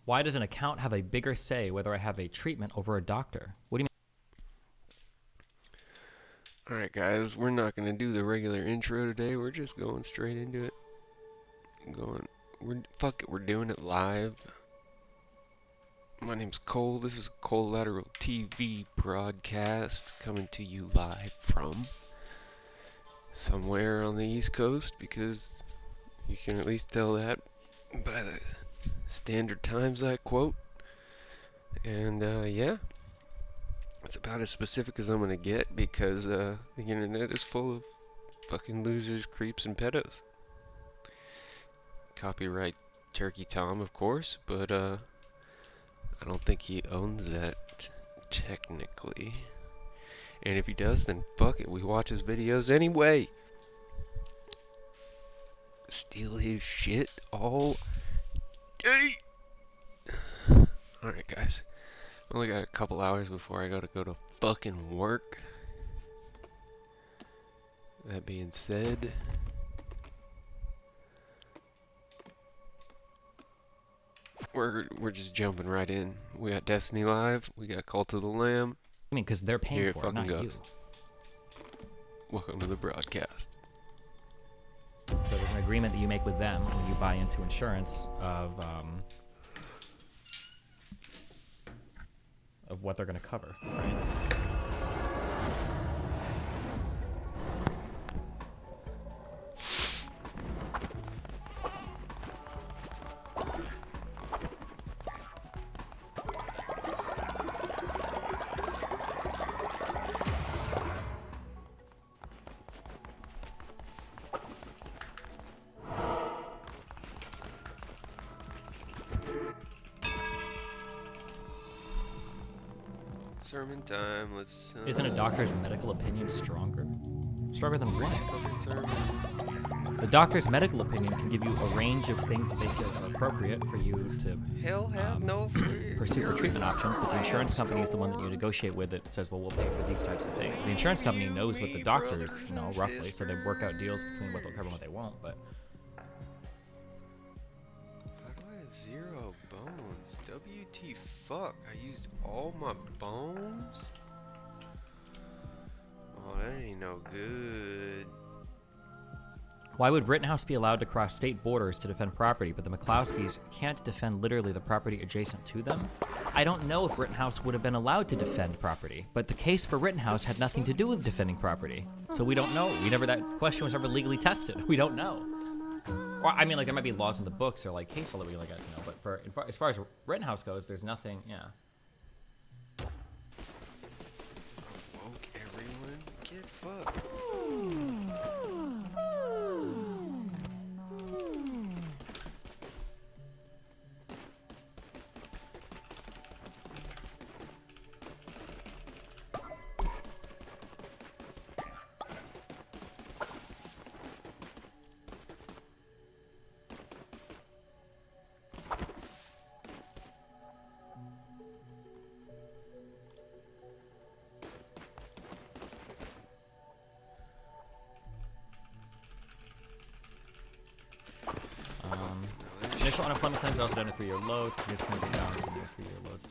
Why does an account have a bigger say whether I have a treatment over a doctor? What do you mean? Alright guys, we're not gonna do the regular intro today, we're just going straight into it. Fuck it, we're doing it live. My name's Cole, this is a Collateral TV broadcast coming to you live from somewhere on the East Coast, because you can at least tell that by the standard times I quote. And yeah, it's about as specific as I'm gonna get, because the internet is full of fucking losers, creeps, and pedos. Copyright Turkey Tom, of course, but I don't think he owns that technically. And if he does, then fuck it, we watch his videos anyway. Steal his shit all day. Alright guys, only got a couple hours before I gotta go to fucking work. That being said, we're just jumping right in. We got Destiny Live, we got Cult of the Lamb. I mean, because they're paying Here it for it, not fucking you. goes. Welcome to the broadcast. So there's an agreement that you make with them when you buy into insurance of what they're going to cover, right? Sermon time, let's... Isn't a doctor's medical opinion stronger? Stronger than what? Fucking sermon. The doctor's medical opinion can give you a range of things that they feel are appropriate for you to Hell have no fear. pursue for treatment options, but the insurance company is the one that you negotiate with that says, well, we'll pay for these types of things. The insurance company knows what the doctors know, roughly, so they work out deals between what they'll cover and what they won't, but... How do I have 0 bones? WT fuck, I used all my bones? Oh, that ain't no good. Why would Rittenhouse be allowed to cross state borders to defend property, but the McCloskeys can't defend literally the property adjacent to them? I don't know if Rittenhouse would have been allowed to defend property, but the case for Rittenhouse had nothing to do with defending property. So we don't know. That question was ever legally tested. We don't know. Or, I mean, like, there might be laws in the books or, like, case law that we, like, know, but as far as Rittenhouse goes, there's nothing, yeah. Woke everyone, get fucked. Initial unemployment claims also done at 3-year lows. Continuous claims are down to near 3-year lows.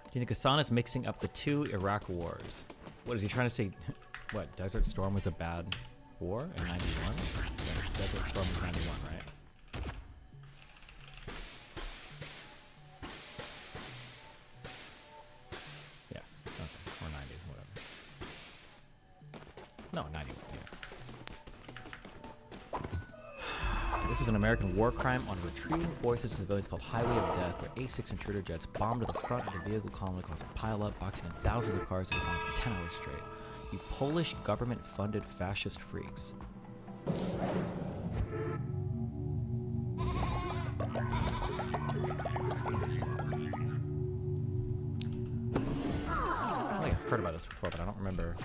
Do you think Hassan is mixing up the two Iraq wars? What is he trying to say? What, Desert Storm was a bad war in 91? Yeah, Desert Storm was 91, right? Yes. Okay. Or 90, whatever. No, 91, yeah. This was an American war crime on retreating forces of civilians called Highway of Death, where A-6 intruder jets bombed to the front of the vehicle column, causing pile-up, boxing in thousands of cars for 10 hours straight. You Polish government-funded fascist freaks. I feel like I've heard about this before, but I don't remember.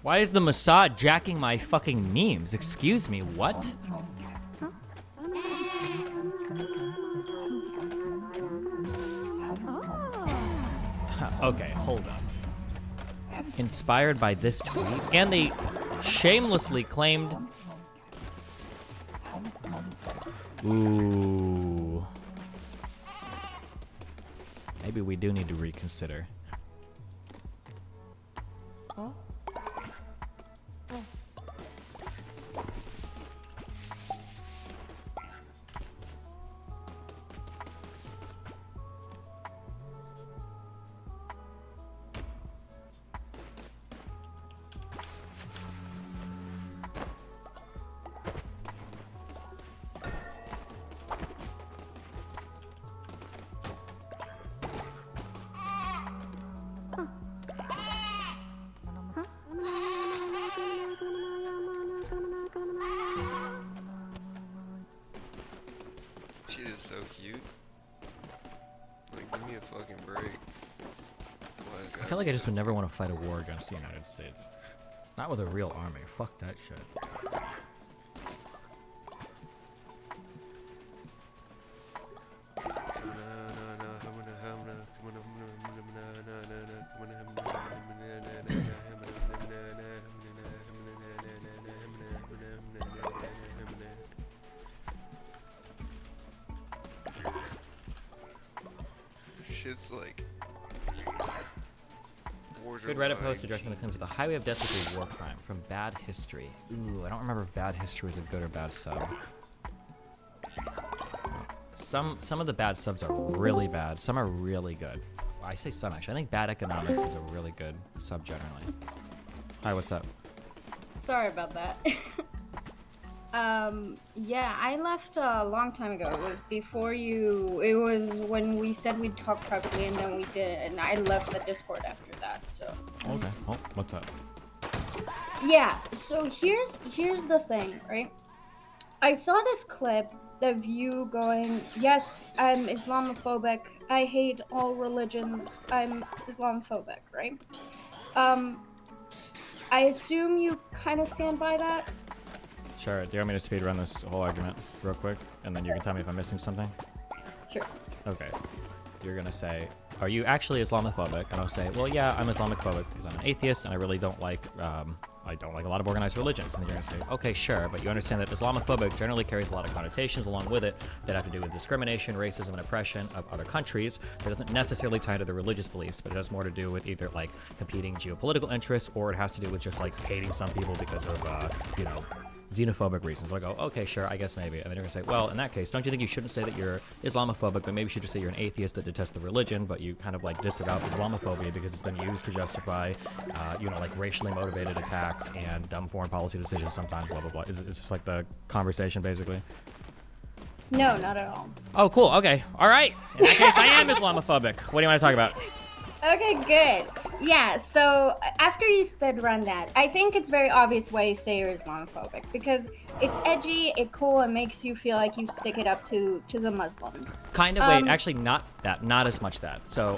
Why is the Mossad jacking my fucking memes? Excuse me, what? Okay, hold up. Inspired by this tweet, and they shamelessly claimed... Ooh. Maybe we do need to reconsider. She is so cute. Like, give me a fucking break. I feel like I just would never want to fight a war against the United States. Not with a real army. Fuck that shit. Shit's like... Good Reddit post addressing the claims of the Highway of Death is a war crime from Bad History. Ooh, I don't remember if Bad History was a good or bad sub. Some of the bad subs are really bad. Some are really good. Well, I say some actually. I think Bad Economics is a really good sub generally. Hi, what's up? Sorry about that. Yeah, I left a long time ago. It was before you, it was when we said we'd talk privately and then we did, and I left the Discord after that, so. Okay, well, what's up? Yeah, so here's the thing, right? I saw this clip of you going, yes, I'm Islamophobic, I hate all religions, I'm Islamophobic, right? I assume you kind of stand by that? Sure, do you want me to speed run this whole argument real quick? And then you can tell me if I'm missing something? Sure. Okay. You're gonna say, are you actually Islamophobic? And I'll say, well, yeah, I'm Islamophobic because I'm an atheist and I really don't like, I don't like a lot of organized religions. And then you're gonna say, okay, sure, but you understand that Islamophobic generally carries a lot of connotations along with it that have to do with discrimination, racism, and oppression of other countries. That doesn't necessarily tie to the religious beliefs, but it has more to do with either like competing geopolitical interests, or it has to do with just like hating some people because of, you know, xenophobic reasons. I'll go, okay, sure, I guess maybe. And then you're gonna say, well, in that case, don't you think you shouldn't say that you're Islamophobic, but maybe you should just say you're an atheist that detests the religion, but you kind of like disavow Islamophobia because it's been used to justify, you know, like racially motivated attacks and dumb foreign policy decisions sometimes, blah, blah, blah. Is this like the conversation, basically? No, not at all. Oh, cool, okay, all right. In that case, I am Islamophobic. What do you want to talk about? Okay, good. Yeah, so after you sped run that, I think it's very obvious why you say you're Islamophobic, because it's edgy, it's cool, and makes you feel like you stick it up to the Muslims. Kind of, wait, actually not that, not as much that. So,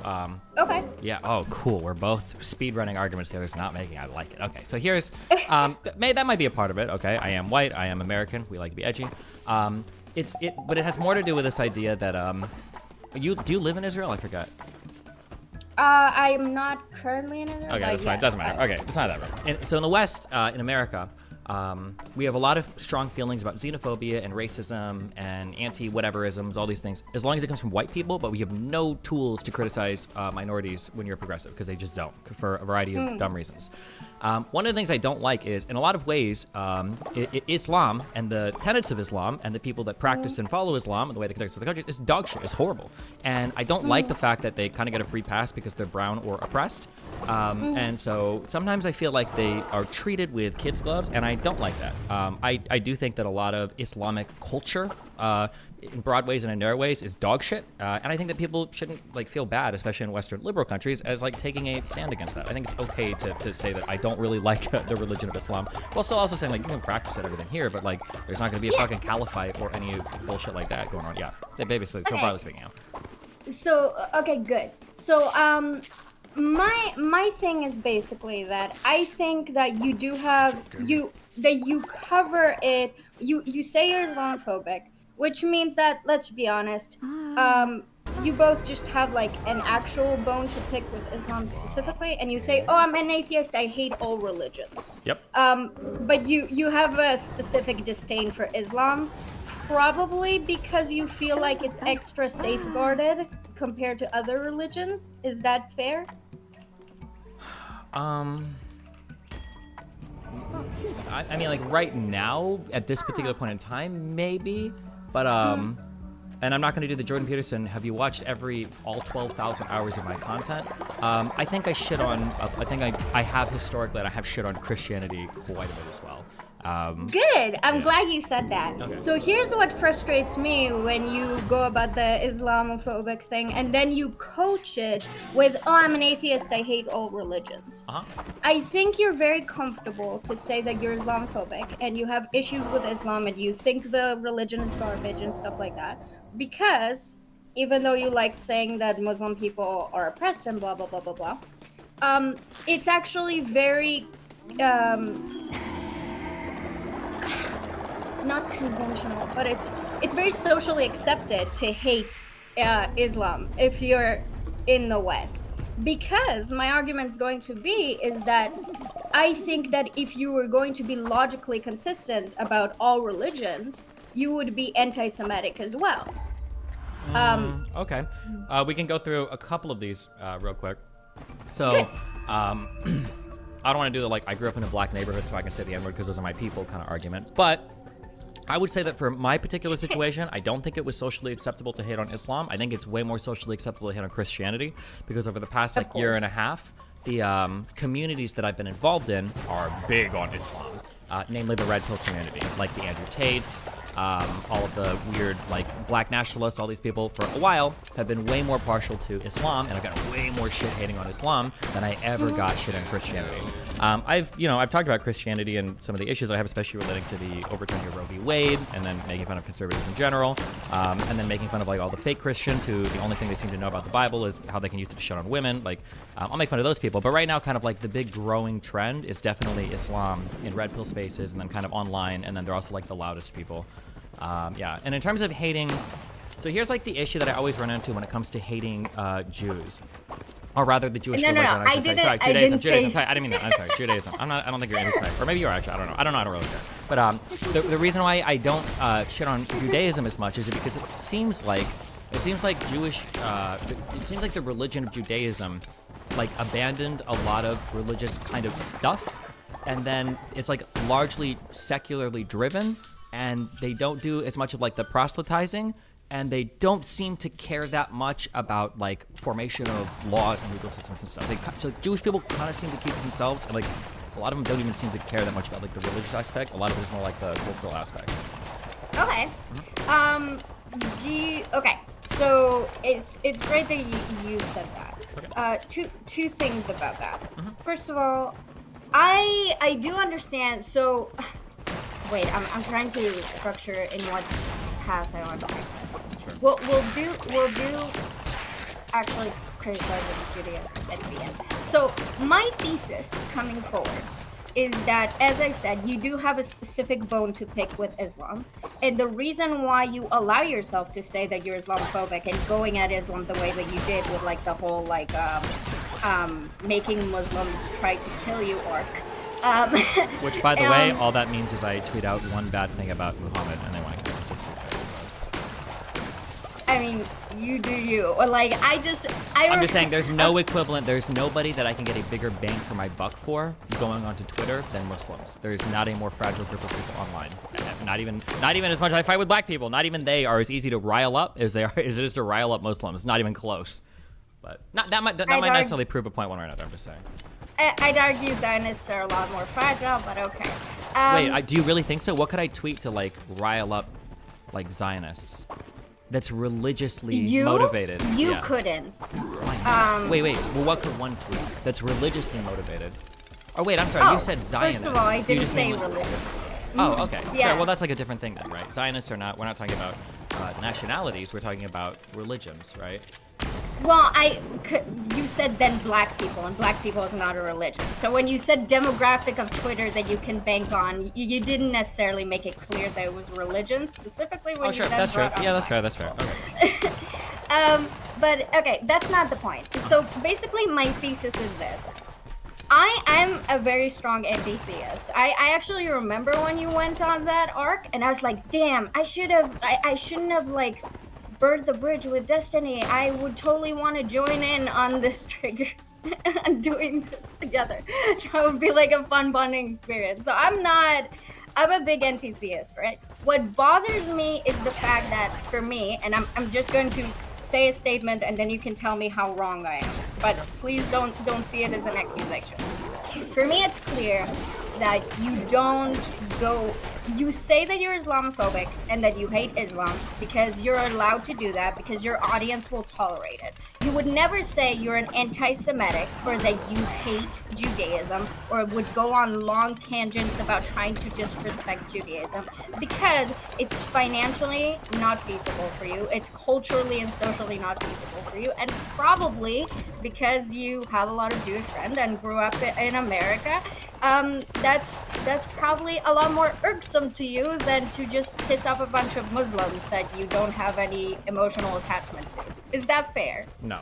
okay. Yeah, oh, cool, we're both speed-running arguments the other's not making, I like it. Okay, so here's, that might be a part of it, okay? I am white, I am American, we like to be edgy. But it has more to do with this idea that, do you live in Israel? I forgot. I'm not currently in Israel. Okay, that's fine. It doesn't matter. Okay, it's not that right. So in the West, in America, we have a lot of strong feelings about xenophobia and racism and anti-whateverisms, all these things, as long as it comes from white people, but we have no tools to criticize minorities when you're progressive, because they just don't, for a variety of dumb reasons. One of the things I don't like is, in a lot of ways, Islam and the tenets of Islam and the people that practice and follow Islam and the way they conduct the country is dog shit. It's horrible. And I don't like the fact that they kind of get a free pass because they're brown or oppressed. And so sometimes I feel like they are treated with kids' gloves, and I don't like that. I do think that a lot of Islamic culture, in broad ways and in narrow ways, is dog shit. And I think that people shouldn't like feel bad, especially in Western liberal countries, as like taking a stand against that. I think it's okay to say that I don't really like the religion of Islam, while still also saying like you can practice it, everything here, but like there's not going to be a fucking caliphate or any bullshit like that going on. Yeah, basically, so broadly speaking. So okay, good. So my thing is basically that I think that you do have you cover it. You say you're Islamophobic, which means that, let's be honest, you both just have like an actual bone to pick with Islam specifically, and you say, "Oh, I'm an atheist. I hate all religions." Yep. But you have a specific disdain for Islam, probably because you feel like it's extra safeguarded compared to other religions. Is that fair? I mean, like right now, at this particular point in time, maybe, but and I'm not going to do the Jordan Peterson. Have you watched all 12,000 hours of my content? I think I shit on. I think I have historically, and I have shit on Christianity quite a bit as well. Good. I'm glad you said that. Okay. So here's what frustrates me when you go about the Islamophobic thing and then you coach it with, "Oh, I'm an atheist. I hate all religions." I think you're very comfortable to say that you're Islamophobic and you have issues with Islam and you think the religion is garbage and stuff like that, because even though you liked saying that Muslim people are oppressed and blah blah blah blah blah, it's actually very not conventional, but it's very socially accepted to hate Islam if you're in the West. Because my argument's going to be is that I think that if you were going to be logically consistent about all religions, you would be anti-Semitic as well. Okay. We can go through a couple of these real quick. So, I don't want to do the, like, I grew up in a black neighborhood so I can say the N-word because those are my people kind of argument. But I would say that for my particular situation, I don't think it was socially acceptable to hate on Islam. I think it's way more socially acceptable to hate on Christianity, because over the past like year and a half, the communities that I've been involved in are big on Islam, namely the Red Pill community, like the Andrew Tates, all of the weird like black nationalists, all these people for a while have been way more partial to Islam, and I've gotten way more shit hating on Islam than I ever got shit on Christianity. I've talked about Christianity and some of the issues I have, especially relating to the overturning of Roe v. Wade, and then making fun of conservatives in general, and then making fun of like all the fake Christians who the only thing they seem to know about the Bible is how they can use it to shit on women. Like, I'll make fun of those people, but right now, kind of like the big growing trend is definitely Islam in red pill spaces, and then kind of online, and then they're also like the loudest people. And in terms of hating, so here's like the issue that I always run into when it comes to hating Jews, or rather the Jewish religion. I didn't. Sorry, I Judaism. didn't Judaism. say... Sorry, I didn't mean that. I'm sorry, Judaism. I don't think you're anti-Semitic, or maybe you are actually. I don't know. I don't really care. But the reason why I don't shit on Judaism as much is because it seems like Jewish. It seems like the religion of Judaism like abandoned a lot of religious kind of stuff, and then it's like largely secularly driven. And they don't do as much of like the proselytizing, and they don't seem to care that much about like formation of laws and legal systems and stuff. So Jewish people kind of seem to keep to themselves, and like a lot of them don't even seem to care that much about like the religious aspect. A lot of it is more like the cultural aspects. Okay. Okay. So it's great that you said that. Okay. Two things about that. First of all, I do understand. So. Wait, I'm trying to structure in what path I want to take this. Sure. We'll do actually criticizing Judaism at the end. So my thesis coming forward is that, as I said, you do have a specific bone to pick with Islam, and the reason why you allow yourself to say that you're Islamophobic and going at Islam the way that you did with like the whole like making Muslims try to kill you arc. Which, by the way, all that means is I tweet out one bad thing about Muhammad, and they want to kill me. I mean, you do you. Or like, I'm just saying, there's no equivalent. There's nobody that I can get a bigger bang for my buck for going onto Twitter than Muslims. There's not a more fragile group of people online. Not even as much as I fight with black people. Not even they are as easy to rile up as it is to rile up Muslims. Not even close. But that might necessarily prove a point one way or another. I'm just saying. I'd argue Zionists are a lot more fragile, but okay. Wait, do you really think so? What could I tweet to like rile up like Zionists? That's religiously motivated. You couldn't. Wait. Well, what could one tweet that's religiously motivated? Oh wait, I'm sorry. You said Zionists. First of all, I didn't say religious. Oh, okay. Yeah. Sure. Well, that's like a different thing then, right? Zionists are not. We're not talking about nationalities. We're talking about religions, right? Well, you said then black people, and black people is not a religion. So when you said demographic of Twitter that you can bank on, you didn't necessarily make it clear that it was religion specifically when Oh, you sure, then that's true. brought up Yeah, that's fair. black That's fair. people. Okay. But okay, that's not the point. So basically, my thesis is this. I am a very strong anti-theist. I actually remember when you went on that arc, and I was like, damn, I shouldn't have like burned the bridge with Destiny. I would totally want to join in on this trigger and doing this together. That would be like a fun bonding experience. So I'm a big anti-theist, right? What bothers me is the fact that for me, and I'm just going to say a statement and then you can tell me how wrong I am. But please don't see it as an accusation. For me, it's clear that you say that you're Islamophobic and that you hate Islam because you're allowed to do that because your audience will tolerate it. You would never say you're an anti-Semitic or that you hate Judaism or would go on long tangents about trying to disrespect Judaism because it's financially not feasible for you. It's culturally and socially not feasible for you. And probably because you have a lot of Jewish friends and grew up in America, that's probably a lot more irksome to you than to just piss off a bunch of Muslims that you don't have any emotional attachment to. Is that fair? No.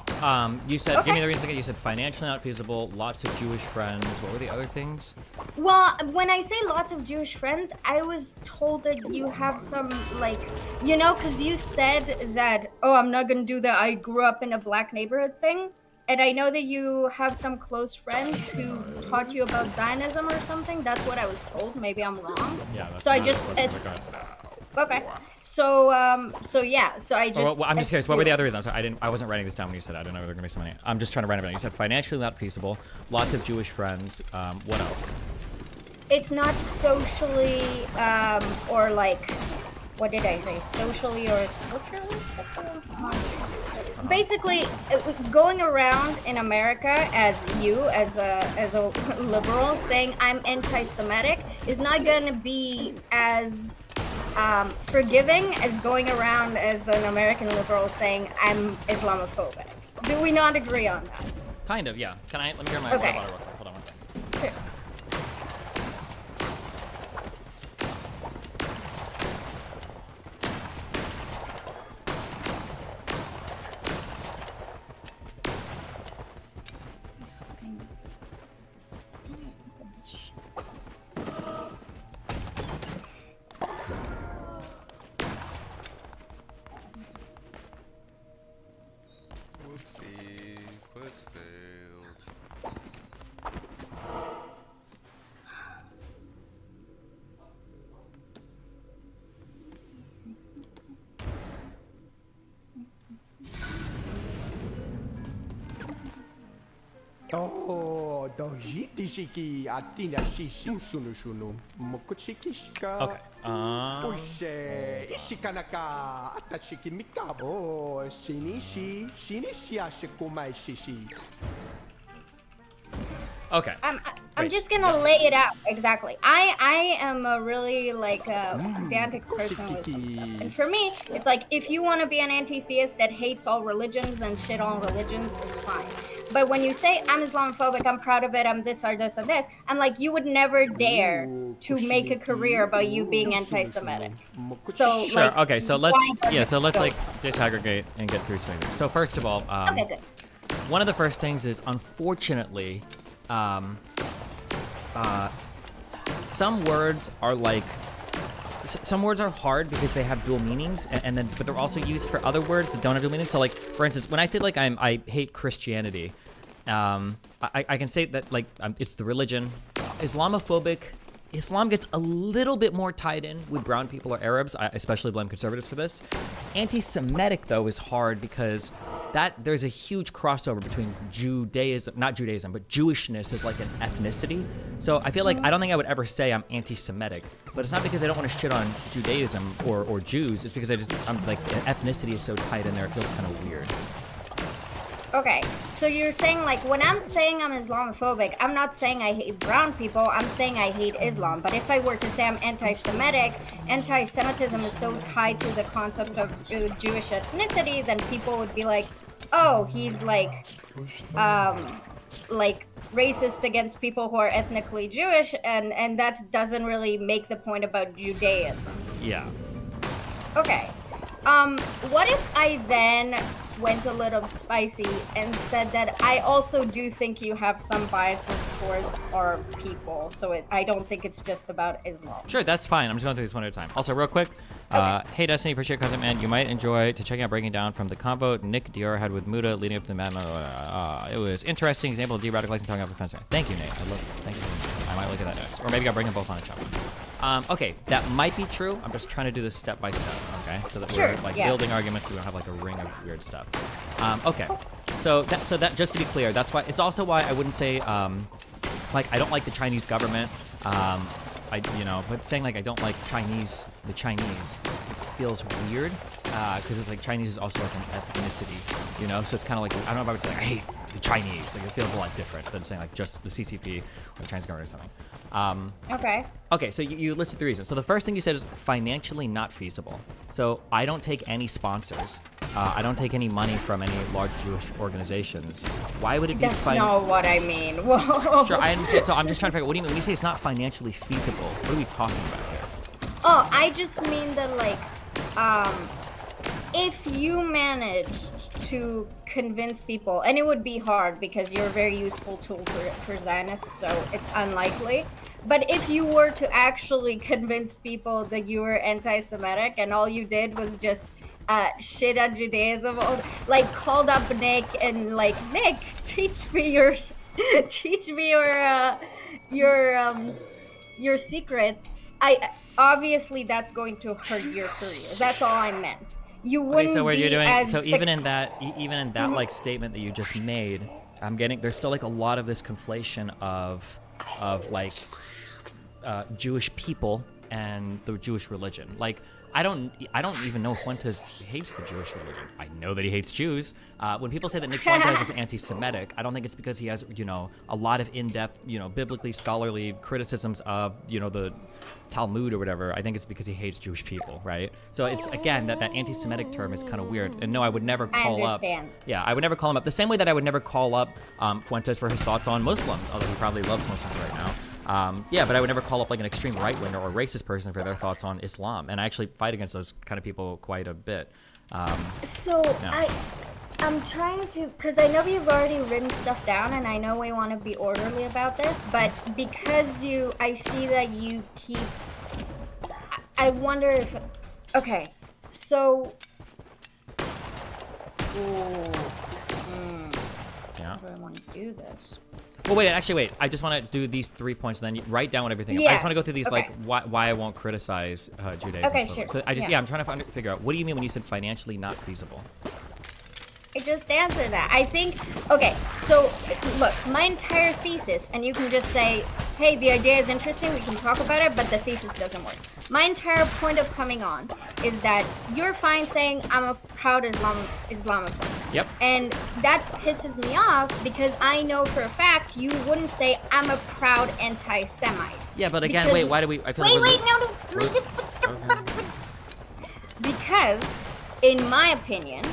You said, Okay. give me the reason again. You said financially not feasible, lots of Jewish friends. What were the other things? Well, when I say lots of Jewish friends, I was told that you have some, like, because you said that, oh, I'm not going to do that. I grew up in a black neighborhood thing. And I know that you have some close friends who taught you about Zionism or something. That's what I was told. Maybe I'm wrong. Yeah, that's So I not just what I got. okay. So yeah. So I just. Well, I'm just curious. What were the assumed. other reasons? I wasn't writing this down when you said that. I didn't know there were going to be so many. I'm just trying to write it down. You said financially not feasible, lots of Jewish friends. What else? It's not socially or like. What did I say? Socially or culturally acceptable? Basically, going around in America as a liberal saying I'm anti-Semitic is not going to be as forgiving as going around as an American liberal saying I'm Islamophobic. Do we not agree on that? Kind of, yeah. Let me hear my Okay. water bottle real quick. Hold on one second. Sure. Whoopsie, quest failed. Oh, dojiti shiki atina shishi sunu shunu mokuchiki shika. Okay. Ushe ishikanaka atashiki mikabo shinishi ashikumai shishi. Okay. I'm Wait, just gonna lay it out exactly. I am a really like pedantic person with some stuff, and for me, it's like if you want to be an anti-theist that hates all religions and shit on religions, it's fine. But when you say I'm Islamophobic, I'm proud of it, I'm this or this or this, I'm like you would never dare to make a career by you being anti-Semitic. So Sure. like, Okay. So let's why does it let's go- like disaggregate and get through some of these. So first of all, Okay, good. one of the first things is unfortunately, some words are like some words are hard because they have dual meanings, and then but they're also used for other words that don't have dual meanings. So like for instance, when I say like I hate Christianity, I can say that like it's the religion. Islamophobic. Islam gets a little bit more tied in with brown people or Arabs. I especially blame conservatives for this. Anti-Semitic, though, is hard because there's a huge crossover between Judaism, not Judaism, but Jewishness is like an ethnicity. So I feel like I don't think I would ever say I'm anti-Semitic, but it's not because I don't want to shit on Judaism or Jews. It's because I'm like ethnicity is so tied in there, it feels kind of weird. Okay, so you're saying like when I'm saying I'm Islamophobic, I'm not saying I hate brown people, I'm saying I hate Islam. But if I were to say I'm anti-Semitic, anti-Semitism is so tied to the concept of Jewish ethnicity, then people would be like, oh, he's like racist against people who are ethnically Jewish, and that doesn't really make the point about Judaism. Yeah. Okay. What if I then went a little spicy and said that I also do think you have some biases towards our people, so I don't think it's just about Islam. Sure, that's fine. I'm just going through this one at a time. Also, real quick, hey Destiny, appreciate content, man. You might enjoy to check out breaking down from the convo Nick Dior had with Muda leading up to the madman. It was interesting. Example of de-radicalizing talking about the fence. Thank you, Nate. Thank you. I might look at that next, or maybe I'll bring them both on a chapter. Okay, that might be true. I'm just trying to do this step by step, okay? So that we're building arguments, so we don't have like a ring of weird stuff. Okay, so that just to be clear, that's why it's also why I wouldn't say like I don't like the Chinese government. But saying like I don't like the Chinese feels weird because it's like Chinese is also like an ethnicity, you know. So it's kind of like I don't know if I would say like, I hate the Chinese. Like it feels a lot different than saying like just the CCP or the Chinese government or something. Okay, so you listed three reasons. So the first thing you said is financially not feasible. So I don't take any sponsors. I don't take any money from any large Jewish organizations. Why would it be? That's not what I mean. Whoa. Sure, I understand. So I'm just trying to figure out what do you mean when you say it's not financially feasible? What are we talking about here? Oh, I just mean that like, if you managed to convince people, and it would be hard because you're a very useful tool for Zionists, so it's unlikely. But if you were to actually convince people that you were anti-Semitic and all you did was just shit on Judaism, like called up Nick and like, Nick, teach me your secrets. Obviously that's going to hurt your career. That's all I meant. You wouldn't so what be you're doing, as so even in that like statement that you just made, I'm getting there's still like a lot of this conflation of like Jewish people and the Jewish religion. Like I don't even know if Fuentes hates the Jewish religion. I know that he hates Jews. When people say that Nick Fuentes is anti-Semitic, I don't think it's because he has, a lot of in-depth, biblically scholarly criticisms of, the Talmud or whatever. I think it's because he hates Jewish people, right? So it's, again, that anti-Semitic term is kind of weird. And no, I would never call up. Yeah, I would never call him up. The same way that I would never call up Fuentes for his thoughts on Muslims, although he probably loves Muslims right now. But I would never call up like an extreme right-winger or racist person for their thoughts on Islam, and I actually fight against those kind of people quite a bit. I'm trying to, because I know you've already written stuff down, and I know we want to be orderly about this, but because I see that you keep, I wonder if, okay, so, how do I want to do this? Well, wait. I just want to do these 3 points, and then you write down everything. I just want to go through these, like why I won't criticize Judaism. Okay, sure. So I'm trying to figure out what do you mean when you said financially not feasible? I just answered that. I think, okay, so look, my entire thesis, and you can just say, hey, the idea is interesting, we can talk about it, but the thesis doesn't work. My entire point of coming on is that you're fine saying I'm a proud Islamophobe. Yep. And that pisses me off because I know for a fact you wouldn't say I'm a proud anti-Semite. Yeah, but again, because, why do we... Because, in my opinion,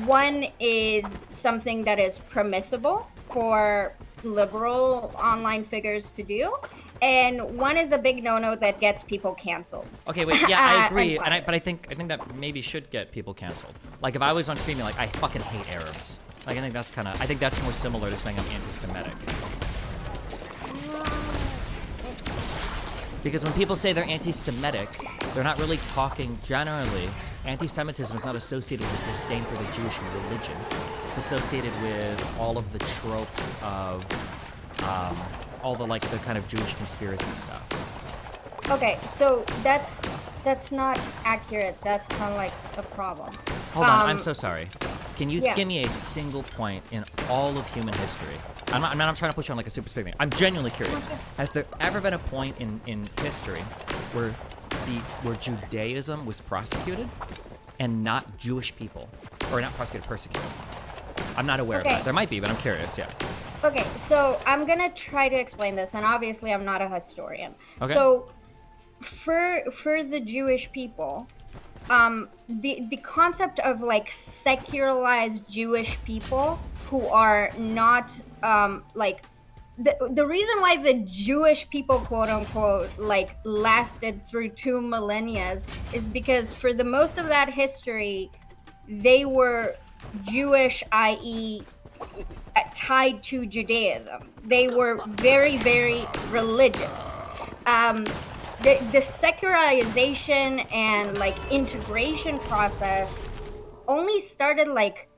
one is something that is permissible for liberal online figures to do, and one is a big no-no that gets people canceled. Okay, wait, yeah, I agree, but I think that maybe should get people canceled. Like if I was on streaming, like I fucking hate Arabs. Like I think that's more similar to saying I'm anti-Semitic. Because when people say they're anti-Semitic, they're not really talking generally. Anti-Semitism is not associated with disdain for the Jewish religion. It's associated with all of the tropes of all the the kind of Jewish conspiracy stuff. Okay, so that's not accurate. That's kind of like a problem. Hold on, I'm so sorry. Can you give me a single point in all of human history? I'm not trying to put you on like a super specific thing. I'm genuinely curious. Has there ever been a point in history where Judaism was prosecuted and not Jewish people, or not prosecuted, persecuted? I'm not aware of that. There might be, but I'm curious. Yeah. Okay, so I'm gonna try to explain this, and obviously I'm not a historian. Okay. So, for the Jewish people, the concept of like secularized Jewish people who are not like the reason why the Jewish people, quote unquote, like lasted through 2 millennia is because for the most of that history, they were Jewish, i.e., tied to Judaism. They were very, very religious. The secularization and like integration process only started like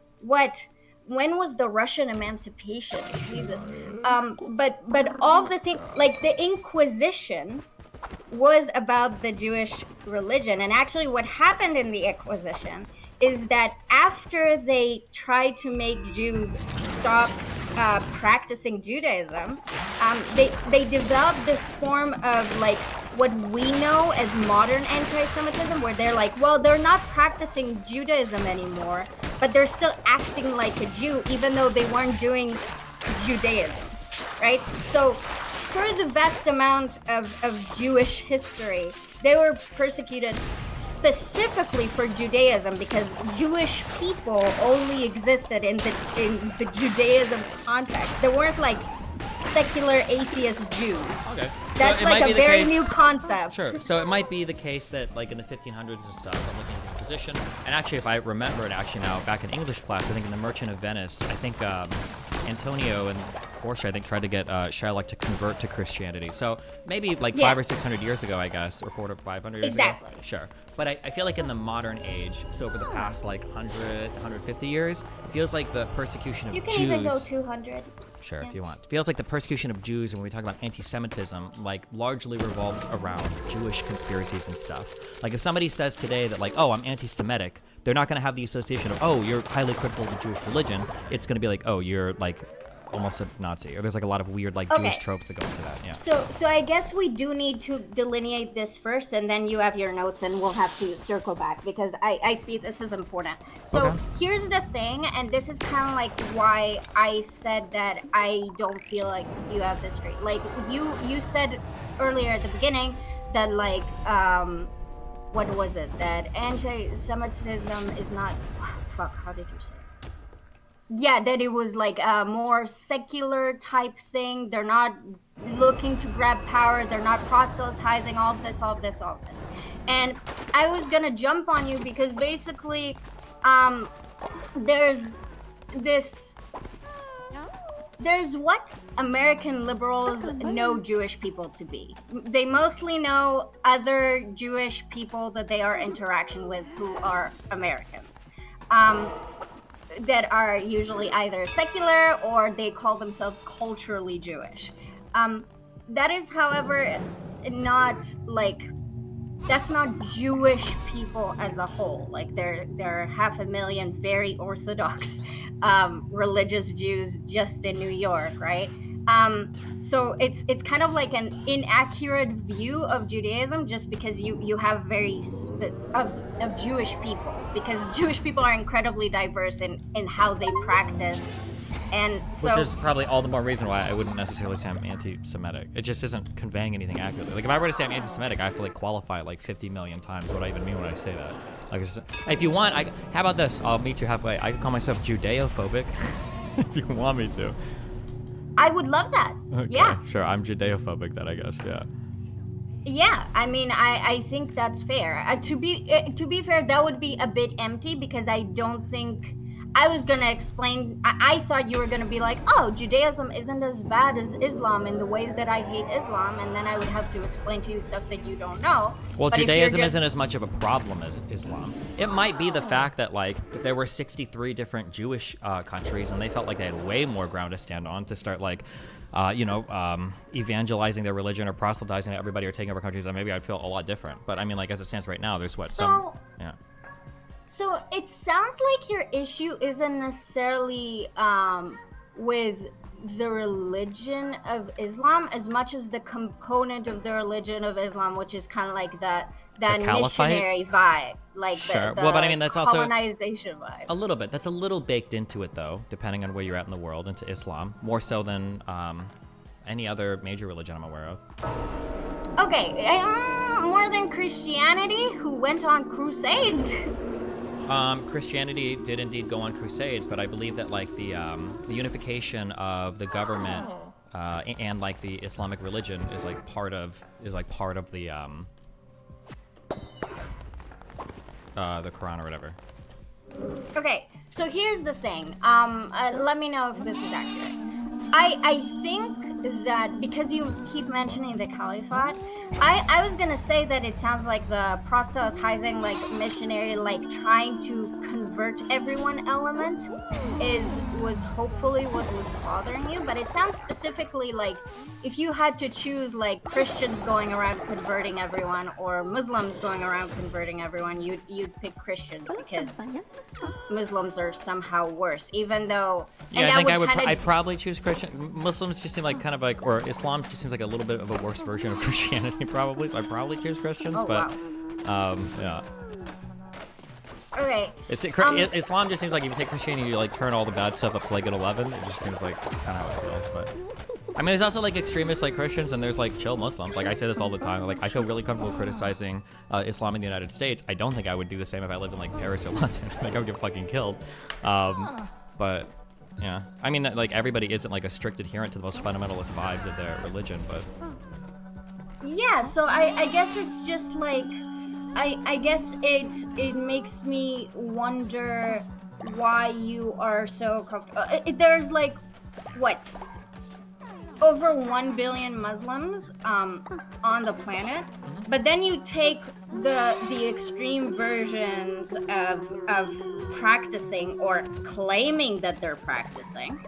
when was the Russian emancipation? Jesus. But all the thing, like the Inquisition was about the Jewish religion. And actually what happened in the Inquisition is that after they tried to make Jews stop practicing Judaism, they developed this form of like what we know as modern anti-Semitism, where they're like, well, they're not practicing Judaism anymore, but they're still acting like a Jew, even though they weren't doing Judaism, right? So for the vast amount of Jewish history, they were persecuted specifically for Judaism because Jewish people only existed in the Judaism context. There weren't like secular atheist Jews. Okay. That's So it like might be a the very case- new concept. Sure. So it might be the case that, like, in the 1500s and stuff, I'm looking at the Inquisition, and actually, if I remember it, actually now, back in English class, I think in The Merchant of Venice, I think Antonio and Portia, I think, tried to get Shylock to convert to Christianity. So maybe like Yeah. 500 or 600 years ago, I guess, or 400 or 500 years Exactly. ago. Sure. But I feel like in the modern age, so over the past like 100 to 150 years, it feels like the persecution of You can Jews. even go 200. Sure, Yeah. if you want. It feels like the persecution of Jews, and when we talk about anti-Semitism, like largely revolves around Jewish conspiracies and stuff. Like if somebody says today that like, oh, I'm anti-Semitic, they're not going to have the association of, oh, you're highly critical of the Jewish religion. It's going to be like, oh, you're like almost a Nazi, or there's like a lot of weird like Okay. Jewish tropes that go into that. Yeah. So I guess we do need to delineate this first, and then you have your notes, and we'll have to circle back because I see this is important. So Okay. here's the thing, and this is kind of like why I said that I don't feel like you have this straight. Like you said earlier at the beginning that like what was it? That anti-Semitism is not fuck. How did you say it? Yeah, that it was like a more secular type thing. They're not looking to grab power. They're not proselytizing, all of this. And I was gonna jump on you because basically, there's what American liberals know Jewish people to be. They mostly know other Jewish people that they are interaction with who are Americans. That are usually either secular or they call themselves culturally Jewish. That is, however, not like that's not Jewish people as a whole. Like there are 500,000 very orthodox religious Jews just in New York, right? So it's kind of like an inaccurate view of Judaism just because you have very of Jewish people, because Jewish people are incredibly diverse in how they practice. And so, Which is probably all the more reason why I wouldn't necessarily say I'm anti-Semitic. It just isn't conveying anything accurately. Like if I were to say I'm anti-Semitic, I have to like qualify like 50 million times what I even mean when I say that. Like, it's just, hey, if you want, how about this? I'll meet you halfway. I can call myself Judeo-phobic if you want me to. I would love that. Okay, Yeah. sure. I'm Judeo-phobic then, I guess. Yeah. Yeah, I mean, I think that's fair. To be fair, that would be a bit empty because I don't think I was gonna explain. I thought you were gonna be like, oh, Judaism isn't as bad as Islam in the ways that I hate Islam, and then I would have to explain to you stuff that you don't know. Well, But if you're Judaism just- isn't as much of a problem as Islam. It might be the fact that, like, if there were 63 different Jewish countries and they felt like they had way more ground to stand on to start, like, evangelizing their religion or proselytizing to everybody or taking over countries, then maybe I'd feel a lot different. But I mean, like, as it stands right now, there's what, yeah. So it sounds like your issue isn't necessarily with the religion of Islam as much as the component of the religion of Islam, which is kind of like that caliphate? missionary vibe, like Sure. the Well, but I mean, that's also colonization vibe. a little bit. That's a little baked into it, though, depending on where you're at in the world, into Islam, more so than any other major religion I'm aware of. Okay, more than Christianity who went on crusades. Christianity did indeed go on crusades, but I believe that like the unification of the government and like the Islamic religion is like part of the Quran or whatever. Okay, so here's the thing. Let me know if this is accurate. I think that because you keep mentioning the caliphate, I was gonna say that it sounds like the proselytizing, like missionary, like trying to convert everyone element was hopefully what was bothering you. But it sounds specifically like if you had to choose like Christians going around converting everyone or Muslims going around converting everyone, you'd pick Christians because Muslims are somehow worse, even though. Yeah, I think I'd probably choose Christian. Muslims just seem like kind of like, or Islam just seems like a little bit of a worse version of Christianity, probably. So I'd probably choose Christians, but yeah. Okay. Islam just seems like if you take Christianity, you like turn all the bad stuff up to like an 11. It just seems like it's kind of how it feels. But I mean, there's also like extremists like Christians, and there's like chill Muslims. Like I say this all the time. Like I feel really comfortable criticizing Islam in the United States. I don't think I would do the same if I lived in like Paris or London. I think I would get fucking killed. But yeah, I mean, like everybody isn't like a strict adherent to the most fundamentalist vibes of their religion, but yeah. So I guess it's just like I guess it makes me wonder why you are so comfortable. There's like what, over 1 billion Muslims on the planet, but then you take the extreme versions of practicing or claiming that they're practicing,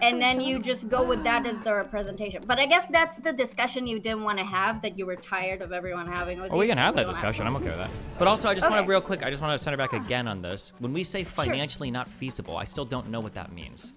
and then you just go with that as the representation. But I guess that's the discussion you didn't want to have, that you were tired of everyone having with you. we can have that discussion. I'm okay with that. But also, I just want to center back again on this. When we say financially not feasible, I still don't know what that means.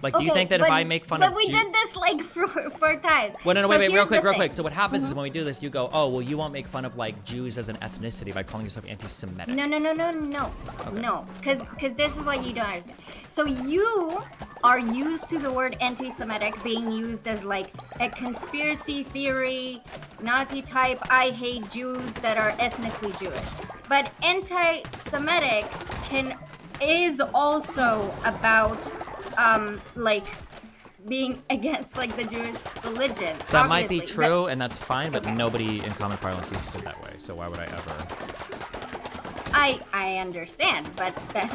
Like, do you think that if I make fun of... But we did this, like, four times. Well, no, wait, real quick. So what happens is when we do this, you go, oh, well, you won't make fun of, like, Jews as an ethnicity by calling yourself anti-Semitic. No. Okay. No, because this is what you don't understand. So you are used to the word anti-Semitic being used as, like, a conspiracy theory, Nazi type, I hate Jews that are ethnically Jewish. But anti-Semitic is also about... like being against like the Jewish religion. That might be true, and that's fine, but nobody in common parlance uses it that way. So why would I ever? I understand, but that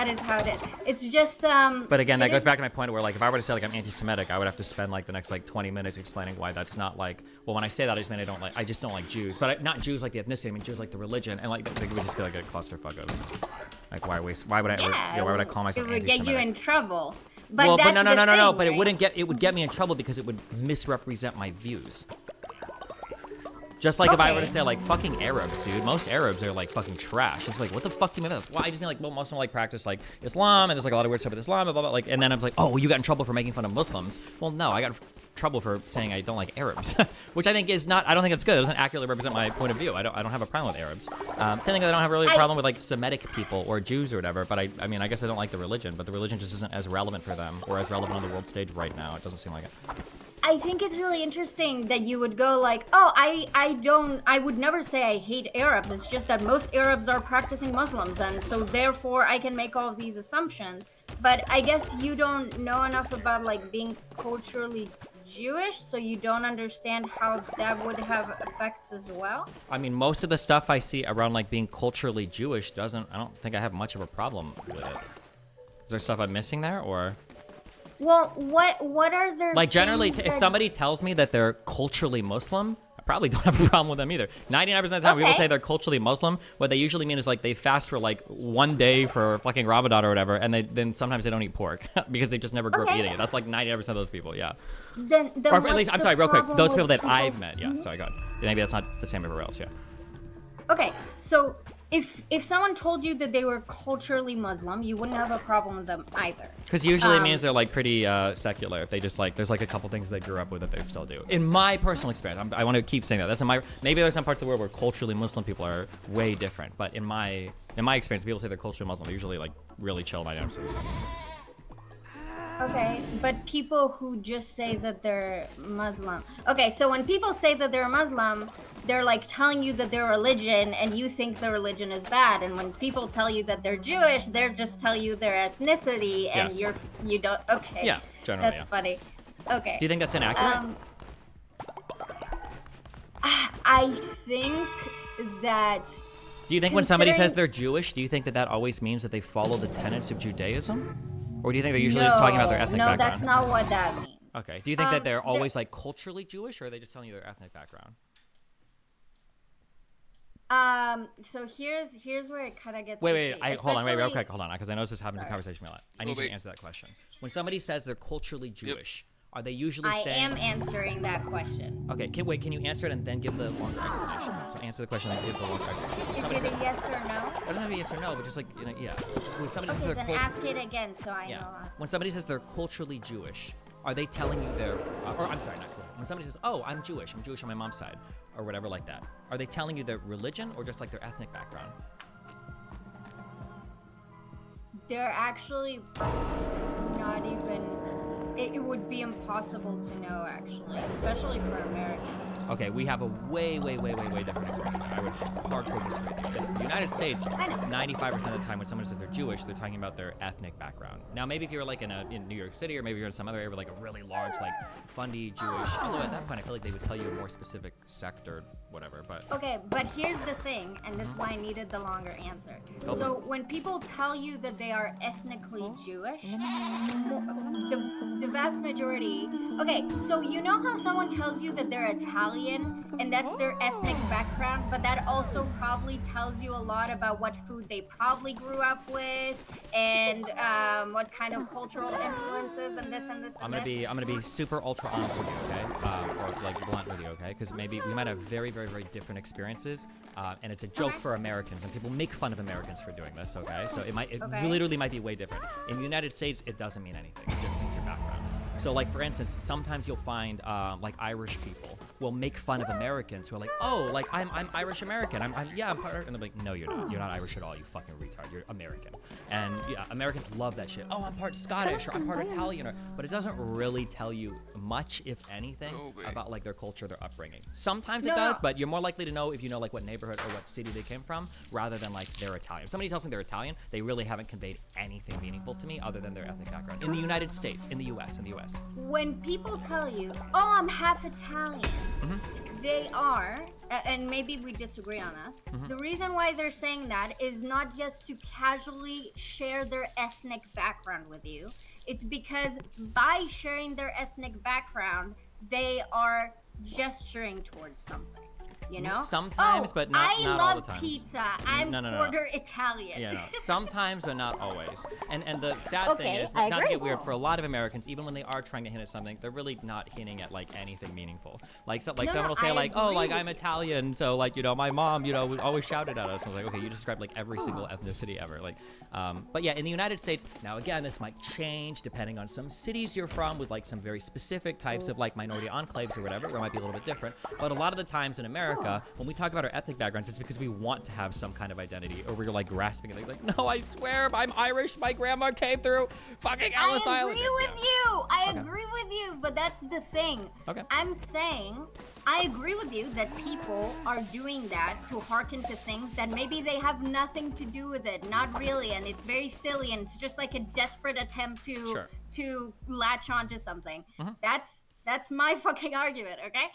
is how it is. It's just But again, that goes back to my point where like if I were to say like I'm anti-Semitic, I would have to spend like the next like 20 minutes explaining why that's not like. Well, when I say that, I just mean I just don't like Jews, but not Jews like the ethnicity. I mean Jews like the religion, and like it would just be like a clusterfuck of. Like why would I call myself anti-Semitic? It would get you in trouble. But well, that's no, thing, but right? it would get me in trouble because it would misrepresent my views. Just like if I were to say like fucking Arabs, dude. Most Arabs are like fucking trash. It's like what the fuck do you mean by this? Well, I just mean like most of them like practice like Islam, and there's like a lot of weird stuff with Islam, blah blah. Like, and then I'm like, oh, well, you got in trouble for making fun of Muslims. Well, no, I got in trouble for saying I don't like Arabs, which I think is not. I don't think it's good. It doesn't accurately represent my point of view. I don't have a problem with Arabs. Same thing. I don't have really a problem with like Semitic people or Jews or whatever. But I mean, I guess I don't like the religion. But the religion just isn't as relevant for them or as relevant on the world stage right now. It doesn't seem like it. I think it's really interesting that you would go like, oh, I would never say I hate Arabs. It's just that most Arabs are practicing Muslims, and so therefore I can make all of these assumptions. But I guess you don't know enough about like being culturally Jewish, so you don't understand how that would have effects as well. I mean, most of the stuff I see around like being culturally Jewish I don't think I have much of a problem with it. Is there stuff I'm missing there, or? Well, what are their like generally if somebody tells me that they're culturally Muslim, I probably don't have a problem with them either. 99% of the time people say they're culturally Muslim, what they usually mean is like they fast for like 1 day for fucking Ramadan or whatever, and then sometimes they don't eat pork because they just never grew up eating it. That's like 99% of those people, yeah. Then or at least, I'm sorry, real quick, those people that I've met, yeah. Sorry, God. Maybe that's not the same everywhere else, yeah. Okay, so if someone told you that they were culturally Muslim, you wouldn't have a problem with them either. Because usually it means they're like pretty secular. If they just like, there's like a couple things they grew up with that they still do. In my personal experience, I want to keep saying that. That's in my. Maybe there's some parts of the world where culturally Muslim people are way different. But in my experience, people say they're culturally Muslim. They're usually like really chill 99%. Okay, but people who just say that they're Muslim. Okay, so when people say that they're Muslim, they're like telling you that their religion and you think the religion is bad. And when people tell you that they're Jewish, they're just tell you their ethnicity and Yes. you don't. Okay. Yeah, generally, That's yeah. funny. Okay. Do you think that's inaccurate? I think that Do you think when somebody says considering- they're Jewish, do you think that that always means that they follow the tenets of Judaism? Or do you think they're usually just talking about their ethnic no, background? that's not what that means. Okay. Do you think that they're there- always like culturally Jewish, or are they just telling you their ethnic background? So here's where it kind of gets. Wait, iffy, hold on, wait, real especially- quick, hold on, because I know this happens in Sorry. conversation a lot. I need you to answer that question. When somebody says they're culturally Jewish, are they usually I saying? am answering that question. Okay, can you answer it and then give the longer explanation? So answer the question and give the longer explanation. Is Somebody it a says- yes or no? It doesn't have to be yes or no, but just like, yeah. When somebody says Okay, they're then cult- ask it again so I yeah. know. When somebody says they're culturally Jewish, are they telling you they're, or I'm sorry, not culturally. When somebody says, oh, I'm Jewish on my mom's side, or whatever like that, are they telling you their religion or just like their ethnic background? They're actually not even. It would be impossible to know, actually, especially for Americans. Okay, we have a way different expression. I would hardcore disagree with you. In the United States, I know. 95% of the time when someone says they're Jewish, they're talking about their ethnic background. Now, maybe if you're like in New York City, or maybe you're in some other area with like a really large, like, fundy Jewish, although at that point I feel like they would tell you a more specific sect or whatever, but... Okay, but here's the thing, and this is why I needed the longer answer. Go for So when people tell you that they are ethnically Jewish, the vast majority. Okay, so you know how someone tells you that they're Italian and that's their ethnic background, but that also probably tells you a lot about what food they probably grew up with and what kind of cultural influences and this and this and this. I'm gonna be super ultra honest with you, okay? Or like blunt with you, okay? Because maybe we might have very different experiences, and it's a joke for Americans, and people make fun of Americans for doing this, okay? So it literally might be way different. In the United States, it doesn't mean anything. It just means your background. So, like, for instance, sometimes you'll find, like, Irish people will make fun of Americans who are like, oh, like, I'm Irish American. I'm part of, and they're like, no, you're not. You're not Irish at all, you fucking retard. You're American. And, yeah, Americans love that shit. Oh, I'm part Scottish, or I'm part Italian, but it doesn't really tell you much, if anything, about, like, their culture, their upbringing. Sometimes it does, but you're more likely to know if you know, like, what neighborhood or what city they came from, rather than, like, they're Italian. If somebody tells me they're Italian, they really haven't conveyed anything meaningful to me other than their ethnic background. In the United States, in the US. When people tell you, oh, I'm half Italian, they are, and maybe we disagree on that, the reason why they're saying that is not just to casually share their ethnic background with you. It's because by sharing their ethnic background, they are gesturing towards something. You know? Sometimes, but not all the I love times. pizza. I'm No. quarter Italian. Yeah, no. Sometimes, but not always. And the sad thing Okay, is, I not to agree. get weird, for a lot of Americans, even when they are trying to hint at something, they're really not hinting at like anything meaningful. Like, someone will say I like, oh, agree like with I'm you. Italian, so like my mom, always shouted at us. I was like, okay, you described like every single ethnicity ever. Like, but yeah, in the United States, now again, this might change depending on some cities you're from, with like some very specific types of like minority enclaves or whatever, where it might be a little bit different. But a lot of the times in America, when we talk about our ethnic backgrounds, it's because we want to have some kind of identity, or we're like grasping at things like, no, I swear, I'm Irish. My grandma came through fucking Ellis I Island. agree with Yeah. you. I Okay. agree with you, but that's the thing. Okay. I'm saying I agree with you that people are doing that to hearken to things that maybe they have nothing to do with it, not really, and it's very silly, and it's just like a desperate attempt to Sure. to latch onto something. Mhm. That's my fucking argument, okay?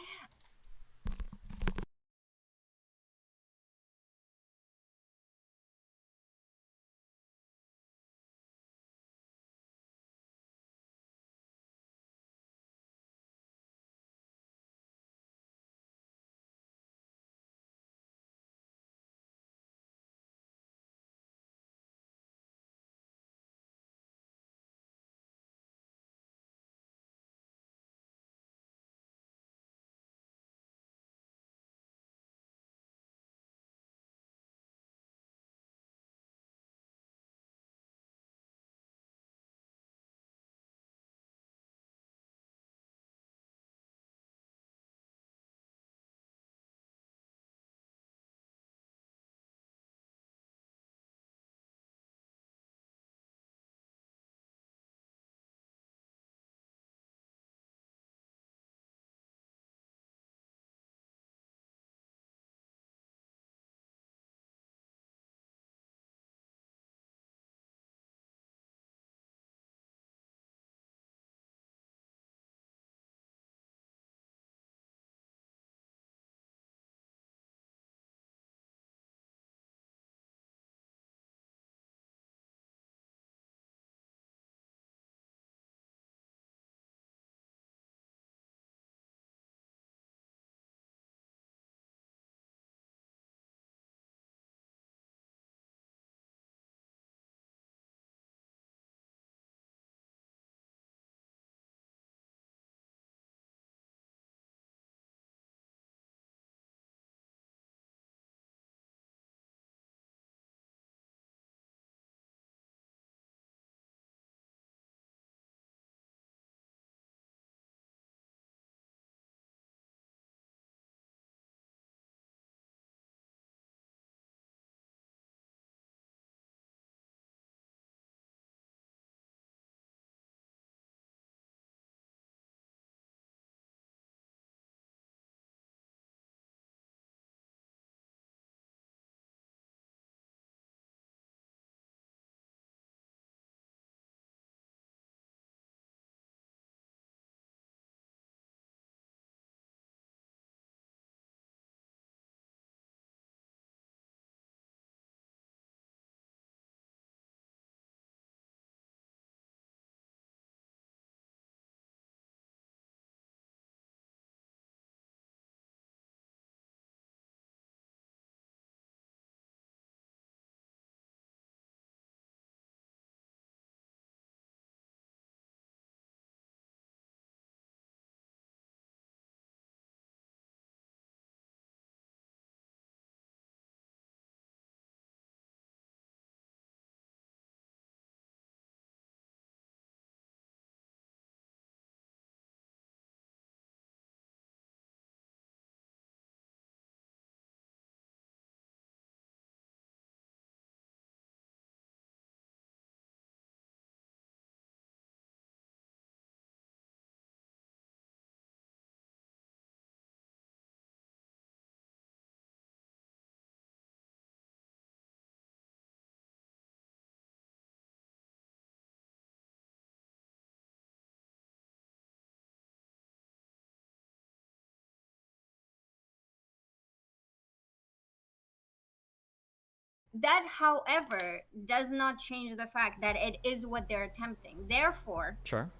That, however, does not change the fact that it is what they're attempting. Therefore, Sure.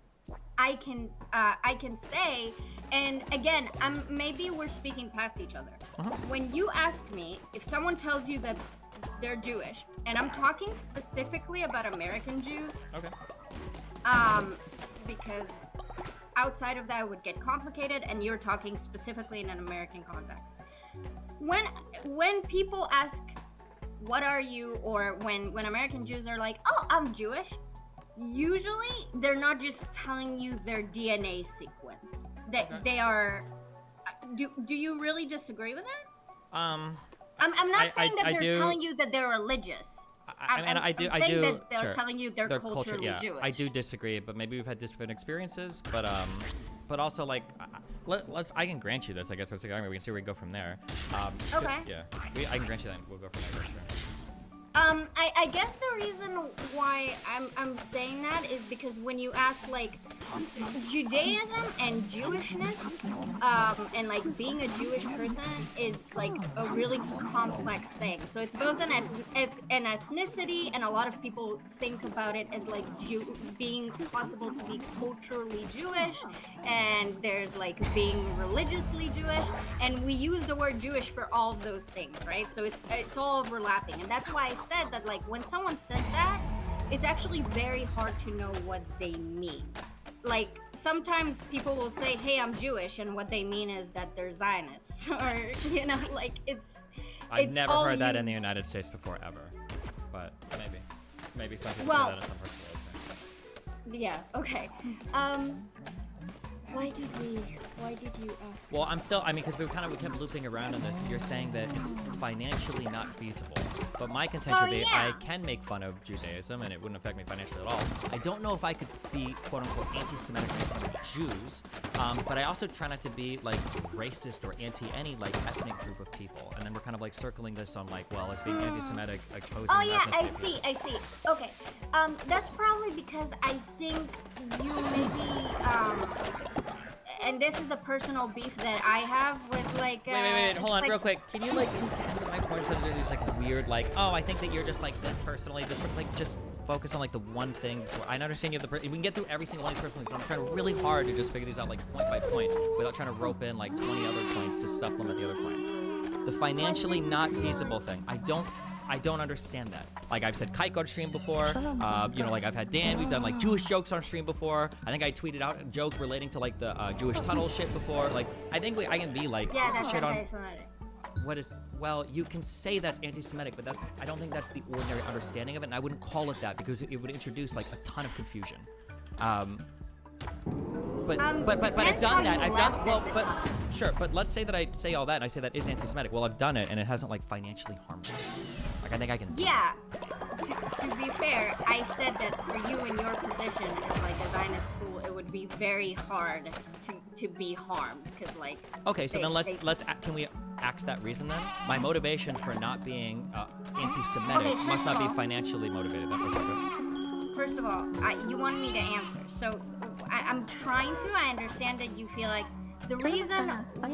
I can say, and again, maybe we're speaking past each other. When you ask me if someone tells you that they're Jewish, and I'm talking specifically about American Jews, Okay. because outside of that it would get complicated, and you're talking specifically in an American context. When people ask, "What are you?" or when American Jews are like, "Oh, I'm Jewish," usually they're not just telling you their DNA sequence. They are. Do you really disagree with that? I'm not saying that they're telling you that they're religious. I'm saying that they're sure. telling you they're culturally Jewish. I do disagree, but maybe we've had different experiences. But also like, I can grant you this. I guess we can see where we go from there. Okay. Yeah, I can grant you that. We'll go from there. Sure. I guess the reason why I'm saying that is because when you ask like Judaism and Jewishness, and like being a Jewish person is like a really complex thing. So it's both an ethnicity, and a lot of people think about it as like being possible to be culturally Jewish, and there's like being religiously Jewish, and we use the word Jewish for all of those things, right? So it's all overlapping, and that's why I said that like when someone says that, it's actually very hard to know what they mean. Like sometimes people will say, "Hey, I'm Jewish," and what they mean is that they're Zionists, or like I've never heard that in used... the United States before ever, but maybe some people say that in some parts of the world. Yeah. Okay. Why did you ask? Well, because we kept looping around on this, and you're saying that it's financially not feasible. But my contention would be, I can make fun of Judaism, and it wouldn't affect me financially at all. I don't know if I could be, quote-unquote, anti-Semitic and make fun of Jews, but I also try not to be, like, racist or anti any, like, ethnic group of people. And then we're kind of, like, circling this on, like, well, as being anti-Semitic, opposing Oh, yeah, ethnicity. I see. Okay. That's probably because I think you maybe, and this is a personal beef that I have with like. Wait, hold on, real quick. Can you like contend that my point is that there's like weird, like, oh, I think that you're just like this personally, like just focus on like the one thing. I understand you have we can get through every single one of these personally, but I'm trying really hard to just figure these out like point by point without trying to rope in like 20 other points to supplement the other point. The financially not feasible thing. I don't understand that. Like I've said Kike on stream before. Like I've had Dan. We've done like Jewish jokes on stream before. I think I tweeted out a joke relating to like the Jewish tunnel shit before. Like I think I can be like that's shit on. anti-Semitic. What is? Well, you can say that's anti-Semitic, but I don't think that's the ordinary understanding of it, and I wouldn't call it that because it would introduce like a ton of confusion. But I've done that. Sure. But let's say that I say all that and I say that is anti-Semitic. Well, I've done it and it hasn't like financially harmed me. Like I think I can. Yeah. To be fair, I said that for you in your position as like a Zionist tool, it would be very hard to be harmed because like. Okay, so then can we axe that reason then? My motivation for not being anti-Semitic must not be financially motivated. That perspective. First of all, you want me to answer, so I'm trying to. I understand that you feel like the reason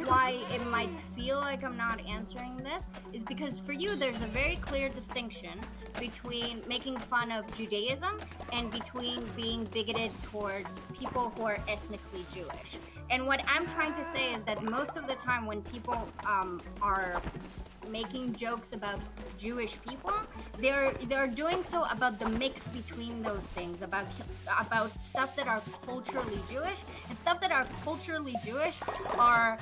why it might feel like I'm not answering this is because for you there's a very clear distinction between making fun of Judaism and between being bigoted towards people who are ethnically Jewish. And what I'm trying to say is that most of the time when people are making jokes about Jewish people, they're doing so about the mix between those things, about stuff that are culturally Jewish, and stuff that are culturally Jewish are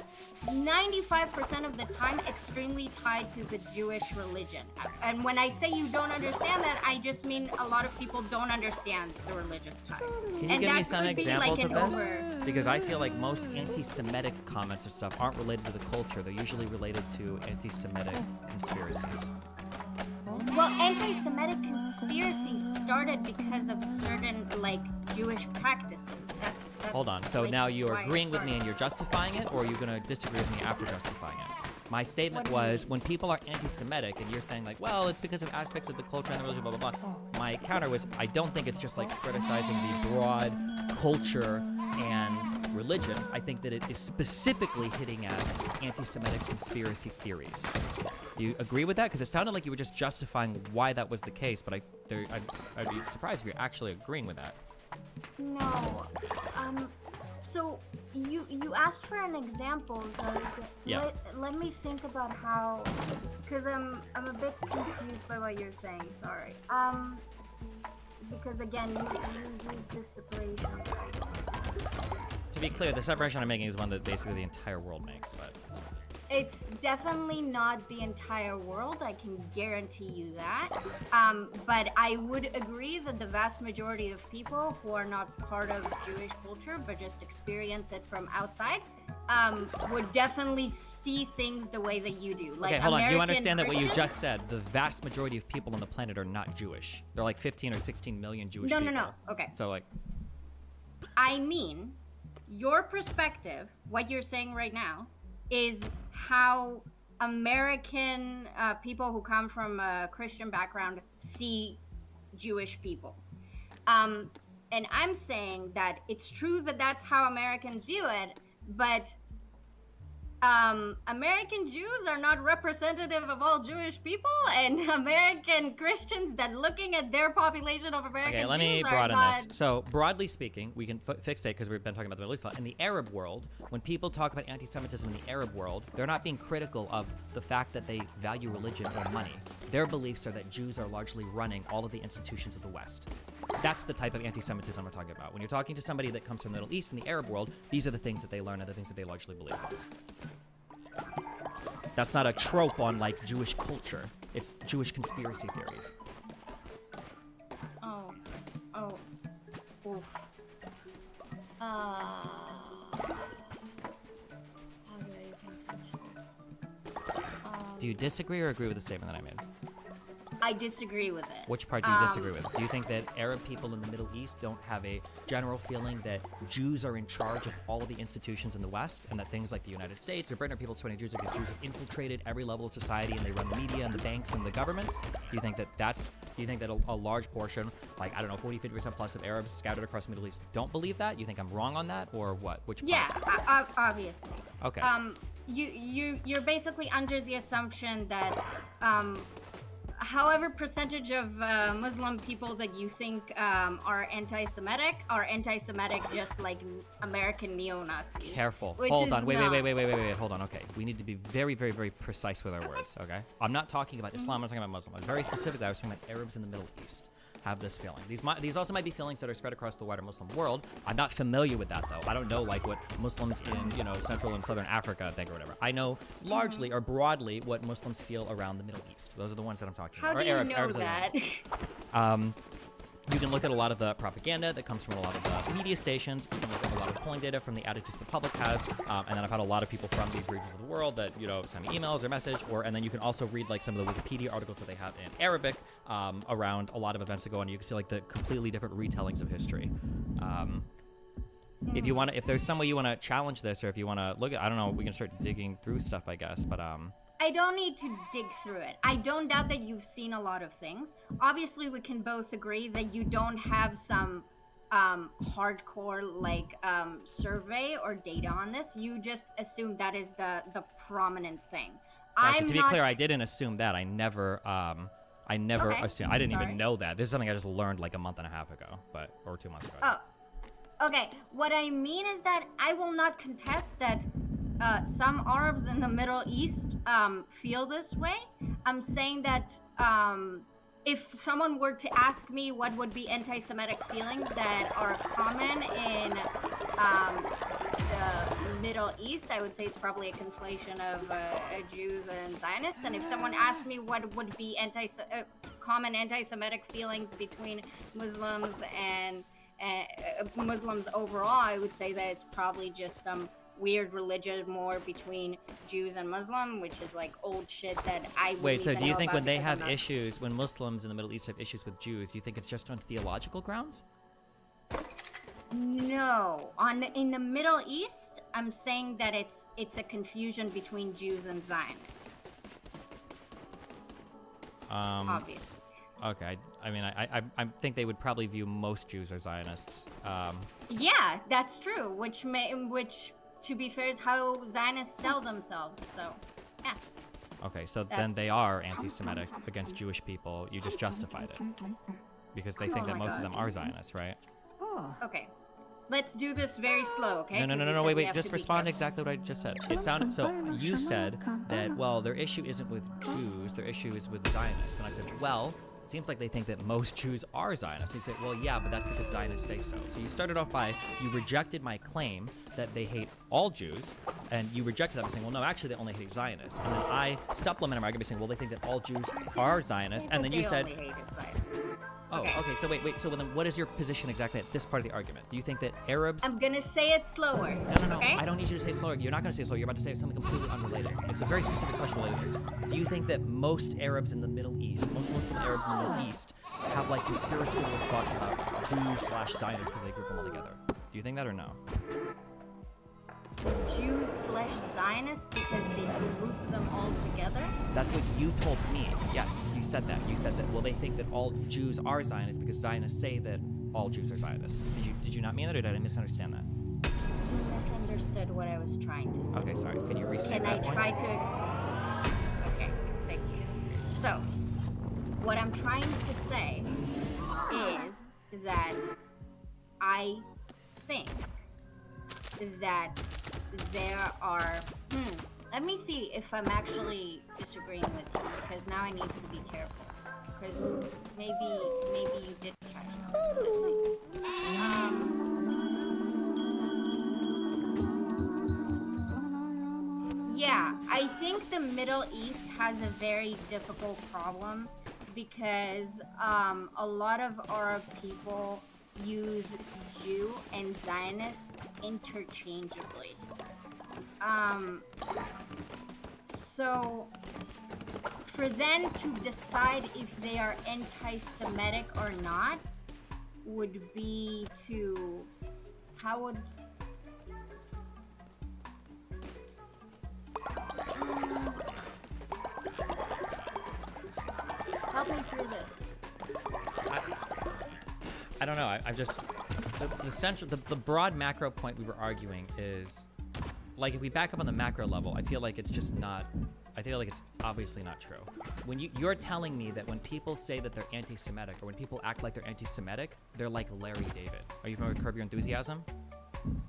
95% of the time extremely tied to the Jewish religion. And when I say you don't understand that, I just mean a lot of people don't understand the religious ties. Can you give me some examples of this? Because I feel like most anti-Semitic comments and stuff aren't related to the culture. They're usually related to anti-Semitic conspiracies. Well, anti-Semitic conspiracies started because of certain, like, Jewish practices. That's Hold on. So like, now you're agreeing with me and you're justifying it, or are you going to disagree with me after justifying it? My statement was, when people are anti-Semitic and you're saying, like, well, it's because of aspects of the culture and the religion, blah, blah, blah. My counter was, I don't think it's just, like, criticizing the broad culture and religion. I think that it is specifically hitting at anti-Semitic conspiracy theories. Do you agree with that? Because it sounded like you were just justifying why that was the case, but I'd be surprised if you're actually agreeing with that. No. So you asked for an example, so Yeah. let me think about how, because I'm a bit confused by what you're saying. Sorry. Because again, you use this separation. To be clear, the separation I'm making is one that basically the entire world makes, but It's definitely not the entire world, I can guarantee you that. But I would agree that the vast majority of people who are not part of Jewish culture but just experience it from outside would definitely see things the way that you do. Like, okay, hold on. You American understand that what you Christians- just said, the vast majority of people on the planet are not Jewish. They're like 15 or 16 million Jewish No, people. no, no. Okay. So like, I mean, your perspective, what you're saying right now, is how American people who come from a Christian background see Jewish people. And I'm saying that it's true that that's how Americans view it, but American Jews are not representative of all Jewish people, and American Christians that looking at their population of American okay, let Jews me are broaden not... this. So broadly speaking, we can fixate because we've been talking about the Middle East a lot. In the Arab world, when people talk about anti-Semitism in the Arab world, they're not being critical of the fact that they value religion or money. Their beliefs are that Jews are largely running all of the institutions of the West. That's the type of anti-Semitism we're talking about. When you're talking to somebody that comes from the Middle East and the Arab world, these are the things that they learn and the things that they largely believe. That's not a trope on like Jewish culture. It's Jewish conspiracy theories. Oh. Oof. How do I even finish this? Do you disagree or agree with the statement that I made? I disagree with it. Which part do you disagree with? Do you think that Arab people in the Middle East don't have a general feeling that Jews are in charge of all of the institutions in the West, and that things like the United States or Britain are people spreading Jews because Jews have infiltrated every level of society and they run the media and the banks and the governments? Do you think that a large portion, like, I don't know, 40-50% plus of Arabs scattered across the Middle East don't believe that? You think I'm wrong on that, or what? Which part? Yeah, obviously. Okay. You're basically under the assumption that however percentage of Muslim people that you think are anti-Semitic just like American neo-Nazis. Careful. Which Hold is on. Wait. not. Hold on. Okay. We need to be very, very, very precise with our words, okay? I'm not talking about Islam. I'm not talking about Muslim. Very specifically, I was talking about Arabs in the Middle East have this feeling. These also might be feelings that are spread across the wider Muslim world. I'm not familiar with that, though. I don't know, like, what Muslims in, Central and Southern Africa think or whatever. I know largely or broadly what Muslims feel around the Middle East. Those are the ones that I'm talking How about. do Or you Arabs, know Arabs that? You can look at a lot of the propaganda that comes from a lot of the media stations. You can look at a lot of the polling data from the attitudes the public has. And then I've had a lot of people from these regions of the world that, send me emails or message. And then you can also read like some of the Wikipedia articles that they have in Arabic around a lot of events that go on. You can see like the completely different retellings of history. If there's some way you want to challenge this, or if you want to look at, I don't know, we can start digging through stuff, I guess. But I don't need to dig through it. I don't doubt that you've seen a lot of things. Obviously, we can both agree that you don't have some hardcore survey or data on this. You just assume that is the prominent thing. to be clear, I didn't assume that. I never assumed. I didn't even know that. This is something I just learned like a month and a half ago, or 2 months ago. Oh, okay. What I mean is that I will not contest that some Arabs in the Middle East feel this way. I'm saying that if someone were to ask me what would be anti-Semitic feelings that are common in the Middle East, I would say it's probably a conflation of Jews and Zionists. And if someone asked me what would be common anti-Semitic feelings between Muslims and Muslims overall, I would say that it's probably just some weird religion more between Jews and Muslim, which is like old shit that I wouldn't Wait, so even do you know think about when they because have I'm not- issues, when Muslims in the Middle East have issues with Jews, do you think it's just on theological grounds? No, in the Middle East, I'm saying that it's a confusion between Jews and Zionists. Obviously. Okay, I mean, I think they would probably view most Jews as Zionists. Yeah, that's true. Which, to be fair, is how Zionists sell themselves. So, yeah. Okay, so then That's- they are anti-Semitic against Jewish people. You just justified it because they think that most of them are Zionists, right? Okay. Let's do this very slow, okay? No, 'Cause you said wait, we wait. have Just to be respond careful. exactly what I just said. It sounded so. You said that well, their issue isn't with Jews. Their issue is with Zionists. And I said, well, it seems like they think that most Jews are Zionists. And you said, well, yeah, but that's because Zionists say so. So you started off by you rejected my claim that they hate all Jews, and you rejected that by saying, well, no, actually, they only hate Zionists. And then I supplemented my argument by saying, well, they think that all Jews are Zionists. And then you said, They only hated Zionists. oh, okay. So wait. So then, what is your position exactly at this part of the argument? Do you think that Arabs? I'm gonna say it slower. No. Okay? I don't need you to say slower. You're not going to say slower. You're about to say something completely unrelated. It's a very specific question related to this. Do you think that most Arabs in the Middle East, most Muslim Arabs in the Middle East, have like conspiratorial thoughts about Jews/Zionists because they group them all together? Do you think that or no? Jews/Zionists because they group them all together? That's what you told me. Yes, you said that. You said that. Well, they think that all Jews are Zionists because Zionists say that all Jews are Zionists. Did you not mean that, or did I misunderstand that? You misunderstood what I was trying to say. Okay, sorry. Can you restate Can I that point? try to explain? Okay, thank you. So, what I'm trying to say is that I think that there are. Let me see if I'm actually disagreeing with you, because now I need to be careful. Because maybe you did catch that. Let's see. Yeah, I think the Middle East has a very difficult problem because a lot of Arab people use Jew and Zionist interchangeably. So for them to decide if they are anti-Semitic or not would be to how would help me through this. I don't know. I just the broad macro point we were arguing is like if we back up on the macro level, I feel like it's just not. I feel like it's obviously not true. When you're telling me that when people say that they're anti-Semitic or when people act like they're anti-Semitic, they're like Larry David. Are you familiar with Curb Your Enthusiasm?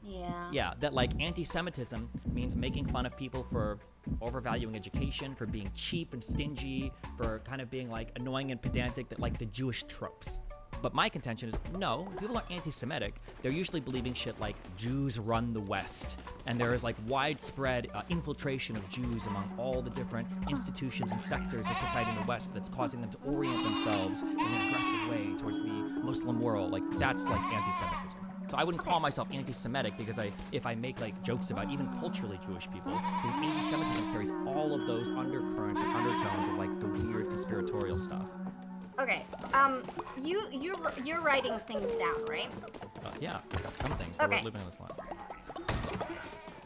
Yeah. Yeah, that like anti-Semitism means making fun of people for overvaluing education, for being cheap and stingy, for kind of being like annoying and pedantic, that like the Jewish tropes. But my contention is no, when people are anti-Semitic, they're usually believing shit like Jews run the West, and there is like widespread infiltration of Jews among all the different institutions and sectors of society in the West that's causing them to orient themselves in an aggressive way towards the Muslim world. Like that's like anti-Semitism. So I wouldn't call myself anti-Semitic because if I make like jokes about even culturally Jewish people, because anti-Semitism carries all of those undercurrents and undertones of like the weird conspiratorial stuff. Okay. You're writing things down, right? Yeah, some things. Okay. We're living in this life.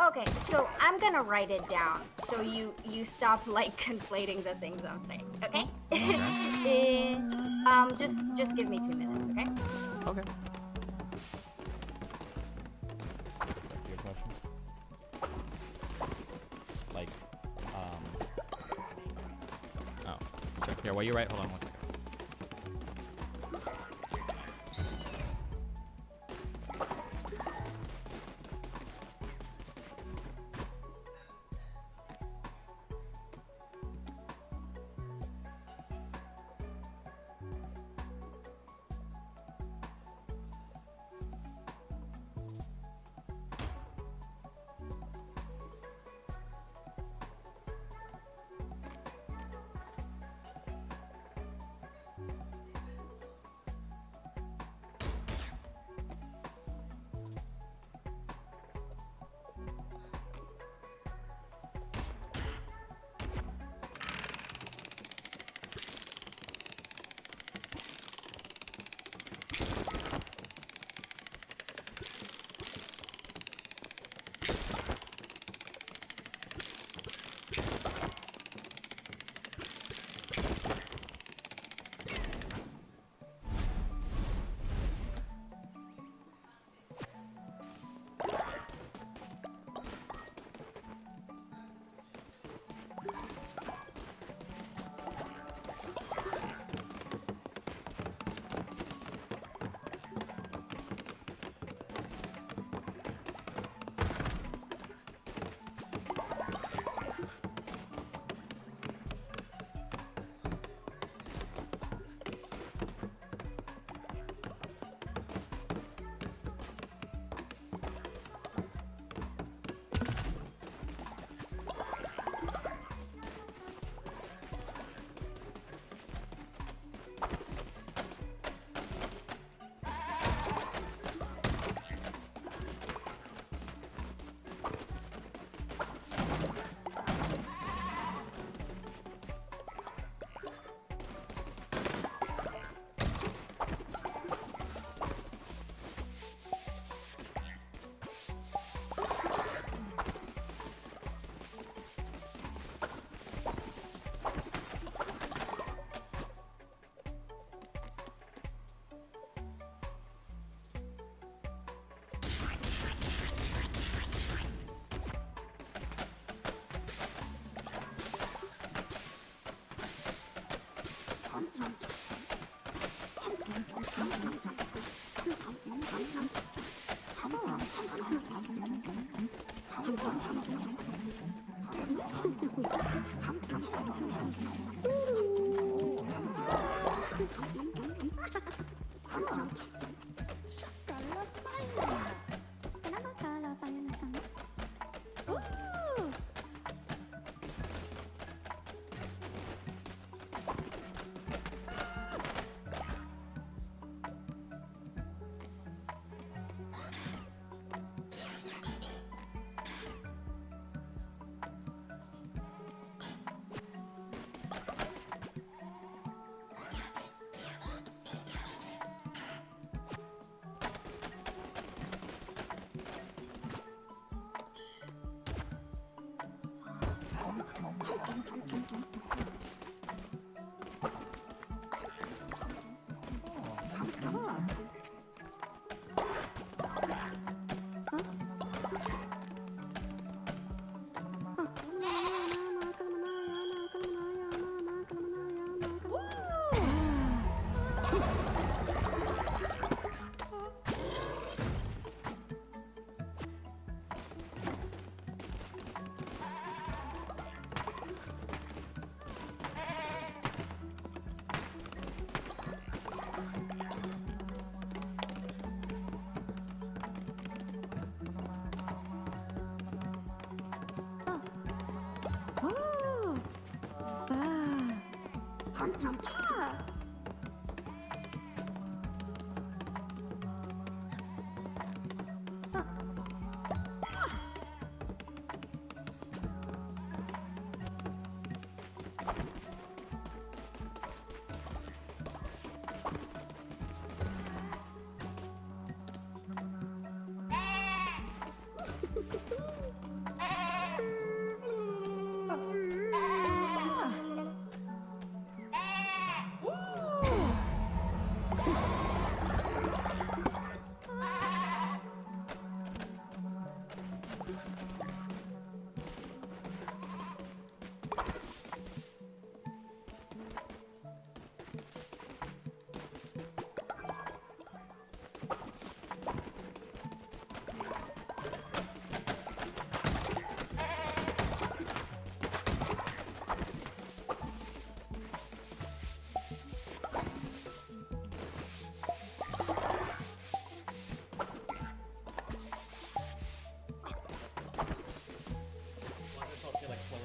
Okay, so I'm gonna write it down so you stop like conflating the things I'm saying. Okay? Just give me 2 minutes, okay? Okay. Your question? Like, oh, sure. Here, while you write, hold on one second.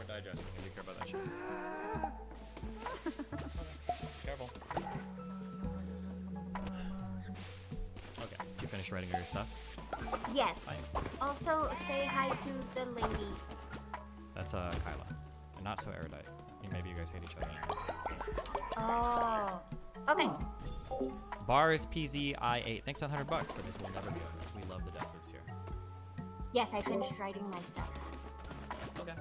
Digesting. You care about that shit. Careful. Okay, did you finish writing all your stuff? Yes. Fine. Also, say hi to the lady. That's Kyla. And not so erudite. Maybe you guys hate each other. Oh. Okay. Bars PZI8. Thanks for $100, but this will never be over. We love the death loops here. Yes, I finished writing my stuff. Okay.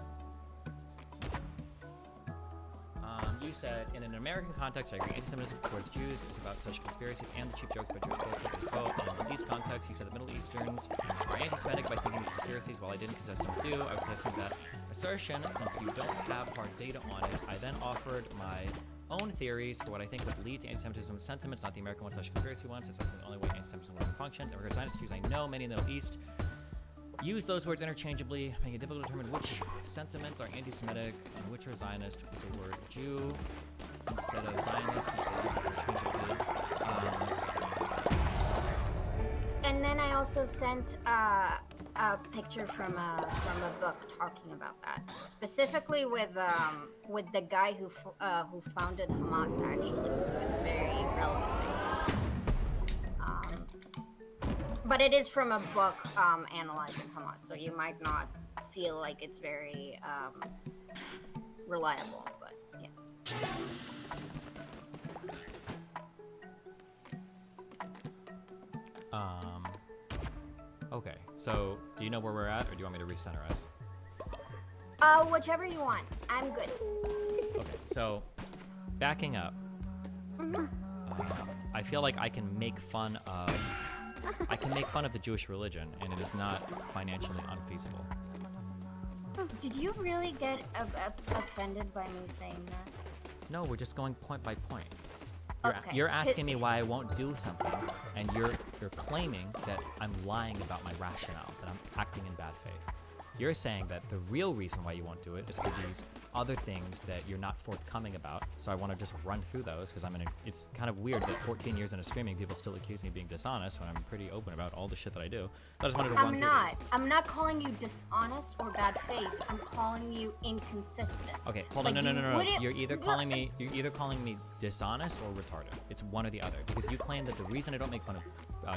You said, in an American context, I agree. Anti-Semitism towards Jews is about such conspiracies and the cheap jokes about Jewish culture is both. And in the Middle East context, you said that Middle Easterns are anti-Semitic by thinking these conspiracies. While I didn't contest them do, I was contesting that assertion. Since you don't have hard data on it, I then offered my own theories for what I think would lead to anti-Semitism sentiments, not the American one slash conspiracy ones. It's the only way anti-Semitism works and functions. And regarding Zionist Jews, I know many in the Middle East use those words interchangeably, making it difficult to determine which sentiments are anti-Semitic and which are Zionist with the word Jew instead of Zionist, since they use it interchangeably. And then I also sent a picture from a book talking about that, specifically with the guy who founded Hamas actually. So it's very relevant. But it is from a book analyzing Hamas, so you might not feel like it's very reliable, but yeah. Okay, so do you know where we're at, or do you want me to recenter us? Whichever you want. I'm good. Okay, so backing up, I feel like I can make fun of the Jewish religion, and it is not financially unfeasible. Did you really get offended by me saying that? No, we're just going point by point. Okay. You're asking me why I won't do something, and you're claiming that I'm lying about my rationale, that I'm acting in bad faith. You're saying that the real reason why you won't do it is for these other things that you're not forthcoming about. So I want to just run through those because it's kind of weird that 14 years into streaming, people still accuse me of being dishonest when I'm pretty open about all the shit that I do. So I just wanted to run through these. I'm not calling you dishonest or bad faith. I'm calling you inconsistent. Okay, hold on, Like, no. wouldn't- You're either calling me dishonest or retarded. It's one or the other because you claim that the reason I don't make fun of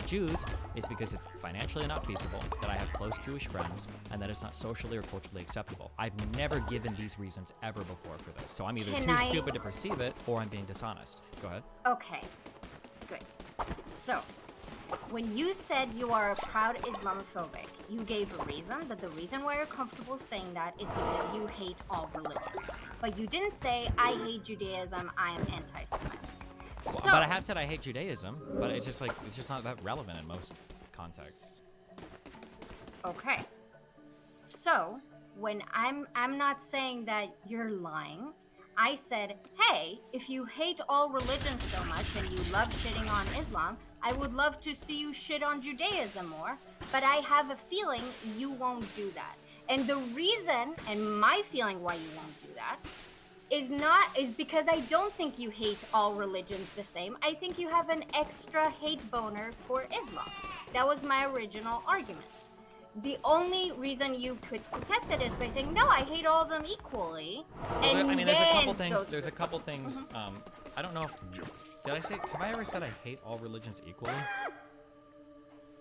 Jews is because it's financially not feasible, that I have close Jewish friends, and that it's not socially or culturally acceptable. I've never given these reasons ever before for this, so I'm either too stupid to perceive it or I'm being dishonest. Go ahead. Okay, good. So, when you said you are a proud Islamophobic, you gave a reason, but the reason why you're comfortable saying that is because you hate all religions. But you didn't say, I hate Judaism, I am anti-Semitic. So, But I have said I hate Judaism, but it's just not that relevant in most contexts. okay. So, when I'm not saying that you're lying, I said, hey, if you hate all religions so much and you love shitting on Islam, I would love to see you shit on Judaism more, but I have a feeling you won't do that. And the reason, and my feeling why you won't do that, is because I don't think you hate all religions the same. I think you have an extra hate boner for Islam. That was my original argument. The only reason you could contest it is by saying, no, I hate all of them equally. And I mean, there's a then couple things. those- There's a couple things. I don't know if have I ever said I hate all religions equally?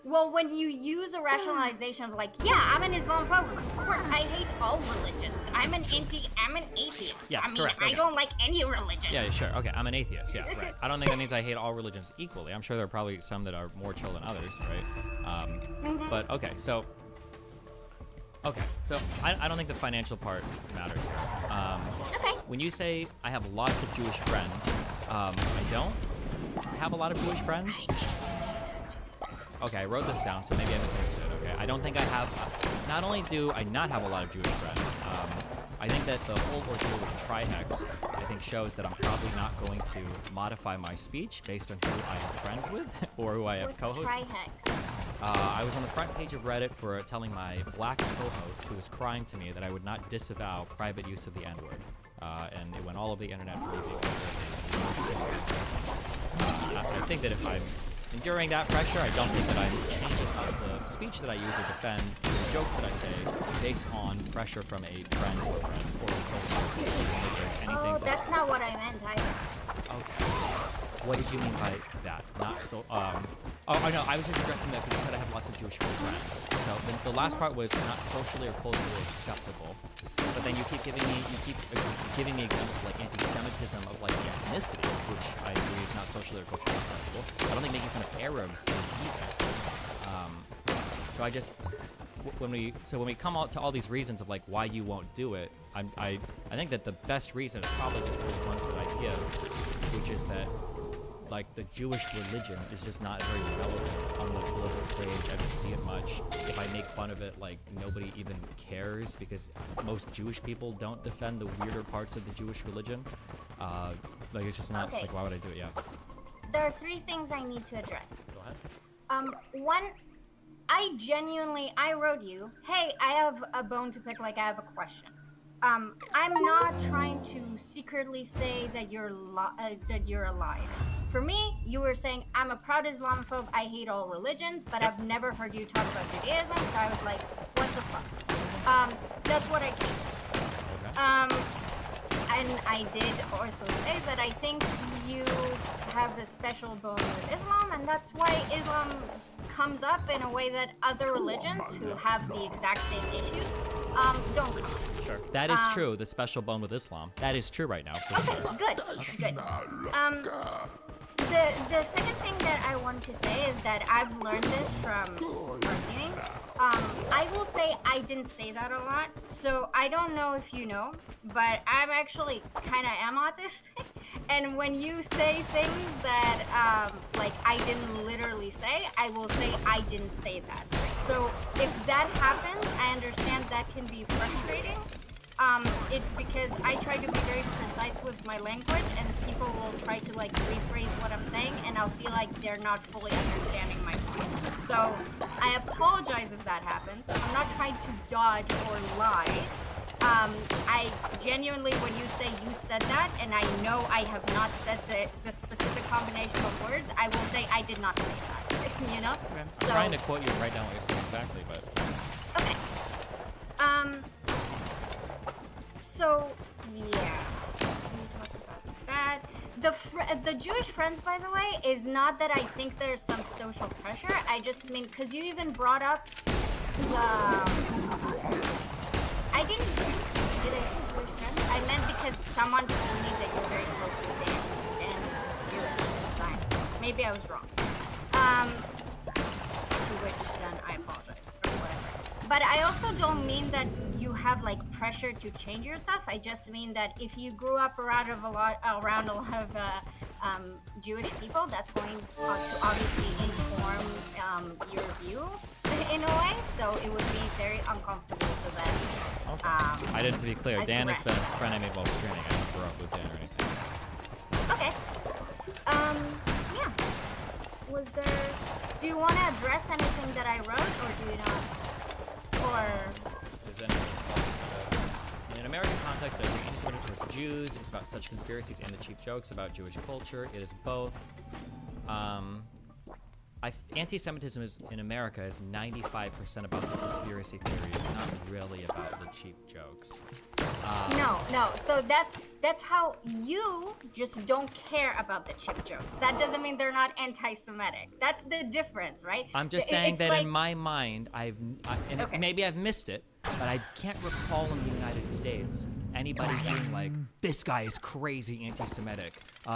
Well, when you use a rationalization of like, yeah, I'm an Islamophobe. Of course, I hate all religions. I'm an atheist. Yes, I mean, correct, I okay. don't like any religions. Yeah, sure. Okay, I'm an atheist. Yeah, right. I don't think that means I hate all religions equally. I'm sure there are probably some that are more chill than others, right? But okay, so I don't think the financial part matters. Okay. When you say I have lots of Jewish friends, I don't have a lot of Jewish friends. Okay, I wrote this down, so maybe I misunderstood. Okay, I don't think I have. Not only do I not have a lot of Jewish friends, I think that the whole ordeal with Trihex, I think, shows that I'm probably not going to modify my speech based on who I am friends with or who I have What's co-hosts. Trihex? I was on the front page of Reddit for telling my black co-host, who was crying to me, that I would not disavow private use of the N-word. And it went all over the internet believing I think that if I'm enduring that pressure, I don't think that I'm changing up the speech that I use to defend the jokes that I say based on pressure from a friend or friends or if there's anything. Oh, that's not what I meant either. Okay. What did you mean by that? Not so. Oh no, I was just addressing that because you said I have lots of Jewish friends. So the last part was not socially or culturally acceptable. But then you keep giving me examples of like anti-Semitism of like the ethnicity, which I agree is not socially or culturally acceptable. I don't think making fun of Arabs is either. So I just when we come out to all these reasons of like why you won't do it, I think that the best reason is probably just those ones that I give, which is that like the Jewish religion is just not very relevant on the political stage. I don't see it much. If I make fun of it, like nobody even cares because most Jewish people don't defend the weirder parts of the Jewish religion. Like it's just not like why would I do it? Yeah. There are three things I need to address. Go ahead. One, I wrote you, hey, I have a bone to pick, like I have a question. I'm not trying to secretly say that you're a liar. For me, you were saying, I'm a proud Islamophobe, I hate all religions, but I've never heard you talk about Judaism, so I was like, what the fuck? That's what I came to. Okay. And I did also say that I think you have a special bone with Islam, and that's why Islam comes up in a way that other religions who have the exact same issues don't come up. Sure. That is true. The special bone with Islam. That is true right now. For Okay, sure. good. The second thing that I want to say is that I've learned this from arguing. I will say I didn't say that a lot, so I don't know if you know, but I'm actually kind of am autistic. And when you say things that like I didn't literally say, I will say I didn't say that. So if that happens, I understand that can be frustrating. It's because I try to be very precise with my language, and people will try to like rephrase what I'm saying, and I'll feel like they're not fully understanding my point. So I apologize if that happens. I'm not trying to dodge or lie. I genuinely, when you say you said that, and I know I have not said the specific combination of words, I will say I did not say that. You know? Okay. I'm So, trying to quote you and write down what you're saying exactly, but okay. So yeah, we talked about that. The Jewish friends, by the way, is not that I think there's some social pressure. I just mean because you even brought up I didn't. Did I say Jewish friends? I meant because someone told me that you're very close with Dan and Jewish design. Maybe I was wrong. To which then I apologize for whatever. But I also don't mean that you have like pressure to change yourself. I just mean that if you grew up around a lot of Jewish people, that's going to obviously inform your view in a way. So it would be very uncomfortable to then. I didn't, to be clear, Dan is the aggressive. friend I made while streaming. I didn't grow up with Dan or anything. Okay. Yeah. Was there? Do you want to address anything that I wrote, or do you not? Or Is in an American context, I think anti-Semitism towards Jews is about such conspiracies and the cheap jokes about Jewish culture. It is both. Anti-Semitism in America is 95% about the conspiracy theories, not really about the cheap jokes. no. So that's how you just don't care about the chip jokes. That doesn't mean they're not anti-Semitic. That's the difference, right? I'm just It- saying it's that like, in my mind, Okay. maybe I've missed it, but I can't recall in the United States anybody being like, this guy is crazy anti-Semitic.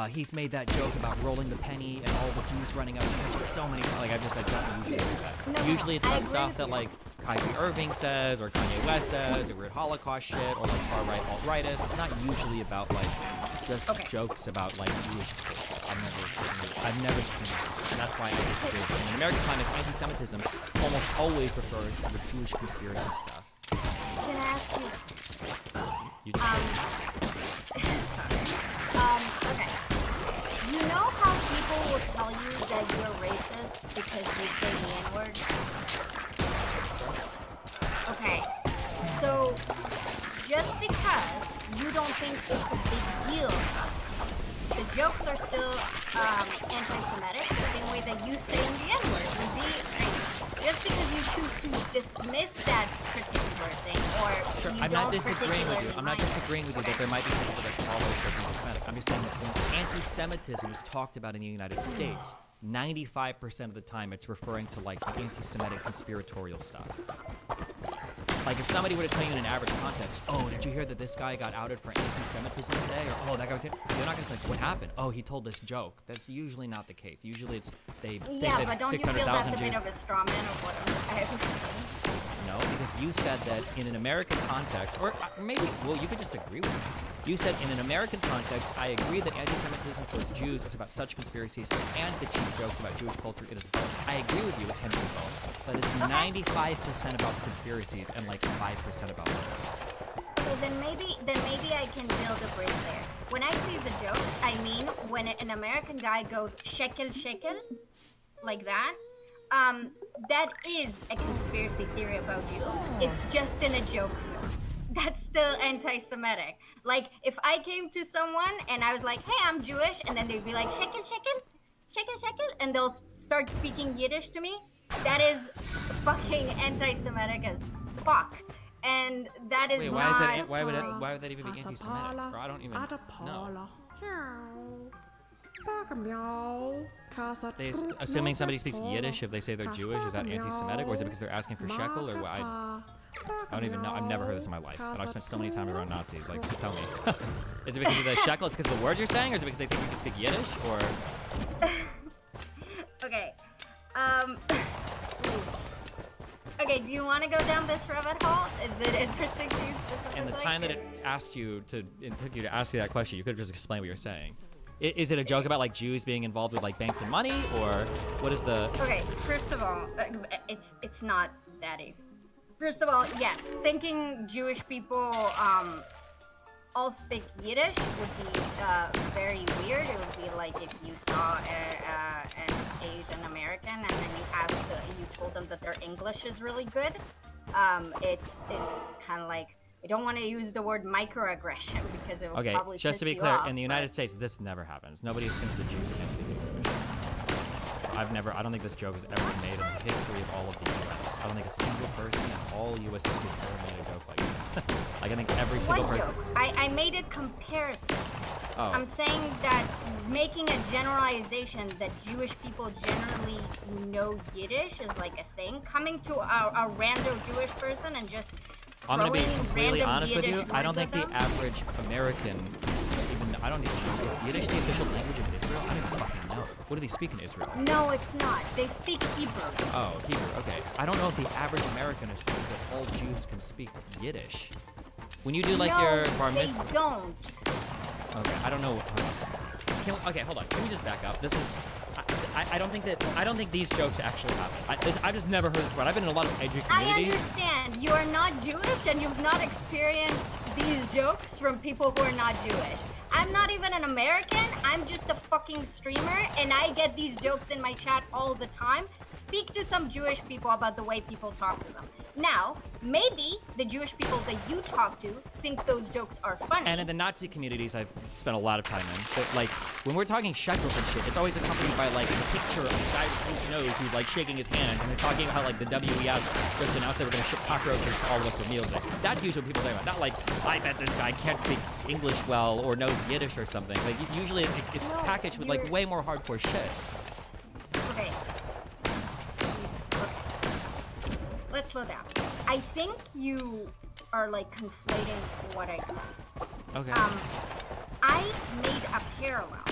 He's made that joke about rolling the penny and all the Jews running out of the so many. Like I just usually do that. No, Usually it's I about agree stuff with that you. like Kyrie Irving says or Kanye West says or weird Holocaust shit or like far right alt-rightists. It's not usually about like just Okay. jokes about like Jewish culture. I've never seen it. And that's why I disagree. In an American context, anti-Semitism almost always refers to the Jewish conspiracy stuff. Can I ask you? You Okay. You know how people will tell you that you're racist because you say the N-word? Okay. So, just because you don't think it's a big deal, the jokes are still anti-Semitic, the same way that you saying the N-word would be, right? Just because you choose to dismiss that particular thing, or Sure, you I'm don't not disagreeing with you. particularly I'm not mind it. disagreeing with you that there might be people that call those person anti-Semitic. I'm just saying that when anti-Semitism is talked about in the United States, 95% of the time it's referring to like the anti-Semitic conspiratorial stuff. Like if somebody were to tell you in an average context, oh, did you hear that this guy got outed for anti-Semitism today? Or oh, that guy was. They're not gonna say what happened. Oh, he told this joke. That's usually not the case. Usually it's they think Yeah, that but don't you feel 600,000 that's a Jews. bit of a straw man of what I was saying? No, because you said that in an American context, or maybe, well, you could just agree with me. You said in an American context, I agree that anti-Semitism towards Jews is about such conspiracies and the cheap jokes about Jewish culture. It is both. I agree with you, it can be both. But it's 95% about the conspiracies and like 5% about the jokes. So then maybe I can build a bridge there. When I say the jokes, I mean when an American guy goes shekel shekel, like that. That is a conspiracy theory about you. It's just in a joke form. That's still anti-Semitic. Like, if I came to someone and I was like, hey, I'm Jewish, and then they'd be like, shekel, shekel, shekel, shekel, and they'll start speaking Yiddish to me, that is fucking anti-Semitic as fuck. And that is Wait, not... why would that even be anti-Semitic? Bro, I don't even know. Assuming somebody speaks Yiddish if they say they're Jewish, is that anti-Semitic, or is it because they're asking for shekel, or what? I don't even know. I've never heard this in my life, but I've spent so many times around Nazis. Like, just tell me. Is it because of the shekel? It's because of the words you're saying, or is it because they think you can speak Yiddish, or? Okay. Okay, do you want to go down this rabbit hole? Is it interesting to you specifically? And the time that it took you to ask you that question, you could have just explained what you're saying. Is it a joke about like Jews being involved with like banks and money, or what is the? Okay, first of all, it's not that easy. First of all, yes, thinking Jewish people all speak Yiddish would be very weird. It would be like if you saw an Asian American and then you told them that their English is really good. It's kind of like, I don't want to use the word microaggression because it will Okay, probably just to piss be you clear, off, in the United States, this never happens. Nobody assumes the Jews can't speak English. I don't think this joke has ever been made in the history of all of the U.S. I don't think a single person in all U.S. history has ever made a joke like this. Like, I think every single What person... joke? I made a comparison. Oh. I'm saying that making a generalization that Jewish people generally know Yiddish is like a thing. Coming to a random Jewish person and just I'm going to be throwing completely random honest with Yiddish you. I don't words think at the them? average American even... I don't even... Is Yiddish the official language of Israel? I don't even fucking know. What do they speak in Israel? No, it's not. They speak Hebrew. Oh, Hebrew. Okay. I don't know if the average American assumes that all Jews can speak Yiddish. When you do like no, your bar they mitzvah... don't. Okay, I don't know. Okay, hold on. Can we just back up? This is. I don't think these jokes actually happen. I've just never heard this before. I've been in a lot of edgy I communities. understand. You are not Jewish and you've not experienced these jokes from people who are not Jewish. I'm not even an American. I'm just a fucking streamer and I get these jokes in my chat all the time. Speak to some Jewish people about the way people talk to them. Now, maybe the Jewish people that you talk to think those jokes are funny. And in the Nazi communities, I've spent a lot of time in. But like, when we're talking shekels and shit, it's always accompanied by like a picture of a guy with his nose who's like shaking his hand, and they're talking about how like the WEF just announced they were going to ship cockroaches to all of us for meals. Like, that's usually what people think about. Not like, I bet this guy can't speak English well or knows Yiddish or something. Like, usually it's No, packaged with like way more hardcore shit. Okay. Let's slow down. I think you are like conflating what I said. Okay. I made a parallel.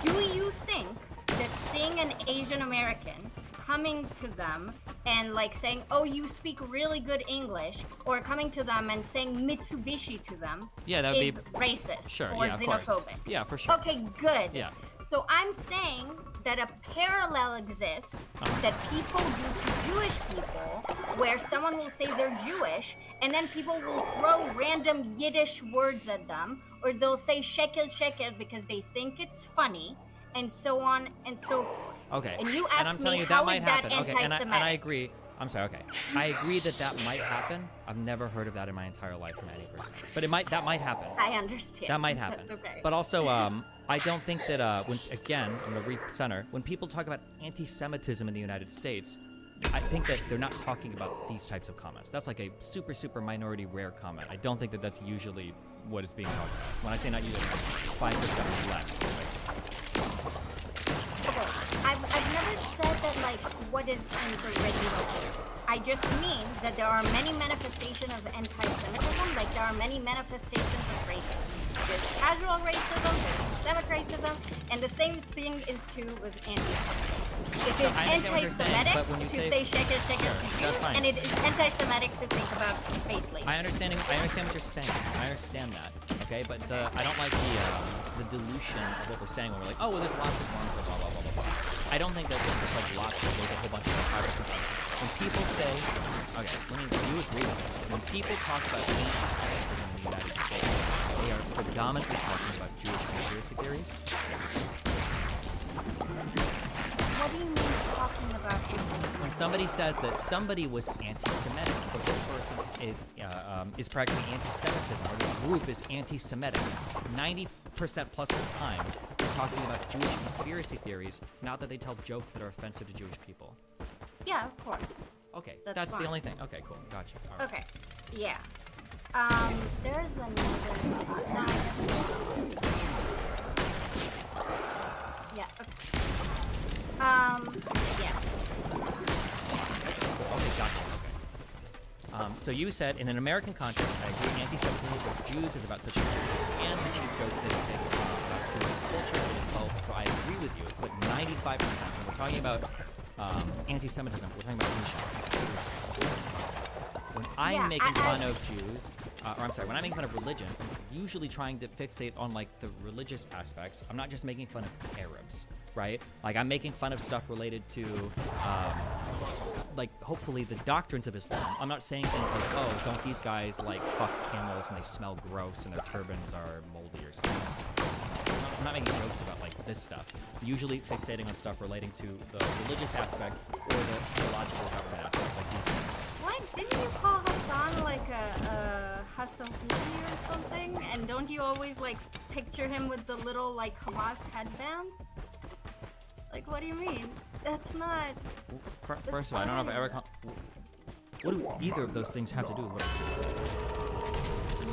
Do you think that seeing an Asian American coming to them and like saying, "Oh, you speak really good English," or coming to them and saying Mitsubishi to them, Yeah, that would is be racist sure. or Yeah, of course. xenophobic? Yeah, for sure. Okay, good. Yeah. So I'm saying that a parallel exists that people do to Jewish people where someone will say they're Jewish and then people will throw random Yiddish words at them, or they'll say shekel shekel because they think it's funny, and so on and so forth. Okay. And you I'm asked telling me you, that how might is that happen. Okay, and I anti-Semitic? agree. I'm sorry. Okay, I agree that that might happen. I've never heard of that in my entire life from any person, but that might happen. I understand. That might happen. Okay. But also, I don't think that when again, I'm gonna recenter. When people talk about anti-Semitism in the United States, I think that they're not talking about these types of comments. That's like a super, super minority rare comment. I don't think that that's usually what is being talked about. When I say not usually, 5% or less. Okay, I've never said that, like, what is in the regular view. I just mean that there are many manifestations of anti-Semitism, like there are many manifestations of racism. There's casual racism, there's systemic racism, and the same thing is true with anti-Semitism. It is I understand what you're saying, anti-Semitic but when you to say- say shekel shekel Sure, to that's Jews, fine. and it is anti-Semitic to think about face labels. I understand what you're saying. I understand that. Okay, but I don't like the dilution of what we're saying when we're like, oh, well, there's lots of forms of blah blah blah blah blah. I don't think that there's just like lots. There's a whole bunch of like, when people say, okay, let me you agree with this. When people talk about anti-Semitism in the United States, they are predominantly talking about Jewish conspiracy theories. What do you mean talking about anti-Semitism? When somebody says that somebody was anti-Semitic, or this person is practicing anti-Semitism, or this group is anti-Semitic, 90% plus of the time, they're talking about Jewish conspiracy theories, not that they tell jokes that are offensive to Jewish people. Yeah, of course. Okay, That's that's the fine. only thing. Okay, cool, gotcha. All right. Okay, yeah. There's another. Yeah. Okay. Yes. Cool. Okay, gotcha. Okay. So you said, in an American context, I agree anti-Semitism with Jews is about such and the cheap jokes they make about Jewish culture as well. So I agree with you, but 95%, when we're talking about anti-Semitism, we're talking about conspiracies. When I'm making fun of Jews, or I'm sorry, when I'm making fun of religions, I'm usually trying to fixate on like the religious aspects. I'm not just making fun of Arabs. right? Like, I'm making fun of stuff related to, like, hopefully the doctrines of Islam. I'm not saying things like, oh, don't these guys, like, fuck camels and they smell gross and their turbans are moldy or something. I'm not making jokes about, like, this stuff. Usually fixating on stuff relating to the religious aspect or the theological government aspect, like these things. Like, didn't you call Hassan like a Hassan or something? And don't you always like picture him with the little like Hamas headband? Like, what do you mean? That's not. First of all, I don't know if I ever. What do either of those things have to do with what I just said?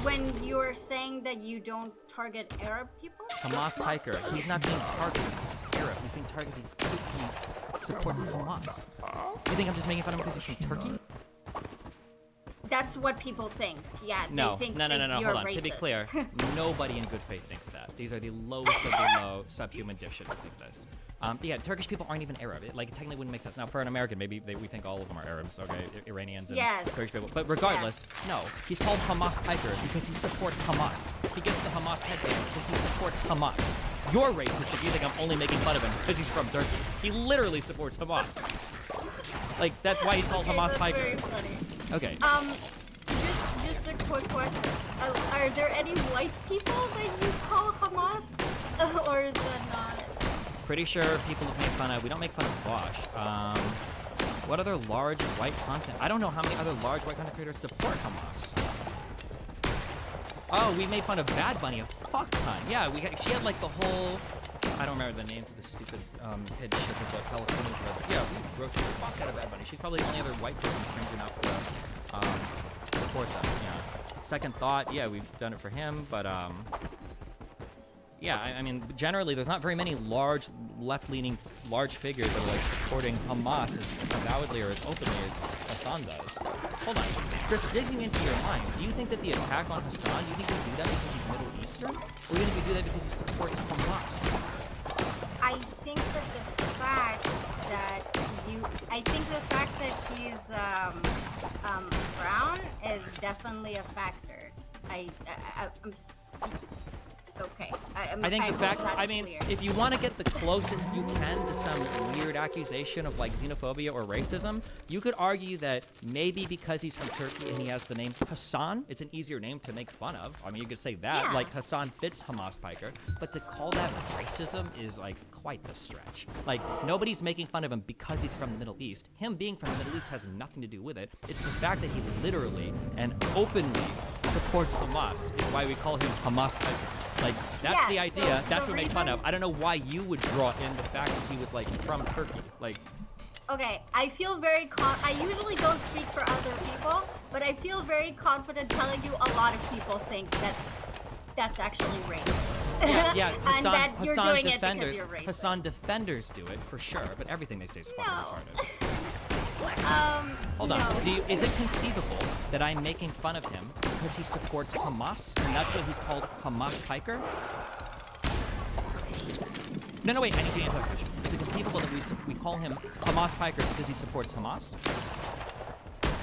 When you're saying that you don't target Arab people? Hamas Piker, he's not being targeted because he's Arab. He's being targeted because he supports Hamas. You think I'm just making fun of him because he's from Turkey? That's what people think. Yeah, No, they think no. you're Hold on. racist. To be clear, nobody in good faith thinks that. These are the lowest of the low subhuman dipshit who think this. Yeah, Turkish people aren't even Arab. It, like, it technically wouldn't make sense. Now, for an American, maybe we think all of them are Arabs, okay? Iranians and Yes. Turkish people. But regardless, no. He's called Hamas Piker because he supports Hamas. He gets the Hamas headband because he supports Hamas. You're racist if you think I'm only making fun of him because he's from Turkey. He literally supports Hamas. Like, that's why he's called Hamas That's Piker. very funny. Okay. Just a quick question. Are there any white people that you call Hamas? Or is that not? Pretty sure people have made fun of. We don't make fun of Bosch. What other large white content? I don't know how many other large white content creators support Hamas. Oh, we made fun of Bad Bunny a fuck ton. Yeah, she had like the whole. I don't remember the names of the stupid head shit of the Palestinians. But yeah, we roasted the fuck out of Bad Bunny. She's probably the only other white person cringe enough to support them. Yeah. Second thought, yeah, we've done it for him, but yeah, I mean, generally, there's not very many large, left-leaning, large figures that are, like, supporting Hamas as avowedly or as openly as Hassan does. Hold on. Just digging into your mind, do you think that the attack on Hassan, do you think we do that because he's Middle Eastern? Or do you think we do that because he supports Hamas? I think that the fact that he's brown is definitely a factor. Okay. I think the fact, that's I mean, clear. if you want to get the closest you can to some weird accusation of like xenophobia or racism, you could argue that maybe because he's from Turkey and he has the name Hassan, it's an easier name to make fun of. I mean, you could say that, Yeah. like Hassan fits Hamas Piker, but to call that racism is like quite the stretch. Like, nobody's making fun of him because he's from the Middle East. Him being from the Middle East has nothing to do with it. It's the fact that he literally and openly supports Hamas is why we call him Hamas Piker. Like, that's Yeah, the so idea. That's the what we make fun of. reason- I don't know why you would draw in the fact that he was, like, from Turkey. Like, Okay, I feel very I usually don't speak for other people, but I feel very confident telling you a lot of people think that that's actually racist. yeah, and that you're Hassan doing defenders, it because you're racist. Hassan defenders do it, for sure, but everything they say is fucking No. retarded. Hold no. on. Is it conceivable that I'm making fun of him because he supports Hamas, and that's why he's called Hamas Piker? No, wait, I need you to answer that question. Is it conceivable that we call him Hamas Piker because he supports Hamas?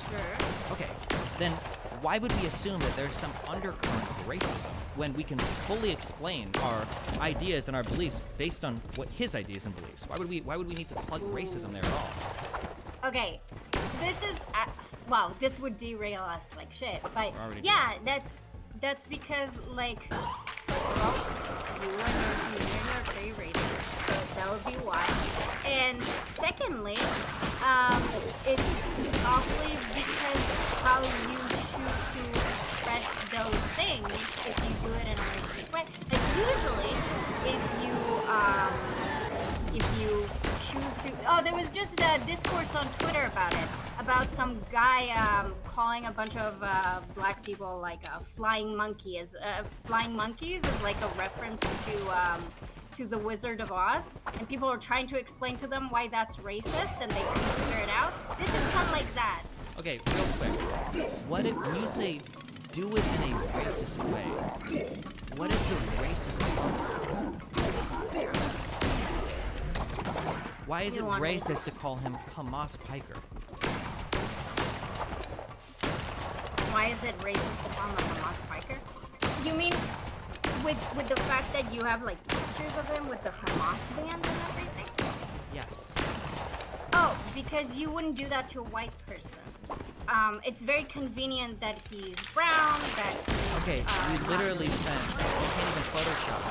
Sure. Okay, then why would we assume that there's some undercurrent of racism when we can fully explain our ideas and our beliefs based on what his ideas and beliefs? Why would we need to plug racism there at all? Okay, this is wow. This would derail us like shit. But We're already yeah, that's because like, first of all, you and your gay racist, so that would be why. And secondly, it's awfully because how you choose to express those things. If you do it in a racist way, like usually, if you choose to. Oh, there was just a discourse on Twitter about it, about some guy calling a bunch of black people like flying monkeys. Flying monkeys is like a reference to the Wizard of Oz, and people are trying to explain to them why that's racist, and they couldn't figure it out. This is kind of like that. Okay, real quick. What if when you say do it in a racist way? What is the racist part? Why is it You want me- racist to call him Hamas Piker? Why is it racist to call him a Hamas Piker? You mean with the fact that you have like pictures of him with the Hamas band and everything? because you wouldn't do that to a white person. It's very convenient that he's brown, that he's, Okay, we literally spent. You can't even Photoshop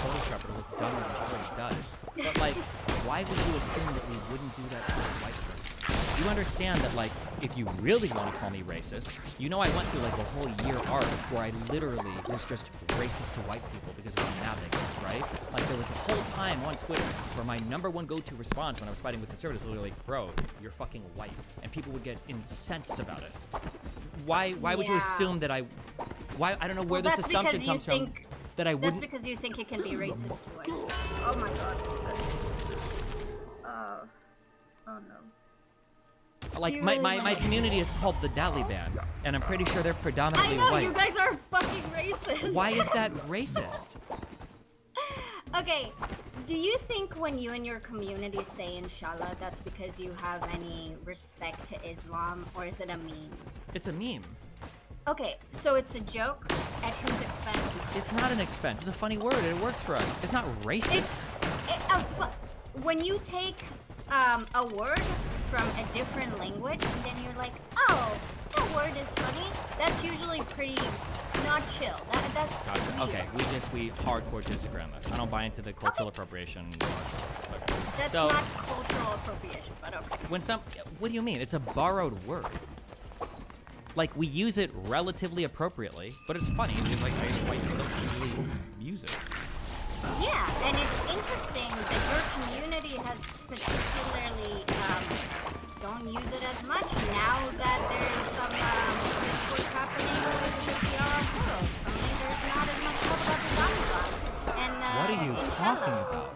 Photoshop it to look dumber than she already does. But like, why would you assume that we wouldn't do that to a white person? You understand that, like, if you really want to call me racist, you know I went through like a whole year arc where I literally was just racist to white people because of shenanigans, right? Like, there was a whole time on Twitter where my #1 go-to response when I was fighting with conservatives was literally, bro, you're fucking white. And people would get incensed about it. Why would you assume that I don't know where this assumption comes from that I wouldn't. That's because you think it can be racist to white. Oh my god. Oh no. Like, Do you my really community is called the Taliban, and I'm pretty sure they're I predominantly know, white. you guys are fucking racist. Why is that racist? Okay, do you think when you and your community say inshallah, that's because you have any respect to Islam, or is it a meme? It's a meme. Okay, so it's a joke at whose expense? It's not an expense. It's a funny word, and it works for us. It's not racist. When you take a word from a different language, and then you're like, oh, that word is funny, that's usually pretty not chill. That's Gotcha. weird. Okay, we hardcore disagree on this. I don't buy into the cultural appropriation. It's okay. That's So- not cultural appropriation, but okay. What do you mean? It's a borrowed word. Like, we use it relatively appropriately, but it's funny because, like, white people don't usually use it. Yeah, and it's interesting that your community has particularly don't use it as much now that there is some discourse happening with the Arab world. Suddenly there's not as much talk about the Taliban. And What are you talking inshallah. about?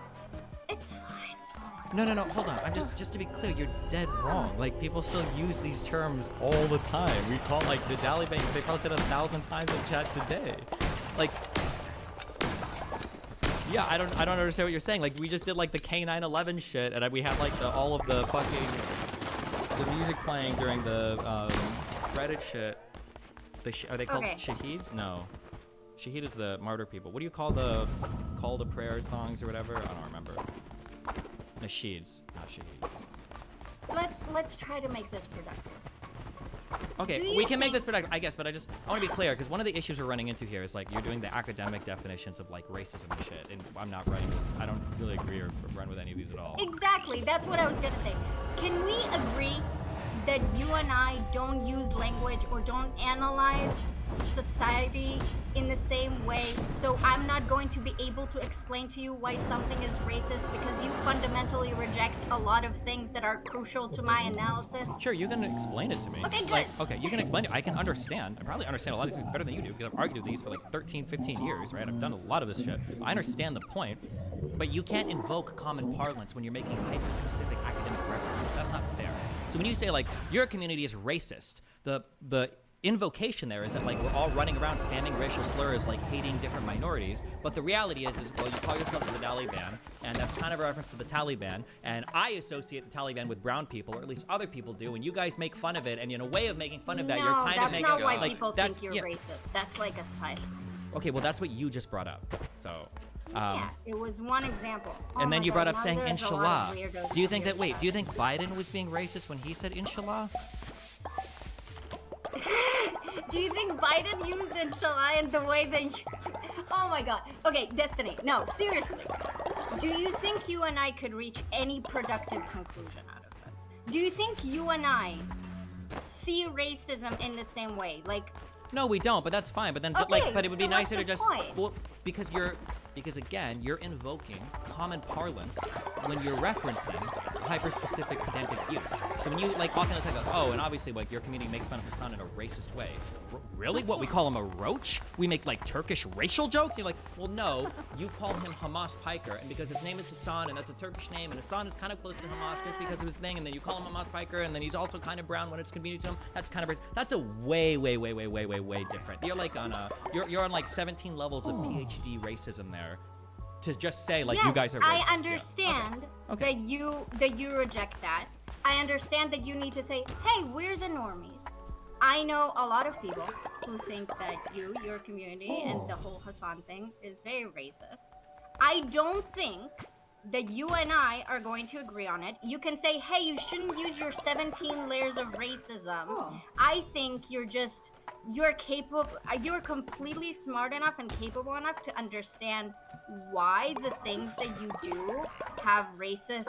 It's fine. No, hold on. I'm just to be clear, you're dead wrong. Like, people still use these terms all the time. We call, like, the Taliban, they probably said 1,000 times in chat today. Like, yeah, I don't understand what you're saying. Like, we just did, like, the K911 shit, and we had, like, all of the fucking, the music playing during the, Reddit shit. Are they called Okay. Shaheeds? No. Shaheed is the martyr people. What do you call the call to prayer songs or whatever? I don't remember. Nasheeds, not Shaheeds. Let's try to make this productive. Okay, Do we you can make this think- productive, I guess, but I want to be clear, because one of the issues we're running into here is, like, you're doing the academic definitions of, like, racism and shit, and I don't really agree or run with any of these at all. Exactly, that's what I was gonna say. Can we agree that you and I don't use language or don't analyze society in the same way, so I'm not going to be able to explain to you why something is racist because you fundamentally reject a lot of things that are crucial to my analysis? Sure, you can explain it to me. Okay, good. Like, okay, you can explain it. I can understand. I probably understand a lot of these things better than you do, because I've argued these for like 13, 15 years, right? I've done a lot of this shit. I understand the point, but you can't invoke common parlance when you're making hyper-specific academic references. That's not fair. So when you say, like, your community is racist, the invocation there is that, like, we're all running around spamming racial slurs, like hating different minorities, but the reality is well, you call yourself the Taliban, and that's kind of a reference to the Taliban, and I associate the Taliban with brown people, or at least other people do, and you guys make fun of it, and in a way of making fun of that, you're kind of making that's not why like, people that's, think you're yeah. racist. That's like a side. Okay, well, that's what you just brought up, so. Yeah, it was one example. Oh And then my you brought God, up now saying there's a lot inshallah. of weirdos Do you think here. that, wait, do you think Biden was being racist when he said inshallah? Do you think Biden used inshallah in the way that you... Oh my god. Okay, Destiny. No, seriously. Do you think you and I could reach any productive conclusion out of this? Do you think you and I see racism in the same way? Like, No, we don't, but that's fine. But then, but Okay, it would be so nicer to what's the just, point? well, because again, you're invoking common parlance when you're referencing hyper-specific pedantic use. So when you, like, often it's like, oh, and obviously, like, your community makes fun of Hassan in a racist way. Really? What, we call him a roach? We make, like, Turkish racial jokes? You're like, well, no, you call him Hamas Piker, and because his name is Hassan, and that's a Turkish name, and Hassan is kind of close to Hamas just because of his thing, and then you call him Hamas Piker, and then he's also kind of brown when it's convenient to him. That's kind of racist. That's a way different. You're like on you're on like 17 levels of PhD racism there. To just say, like, yes, you guys are racist. I Yeah. understand Okay. that you reject that. I understand that you need to say, hey, we're the normies. I know a lot of people who think that your community, and the whole Hassan thing is very racist. I don't think that you and I are going to agree on it. You can say, hey, you shouldn't use your 17 layers of racism. I think you're capable, you're completely smart enough and capable enough to understand why the things that you do have racist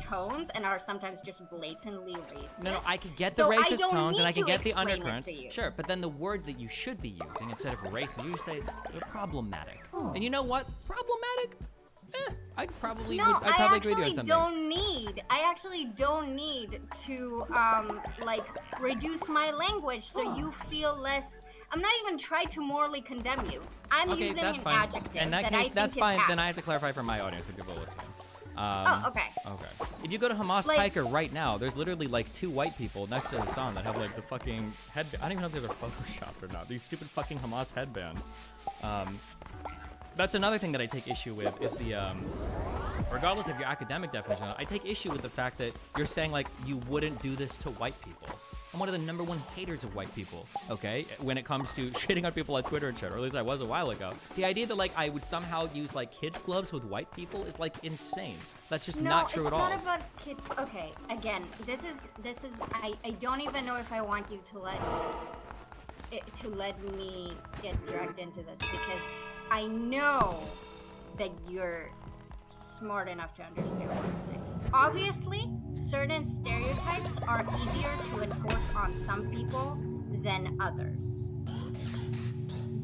tones and are sometimes just blatantly racist. No, I could get the So I racist don't tones and need I can to get the explain it undercurrents. to you. Sure, but then the word that you should be using instead of racist, you say they're problematic. And you know what? Problematic? I'd probably No, I'd probably agree with you on some I actually don't need to like reduce my language so you feel less. I'm not even trying to morally condemn you. I'm Okay, using that's an fine. adjective In that that case, I think that's is fine. apt. Then I have to clarify for my audience, for people listening. Oh, okay. Okay. If you go to Hamas Like- Piker right now, there's literally like 2 white people next to Hassan that have like the fucking headband. I don't even know if they're photoshopped or not. These stupid fucking Hamas headbands. That's another thing that I take issue with is the regardless of your academic definition, I take issue with the fact that you're saying like you wouldn't do this to white people. I'm one of the #1 haters of white people, okay? When it comes to shitting on people on Twitter and shit, or at least I was a while ago. The idea that like I would somehow use like kids gloves with white people is like insane. That's just not true at all. No, it's not about kids. Okay, again, this is I don't even know if I want you to let me get dragged into this because I know that you're smart enough to understand what I'm saying. Obviously, certain stereotypes are easier to enforce on some people than others.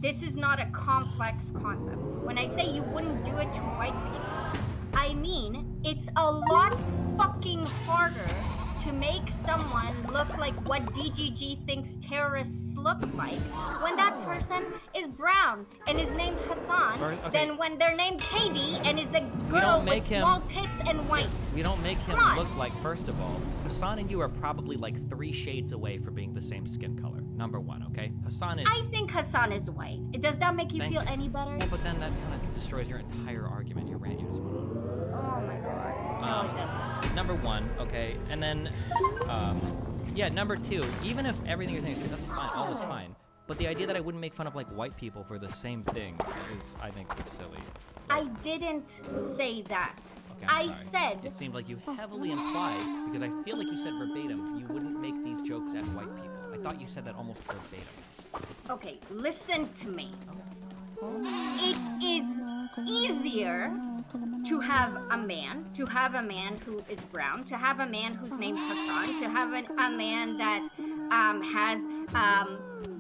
This is not a complex concept. When I say you wouldn't do it to white people, I mean it's a lot fucking harder to make someone look like what DGG thinks terrorists look like when that person is brown and is named Hassan Okay. than when they're named Katie and is a girl make with him- small tits and white. We don't make him Come on. look like, first of all, Hassan and you are probably like 3 shades away from being the same skin color. #1, okay? Hassan is. I think Hassan is white. Does that make you Thank feel you. any better? Well, but then that kind of destroys your entire argument. Your rant you just went on. Oh my god. No, it doesn't. #1, okay, and then, yeah, #2. Even if everything you're saying is true, that's fine. All is fine. But the idea that I wouldn't make fun of like white people for the same thing is, I think, silly. I didn't say that. Okay, I'm I sorry. said It seemed like you heavily implied, because I feel like you said verbatim, you wouldn't make these jokes at white people. I thought you said that almost verbatim. okay, listen to me. It is easier to have a man who is brown, to have a man who's named Hassan, to have a man that has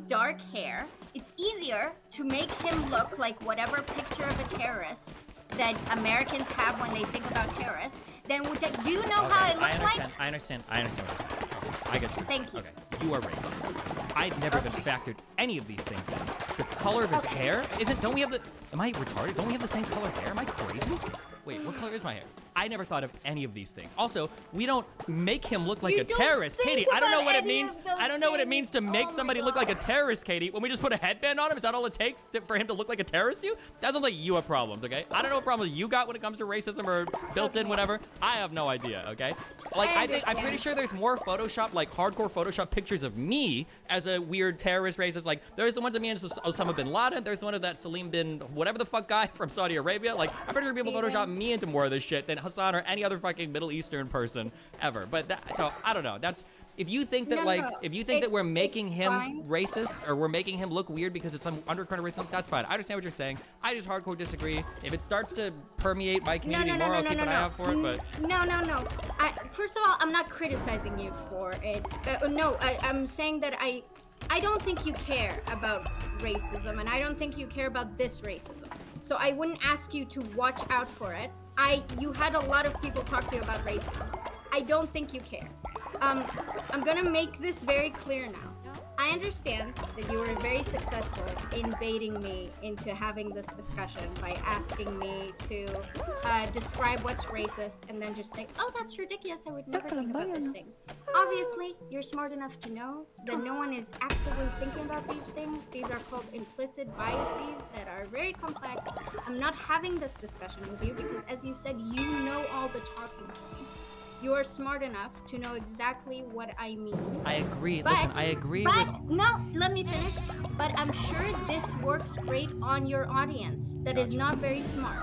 dark hair. It's easier to make him look like whatever picture of a terrorist that Americans have when they think about terrorists. Then would take. Do you know how I Okay, look like? I understand what you're saying. Okay, I get you. Thank you. Okay, you are racist. I've never even factored any of these things in. The color of his Okay. hair isn't. Don't we have the? Am I retarded? Don't we have the same color hair? Am I crazy? Wait, what color is my hair? I never thought of any of these things. Also, we don't make him look like You a don't terrorist, think Katie. I don't know about what it any means. of those I don't know what it things. means to make Oh my somebody look like a God. terrorist, Katie. When we just put a headband on him, is that all it takes for him to look like a terrorist? To you? That sounds like you have problems, okay? I don't know what problems you got when it comes to racism or built-in whatever. I have no idea, okay? Like I I'm pretty understand. sure there's more Photoshop, like hardcore Photoshop pictures of me as a weird terrorist racist. Like there's the ones of me and Osama bin Laden. There's the one of that Salim bin whatever the fuck guy from Saudi Arabia. Like I'm pretty sure people Photoshop me into more of this shit than Hassan or any other fucking Middle Eastern person ever. But so I don't know. That's if you think that No, if you think that we're making it's him fine. racist or we're making him look weird because it's some undercurrent of racism, that's fine. I understand what you're saying. I just hardcore disagree. If it starts to permeate my community more, I'll keep an eye out for it. But No. First of all, I'm not criticizing you for it. No, I'm saying that I don't think you care about racism, and I don't think you care about this racism. So I wouldn't ask you to watch out for it. You had a lot of people talk to you about racism. I don't think you care. I'm gonna make this very clear now. I understand that you were very successful in baiting me into having this discussion by asking me to describe what's racist and then just say, oh, that's ridiculous, I would never think about these things. Obviously, you're smart enough to know that no one is actively thinking about these things. These are called implicit biases that are very complex. I'm not having this discussion with you because, as you said, you know all the talking points. you're smart enough to know exactly what I mean. I agree. But, Listen, I agree but with. no, let me finish. But I'm sure this works great on your audience that is Gotcha. not very smart.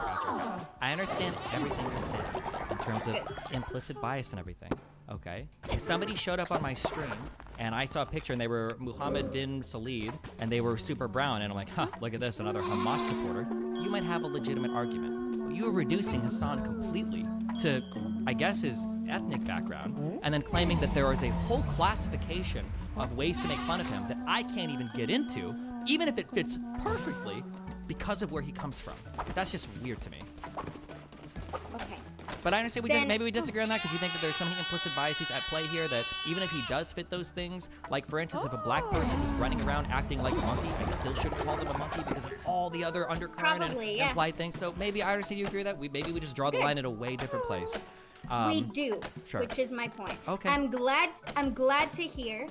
I understand everything you're saying in terms of implicit bias and everything. Okay. If somebody showed up on my stream and I saw a picture and they were Muhammad bin Salid and they were super brown and I'm like, huh, look at this, another Hamas supporter, you might have a legitimate argument. But you are reducing Hassan completely to, I guess, his ethnic background and then claiming that there is a whole classification of ways to make fun of him that I can't even get into, even if it fits perfectly, because of where he comes from. That's just weird to me. Okay. But I understand Then- maybe we disagree on that because you think that there's so many implicit biases at play here that even if he does fit those things, like for instance, if a black person was running around acting like a monkey, I still shouldn't call them a monkey because of all the other undercurrent and Probably, yeah. implied things. So maybe I understand you agree with that. Maybe we just draw the Good. line at a way different place. We do, sure. which is my point. Okay. I'm glad to hear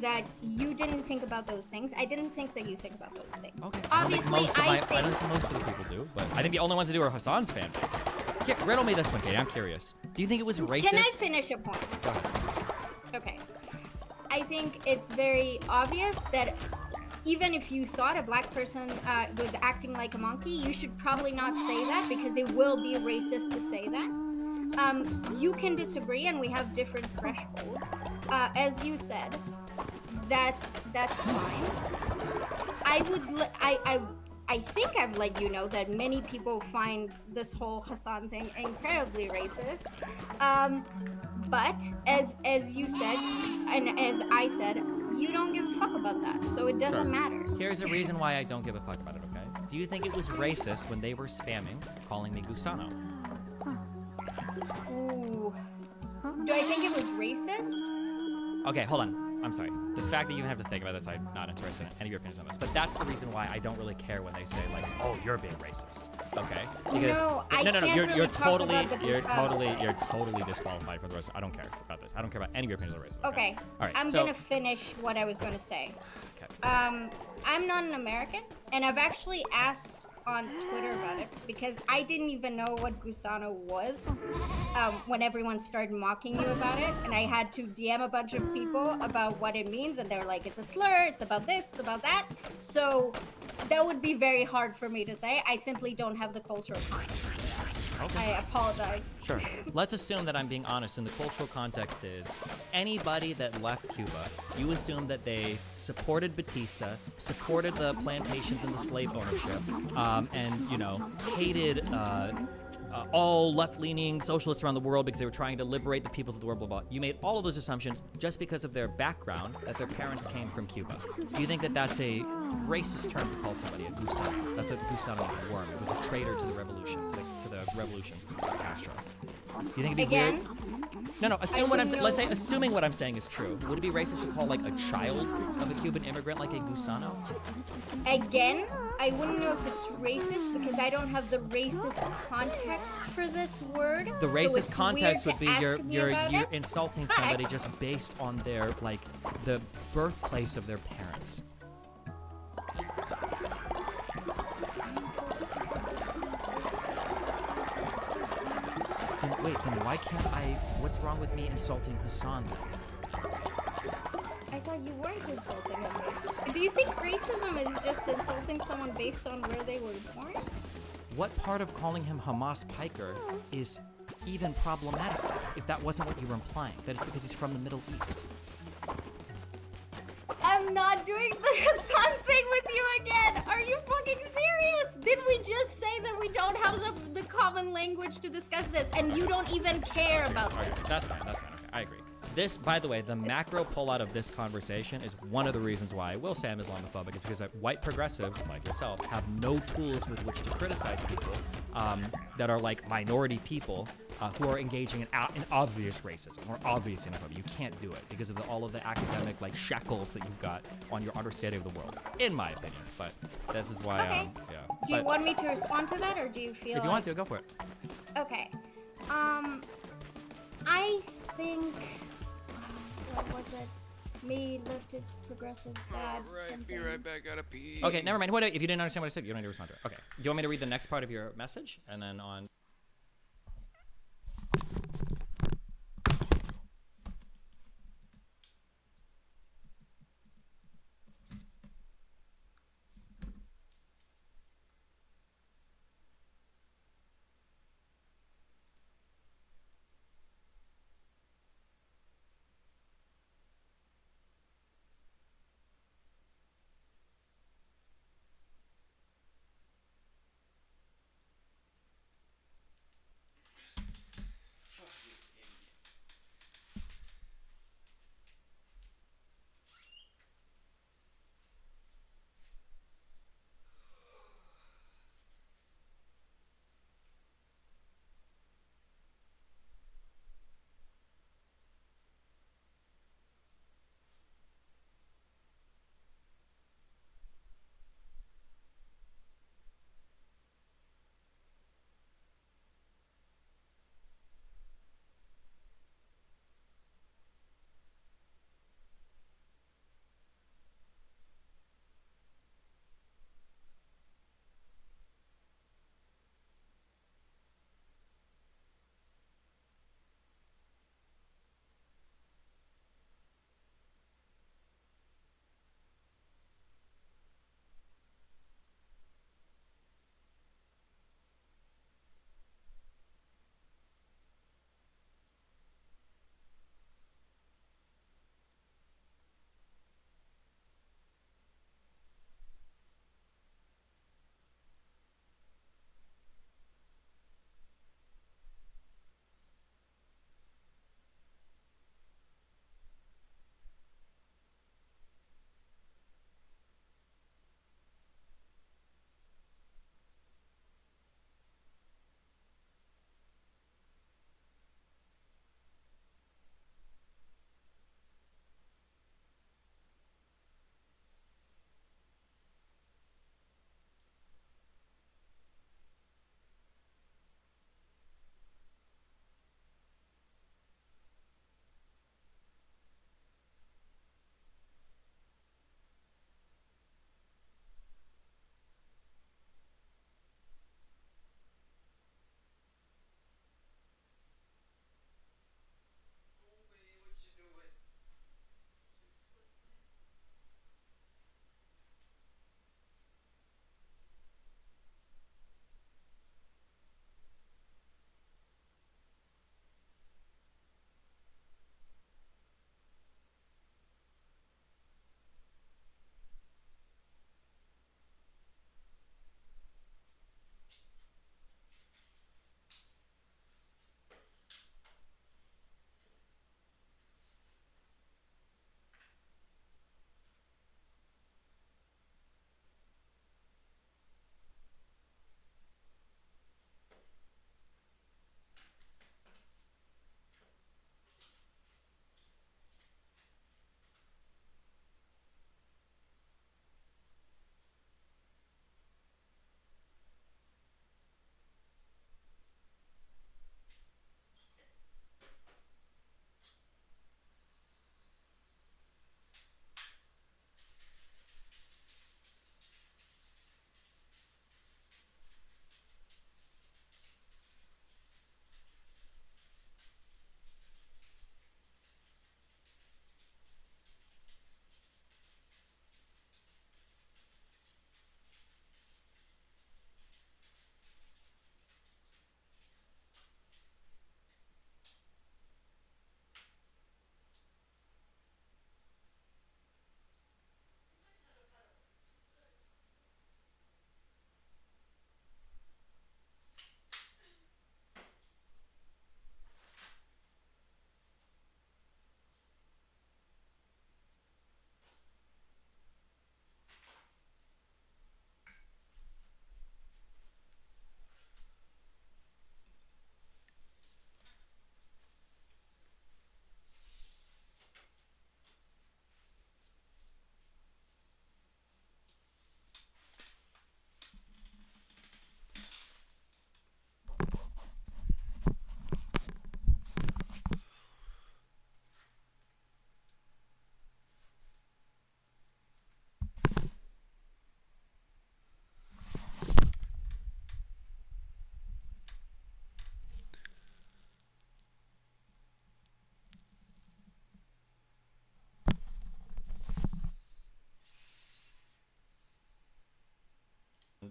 that you didn't think about those things. I didn't think that you think about those things. Okay. Obviously, I don't think most of the people do, but I think the only ones that do are Hassan's fan base. Riddle me this one, Katie. I'm curious. Do you think it was racist? Can I finish a point? Go ahead. Okay. I think it's very obvious that even if you thought a black person was acting like a monkey, you should probably not say that because it will be racist to say that. You can disagree, and we have different thresholds. As you said, that's fine. I think I've let you know that many people find this whole Hassan thing incredibly racist. But as you said, and as I said, you don't give a fuck about that, so it doesn't matter. Here's a reason why I don't give a fuck about it, okay? Do you think it was racist when they were spamming, calling me Gusano? Ooh. Do I think it was racist? Okay, hold on. I'm sorry. The fact that you even have to think about this, I'm not interested in any of your opinions on this. But that's the reason why I don't really care when they say like, "Oh, you're being racist." Okay? Because No, I no, can't you're really talk about the you're Gusano. totally disqualified for the rest. I don't care about this. I don't care about any of your opinions on racism. Okay. All right. I'm so, gonna finish what I was gonna say. Okay. I'm not an American, and I've actually asked on Twitter about it because I didn't even know what Gusano was when everyone started mocking you about it, and I had to DM a bunch of people about what it means, and they were like, it's a slur, it's about this, it's about that. So that would be very hard for me to say. I simply don't have the cultural context. Okay. I apologize. Sure. Let's assume that I'm being honest, and the cultural context is anybody that left Cuba, you assume that they supported Batista, supported the plantations and the slave ownership, and, you know, hated all left-leaning socialists around the world because they were trying to liberate the peoples of the world, blah, blah. You made all of those assumptions just because of their background, that their parents came from Cuba. Do you think that that's a racist term to call somebody a Gusano? That's the Gusano of the worm. It was a traitor to the revolution, to the revolution, Castro. Do you think it'd be Again, weird? No, assume what I'm saying. Let's say, assuming what I'm saying is true, would it be racist to call like a child of a Cuban immigrant like a Gusano? again, I wouldn't know if it's racist because I don't have the racist context for this word. The so racist it's context weird would be to ask me you're about it. insulting But- somebody just based on their like the birthplace of their parents. Then why can't I? What's wrong with me insulting Hassan then? I thought you weren't insulting him. Do you think racism is just insulting someone based on where they were born? What part of calling him Hamas Piker is even problematic if that wasn't what you were implying? That it's because he's from the Middle East. I'm not doing the Hassan thing with you again. Are you fucking serious? Did we just say that we don't have the common language to discuss this, and you don't even care about Okay, this? that's fine. Okay, I agree. This, by the way, the macro pullout of this conversation is one of the reasons why I will say I'm Islamophobic, is because white progressives, like yourself, have no tools with which to criticize people that are like minority people who are engaging in obvious racism or obvious xenophobia. You can't do it because of all of the academic like shackles that you've got on your understanding of the world, in my opinion. But this is why, Okay. yeah. Do you But want me to respond to that, or do you feel if you want to, go for it. Okay. I think... What was it? Me lift his progressive badge. Alright, be something. right back. Gotta pee. Okay, never mind. If you didn't understand what I said, you don't need to respond to it. Okay. Do you want me to read the next part of your message? And then on...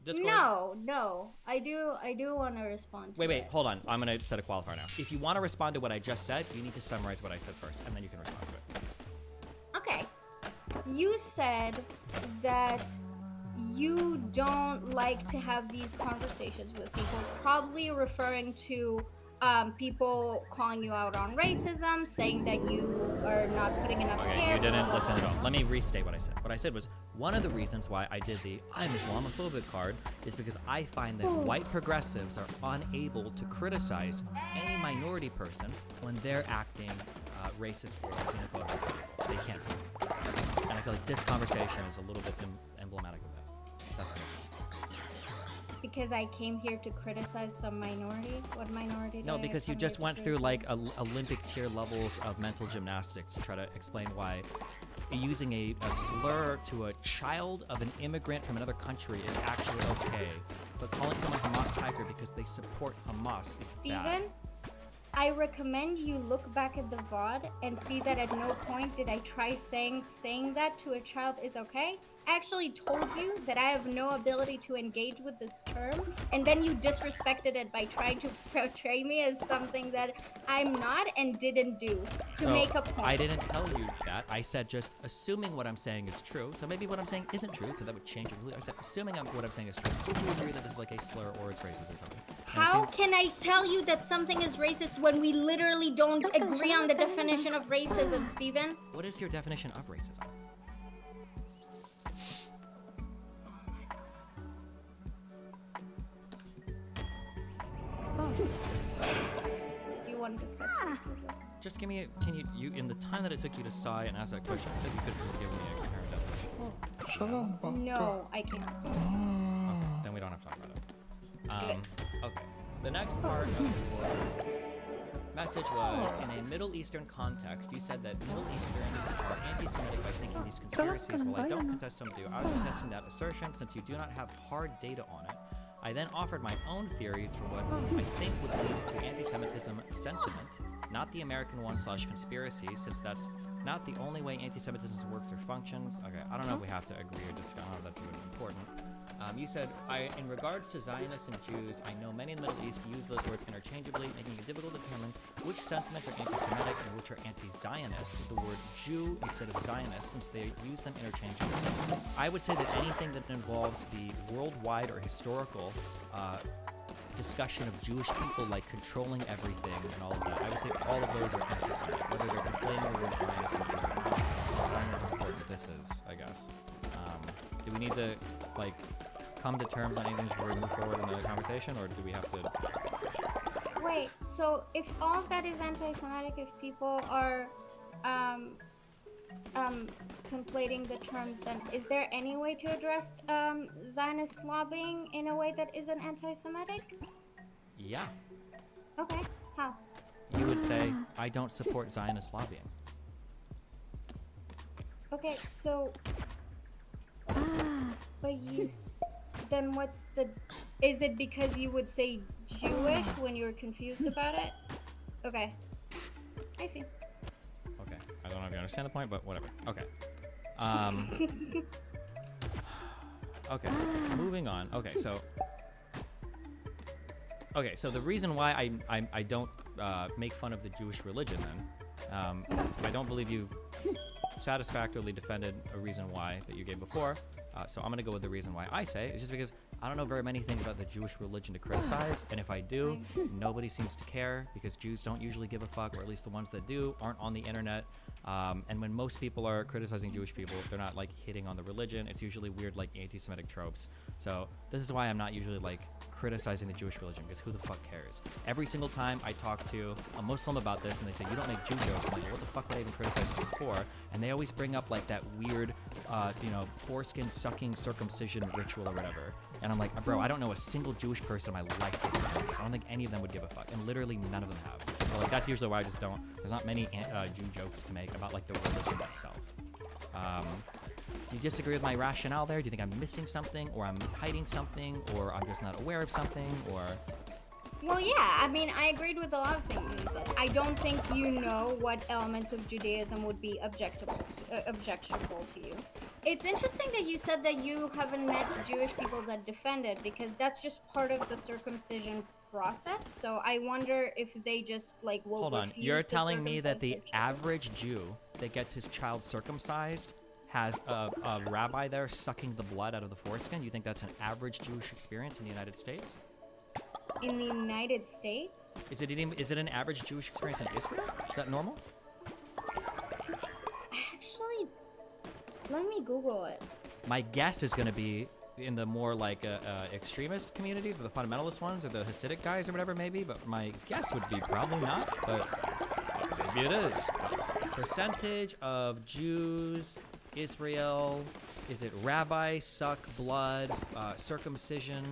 Discord. No. I do want to respond to Wait, it. hold on. I'm gonna set a qualifier now. If you want to respond to what I just said, you need to summarize what I said first, and then you can respond to it. Okay. You said that you don't like to have these conversations with people, probably referring to people calling you out on racism, saying that you are not putting enough Okay, care. you didn't listen at all. Let me restate what I said. What I said was, one of the reasons why I did the I'm Islamophobic card is because I find that white progressives are unable to criticize any minority person when they're acting racist or xenophobic. They can't do it. And I feel like this conversation is a little bit emblematic of that. That's what I said. Because I came here to criticize some minority? What minority did No, I because you come just here to went through criticize? like Olympic tier levels of mental gymnastics to try to explain why using a slur to a child of an immigrant from another country is actually okay, but calling someone Hamas hiker because they support Hamas is bad. Steven, I recommend you look back at the VOD and see that at no point did I try saying that to a child is okay. I actually told you that I have no ability to engage with this term, and then you disrespected it by trying to portray me as something that I'm not and didn't do to So, make a point. I didn't tell you that. I said just assuming what I'm saying is true. So maybe what I'm saying isn't true, so that would change it completely. I said assuming what I'm saying is true. Would you agree that this is like a slur or it's racist or something? And it How seems- can I tell you that something is racist when we literally don't agree on the definition of racism, Steven? What is your definition of racism? Do you want to discuss racism? Just give me you in the time that it took you to sigh and ask that question, I think you could have given me a coherent definition. No, I can't. Okay, then we don't have to talk about it. Okay. The next part of your message was, in a Middle Eastern context, you said that Middle Easterns are anti-Semitic by thinking these conspiracies. While I don't contest some do, I was contesting that assertion since you do not have hard data on it. I then offered my own theories for what I think would lead to anti-Semitism sentiment, not the American one / conspiracy, since that's not the only way anti-Semitism works or functions. Okay, I don't know if we have to agree or disagree. I don't know if that's even important. You said, in regards to Zionists and Jews, I know many in the Middle East use those words interchangeably, making it difficult to determine which sentiments are anti-Semitic and which are anti-Zionist with the word Jew instead of Zionist, since they use them interchangeably. I would say that anything that involves the worldwide or historical discussion of Jewish people, like controlling everything and all of that, I would say all of those are anti-Semitic, whether they're conflating the word Zionist or Jew. I don't know how important this is, I guess. Do we need to, like, come to terms on anything before we move forward in the conversation, or do we have to... Wait, so if all of that is anti-Semitic, if people are conflating the terms, then is there any way to address Zionist lobbying in a way that isn't anti-Semitic? Yeah. Okay, how? You would say, I don't support Zionist lobbying. Okay, so... But you... Then what's the... Is it because you would say Jewish when you're confused about it? Okay. I see. Okay. I don't know if you understand the point, but whatever. Okay. Okay. Moving on. Okay, so... Okay, so the reason why I don't make fun of the Jewish religion, then, I don't believe you've satisfactorily defended a reason why that you gave before. So I'm going to go with the reason why I say. It's just because I don't know very many things about the Jewish religion to criticize, and if I do, nobody seems to care because Jews don't usually give a fuck, or at least the ones that do aren't on the internet. And when most people are criticizing Jewish people, they're not like hitting on the religion. It's usually weird like anti-Semitic tropes. So this is why I'm not usually like criticizing the Jewish religion, because who the fuck cares? Every single time I talk to a Muslim about this and they say, you don't make Jew jokes, I'm like, well, what the fuck would I even criticize this for? And they always bring up like that weird, foreskin sucking circumcision ritual or whatever. And I'm like, bro, I don't know a single Jewish person in my life that does this. I don't think any of them would give a fuck. And literally none of them have. So like that's usually why I just don't, there's not many Jew jokes to make about like the religion itself. Do you disagree with my rationale there? Do you think I'm missing something, or I'm hiding something, or I'm just not aware of something, or... Well, yeah, I mean, I agreed with a lot of things you said. I don't think you know what elements of Judaism would be objectionable to you. It's interesting that you said that you haven't met Jewish people that defend it, because that's just part of the circumcision process. So I wonder if they just like will Hold on, refuse you're to telling me that circumcise the their children. average Jew that gets his child circumcised has a rabbi there sucking the blood out of the foreskin? You think that's an average Jewish experience in the United States? In the United States? Is it an average Jewish experience in Israel? Is that normal? Actually, let me Google it. My guess is going to be in the more like extremist communities, or the fundamentalist ones, or the Hasidic guys, or whatever, maybe. But my guess would be probably not. But maybe it is. Percentage of Jews, Israel. Is it rabbi, suck, blood, circumcision?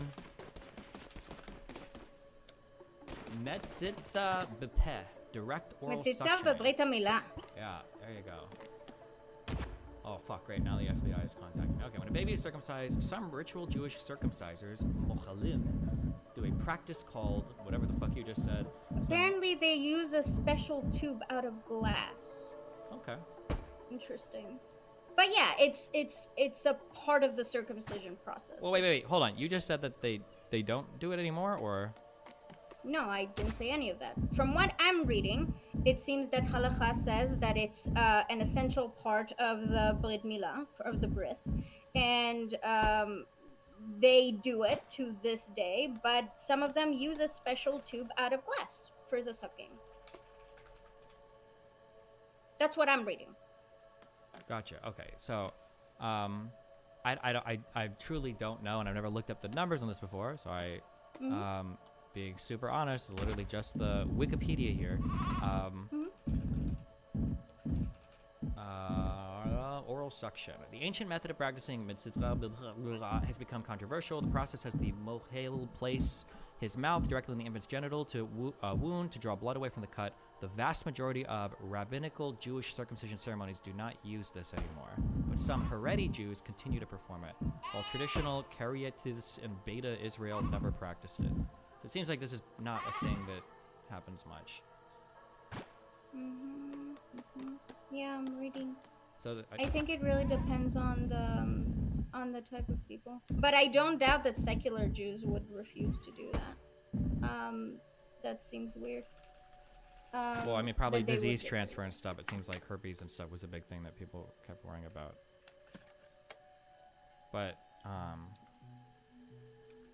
Metzitza bepeh, direct oral Metzitza suctioning. בברית המילה. Yeah, there you go. Oh, fuck, great. Now the FBI is contacting me. Okay, when a baby is circumcised, some ritual Jewish circumcisers, mochalim, do a practice called, whatever the fuck you just said. Apparently, they use a special tube out of glass. Okay. Interesting. But yeah, it's a part of the circumcision process. Well, wait. Hold on. You just said that they don't do it anymore, or? No, I didn't say any of that. From what I'm reading, it seems that halakha says that it's an essential part of the brit milah, of the brit, and they do it to this day, but some of them use a special tube out of glass for the sucking. That's what I'm reading. Gotcha. Okay, so, I truly don't know, and I've never looked up the numbers on this before, so being super honest, literally just the Wikipedia here. Oral suction. The ancient method of practicing mitzvah has become controversial. The process has the mohel place his mouth directly in the infant's genital to wound to draw blood away from the cut. The vast majority of rabbinical Jewish circumcision ceremonies do not use this anymore, but some Haredi Jews continue to perform it, while traditional Karayites in Beta Israel never practiced it. So it seems like this is not a thing that happens much. Yeah, I'm reading. So I think it really depends on the type of people, but I don't doubt that secular Jews would refuse to do that. That seems weird. well, I mean, probably that they would disease get transfer and stuff. It seems like herpes and stuff was a big thing that people kept worrying about. But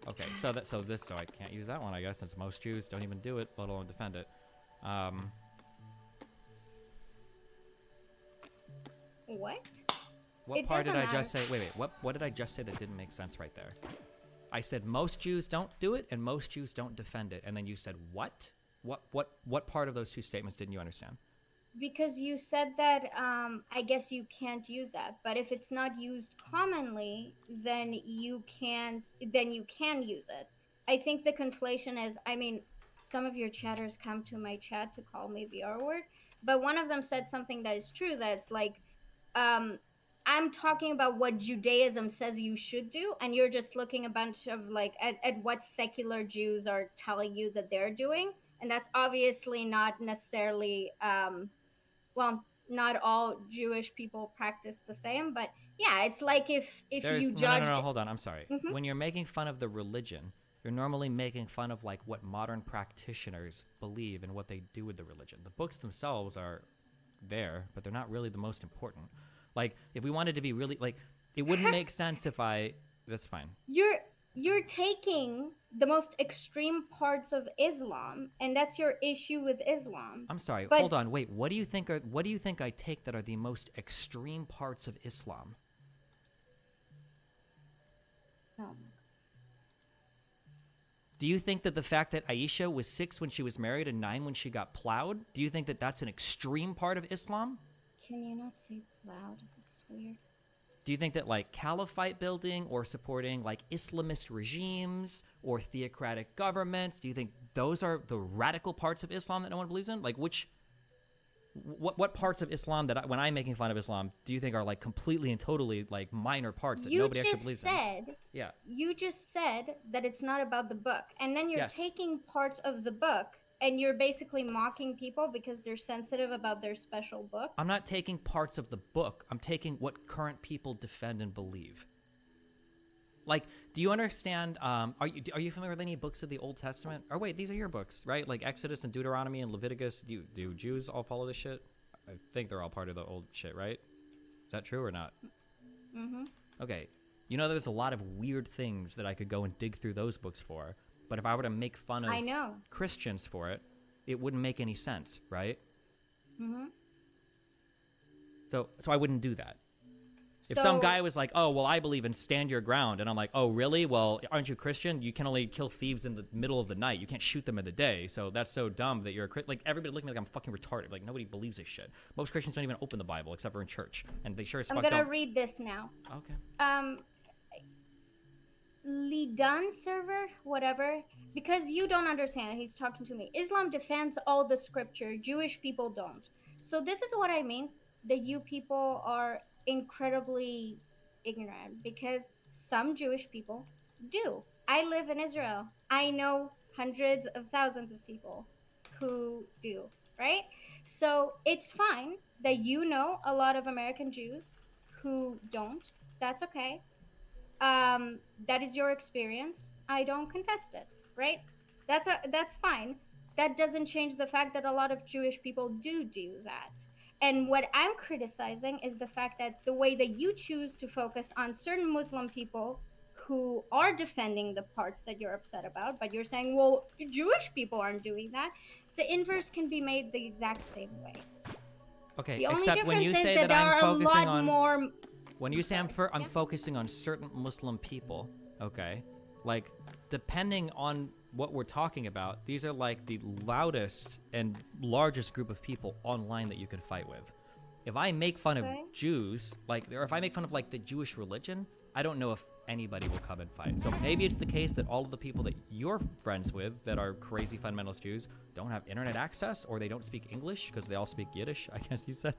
okay, so I can't use that one, I guess, since most Jews don't even do it, let alone defend it. What? What It part did doesn't I just say? matter. Wait. What did I just say that didn't make sense right there? I said most Jews don't do it and most Jews don't defend it, and then you said what? What part of those two statements didn't you understand? Because you said that I guess you can't use that, but if it's not used commonly, then you can use it. I think the conflation is, I mean, some of your chatters come to my chat to call me the R word, but one of them said something that is true, that's like I'm talking about what Judaism says you should do, and you're just looking a bunch of like at what secular Jews are telling you that they're doing, and that's obviously not necessarily well, not all Jewish people practice the same, but yeah, it's like if you judge. No, hold on. I'm sorry. Mhm. When you're making fun of the religion, you're normally making fun of like what modern practitioners believe and what they do with the religion. The books themselves are there, but they're not really the most important. Like, if we wanted to be really like, it wouldn't make sense if I. That's fine. You're taking the most extreme parts of Islam, and that's your issue with Islam. I'm sorry. But- Hold on. Wait. What do you think I take that are the most extreme parts of Islam? Oh. Do you think that the fact that Aisha was 6 when she was married and 9 when she got plowed, do you think that that's an extreme part of Islam? Can you not say loud? That's weird. Do you think that like caliphate building or supporting like Islamist regimes or theocratic governments, do you think those are the radical parts of Islam that no one believes in? Like which what parts of Islam that when I'm making fun of Islam do you think are like completely and totally like minor parts that You nobody actually just believes in? said Yeah. you just said that it's not about the book, and then you're Yes. taking parts of the book and you're basically mocking people because they're sensitive about their special book. I'm not taking parts of the book. I'm taking what current people defend and believe. Like, do you understand? Are you familiar with any books of the Old Testament? Or wait, these are your books, right? Like Exodus and Deuteronomy and Leviticus. Do Jews all follow this shit? I think they're all part of the old shit, right? Is that true or not? Mm-hmm. Okay. You know, there's a lot of weird things that I could go and dig through those books for. But if I were to make fun of I know. Christians for it, it wouldn't make any sense, right? Mm-hmm. So I wouldn't do that. If So- some guy was like, "Oh, well, I believe in stand your ground," and I'm like, "Oh, really? Well, aren't you Christian? You can only kill thieves in the middle of the night. You can't shoot them in the day. So that's so dumb that you're a like everybody looking like I'm fucking retarded. Like nobody believes this shit. Most Christians don't even open the Bible except for in church, and they sure as I'm fuck gonna don't." read this now. Okay. Lidan server, whatever, because you don't understand. He's talking to me. Islam defends all the scripture. Jewish people don't. So this is what I mean. That you people are incredibly ignorant because some Jewish people do. I live in Israel. I know hundreds of thousands of people who do, right? So it's fine that you know a lot of American Jews who don't. That's okay. That is your experience. I don't contest it, right? That's fine. That doesn't change the fact that a lot of Jewish people do that. And what I'm criticizing is the fact that the way that you choose to focus on certain Muslim people who are defending the parts that you're upset about, but you're saying, well, Jewish people aren't doing that. The inverse can be made the exact same way. Okay. The only Except when you difference say is that that there I'm are a focusing lot on more. when you say I'm Yeah. focusing on certain Muslim people, okay, like depending on what we're talking about, these are like the loudest and largest group of people online that you can fight with. If I make fun Okay. of Jews, like, or if I make fun of like the Jewish religion, I don't know if anybody will come and fight. So maybe it's the case that all of the people that you're friends with that are crazy fundamentalist Jews don't have internet access, or they don't speak English because they all speak Yiddish, I guess you said,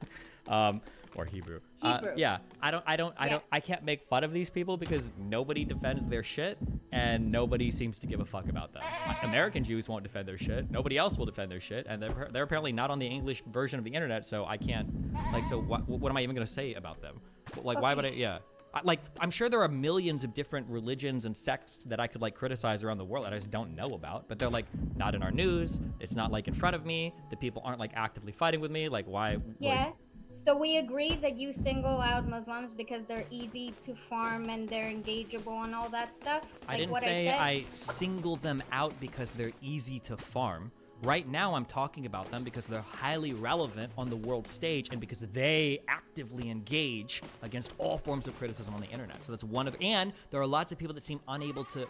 or Hebrew. Hebrew. Yeah, I can't make fun of these people because nobody defends their shit and nobody seems to give a fuck about them. American Jews won't defend their shit. Nobody else will defend their shit, and they're apparently not on the English version of the internet, so I can't. Like, so what am I even gonna say about them? Like, why would I? Yeah. Like, I'm sure there are millions of different religions and sects that I could like criticize around the world that I just don't know about, but they're like not in our news. It's not like in front of me. The people aren't like actively fighting with me. Like, why? Like, Yes. So we agree that you single out Muslims because they're easy to farm and they're engageable and all that stuff. I Like didn't what say I I singled them out because they're easy to farm. Right now, I'm talking about them because they're highly relevant on the world stage and because they actively engage against all forms of criticism on the internet. So that's one of, and there are lots of people that seem unable to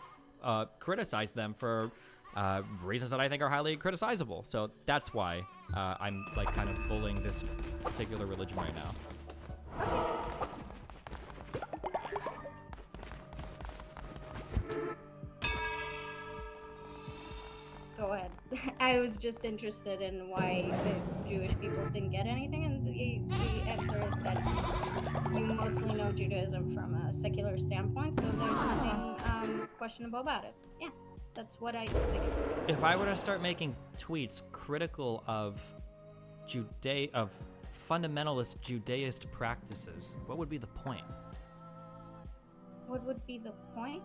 criticize them for reasons that I think are highly criticizable. So that's why I'm like kind of bullying this particular religion right now. Go ahead. I was just interested in why the Jewish people didn't get anything, and the answer is that you mostly know Judaism from a secular standpoint, so there's nothing questionable about it. Yeah, that's what I think. If I were to start making tweets critical of fundamentalist Judaist practices, what would be the point? What would be the point?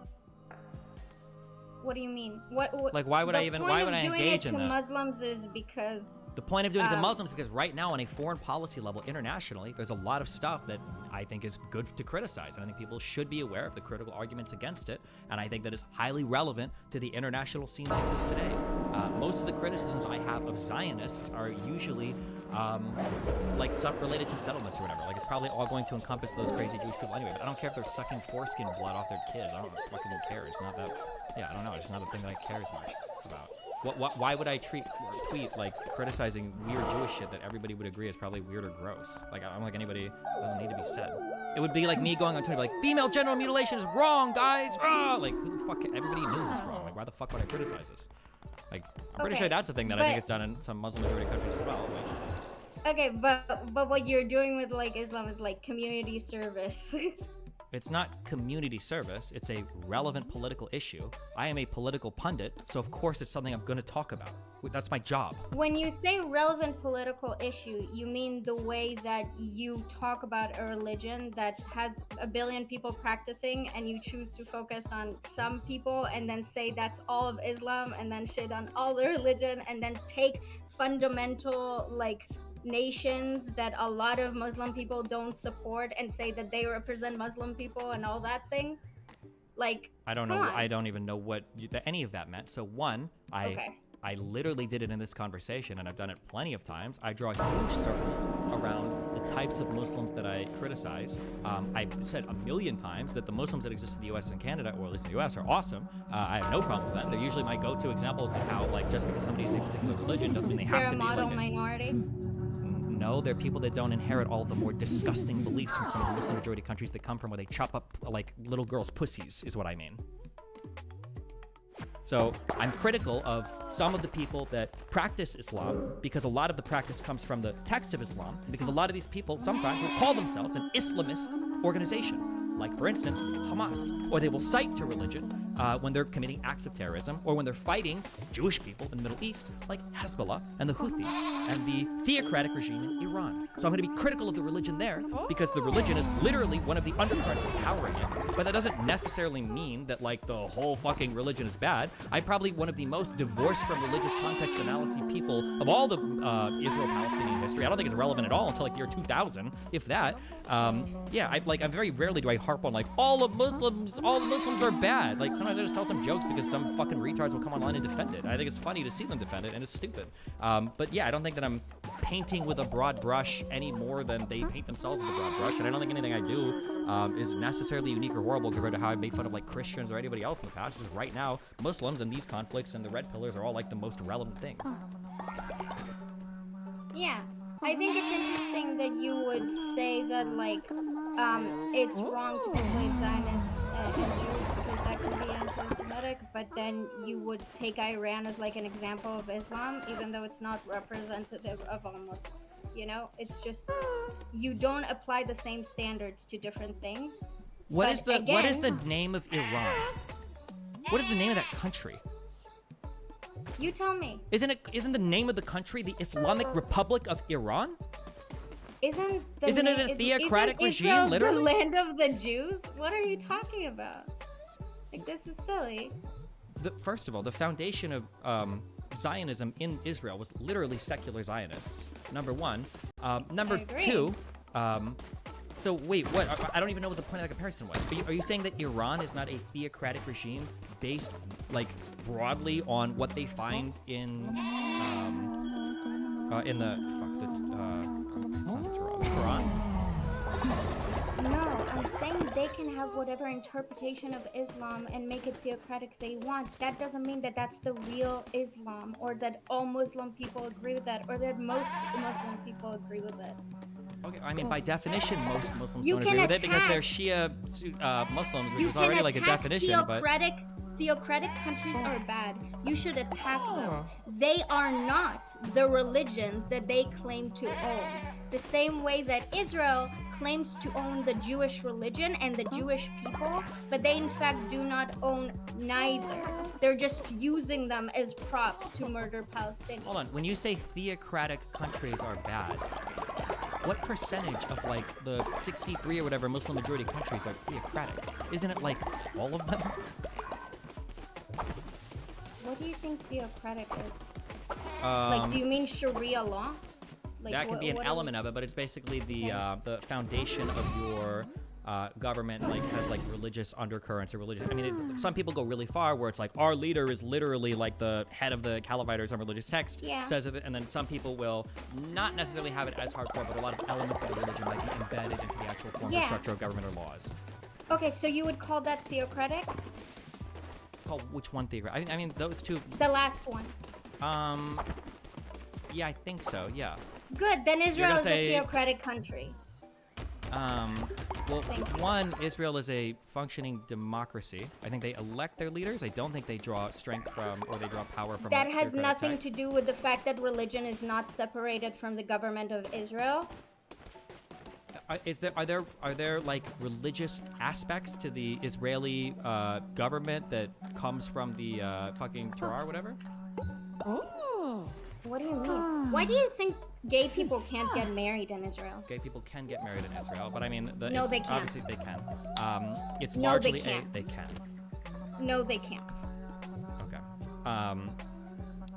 What do you mean? What Like, why would I even- why would I engage in The point of doing it that? to Muslims is because The point of doing it to Muslims is because right now on a foreign policy level internationally, there's a lot of stuff that I think is good to criticize. And I think people should be aware of the critical arguments against it. And I think that is highly relevant to the international scene that exists today. Most of the criticisms I have of Zionists are usually like stuff related to settlements or whatever. Like, it's probably all going to encompass those crazy Jewish people anyway. But I don't care if they're sucking foreskin blood off their kids. I don't fucking care. It's not that, yeah, I don't know. It's not a thing that I care as much about. Why would I tweet like criticizing weird Jewish shit that everybody would agree is probably weird or gross? Like, I don't think anybody doesn't need to be said. It would be like me going on Twitter like, female genital mutilation is wrong, guys. Ah! Like, who the fuck? Everybody knows it's wrong. Like, why the fuck would I criticize this? Like, I'm pretty Okay, sure that's the thing that I think but- is done in some Muslim majority countries as well. Okay, but what you're doing with like Islam is like community service. It's not community service, it's a relevant political issue. I am a political pundit, so of course it's something I'm going to talk about. That's my job. When you say relevant political issue, you mean the way that you talk about a religion that has a billion people practicing and you choose to focus on some people and then say that's all of Islam and then shit on all the religion and then take fundamental like nations that a lot of Muslim people don't support and say that they represent Muslim people and all that thing. Like, I don't come know. on. I don't even know what any of that meant. So one, Okay. I literally did it in this conversation, and I've done it plenty of times. I draw huge circles around the types of Muslims that I criticize. I've said a million times that the Muslims that exist in the U.S. and Canada, or at least the U.S., are awesome. I have no problem with them. They're usually my go-to examples of how, like, just because somebody is a particular religion doesn't mean they have They're to a be model like minority. No, they're people that don't inherit all the more disgusting beliefs from some of the Muslim majority countries that come from where they chop up like little girls' pussies, is what I mean. So I'm critical of some of the people that practice Islam because a lot of the practice comes from the text of Islam, and because a lot of these people sometimes will call themselves an Islamist organization, like for instance Hamas, or they will cite to religion when they're committing acts of terrorism, or when they're fighting Jewish people in the Middle East, like Hezbollah and the Houthis and the theocratic regime in Iran. So I'm going to be critical of the religion there because the religion is literally one of the undercurrents empowering it. But that doesn't necessarily mean that like the whole fucking religion is bad. I'm probably one of the most divorced from religious context analysis people of all the Israel-Palestinian history. I don't think it's relevant at all until like the year 2000, if that. Yeah, I very rarely do I harp on like all the Muslims are bad. Like sometimes I just tell some jokes because some fucking retards will come online and defend it. I think it's funny to see them defend it, and it's stupid. But yeah, I don't think that I'm painting with a broad brush any more than they paint themselves with a broad brush, and I don't think anything I do is necessarily unique or horrible compared to how I made fun of like Christians or anybody else in the past. Just right now, Muslims and these conflicts and the red pillars are all like the most relevant thing. Yeah, I think it's interesting that you would say that like it's wrong to conflate Zionists and Jews because that can be anti-Semitic, but then you would take Iran as like an example of Islam, even though it's not representative of all Muslims. You know, it's just you don't apply the same standards to different things. What But is the name of Iran? What is the name of that country? You tell me. Isn't the name of the country the Islamic Republic of Iran? Isn't it a theocratic regime, literally? The land of the Jews? What are you talking about? Like, this is silly. First of all, the foundation of Zionism in Israel was literally secular Zionists. Number one. Number agree. two. So wait, what? I don't even know what the point of that comparison was. Are you saying that Iran is not a theocratic regime based, like, broadly on what they find in the it's not the Quran? No, I'm saying they can have whatever interpretation of Islam and make it theocratic they want. That doesn't mean that that's the real Islam, or that all Muslim people agree with that, or that most Muslim people agree with it. Okay, I mean, by definition, most Muslims You don't can agree with it because they're attack- Shia Muslims, which You is can already like a attack definition. But theocratic countries are bad. You should attack them. They are not the religions that they claim to own. The same way that Israel claims to own the Jewish religion and the Jewish people, but they in fact do not own neither. They're just using them as props to murder Palestinians. hold on, when you say theocratic countries are bad, what percentage of like the 63 or whatever Muslim majority countries are theocratic? Isn't it like all of them? What do you think theocratic is? Um, Like, do you mean Sharia law? Like, that can be an what element of it, but it's basically the foundation of your government like has like religious undercurrents or religious. I mean, some people go really far where it's like our leader is literally like the head of the caliphate or some religious text says it, and then some people will not necessarily have it as hardcore, but a lot of elements of the religion might be embedded into the actual form or structure of government or laws. Okay, so you would call that theocratic? Called which one theocratic? I mean, those two. The last one. Yeah, I think so. Yeah. Good, then Israel is say- a theocratic country. Well, Thank you. one, Israel is a functioning democracy. I think they elect their leaders. I don't think they draw strength from or they draw power from. That a has theocratic nothing type. to do with the fact that religion is not separated from the government of Israel. Are there like religious aspects to the Israeli government that comes from the fucking Torah or whatever? What do you mean? Why do you think gay people can't get married in Israel? Gay people can get married in Israel, but I mean, No, they can't. Obviously, they can. It's No, largely they can't. they can. No, they can't. Okay.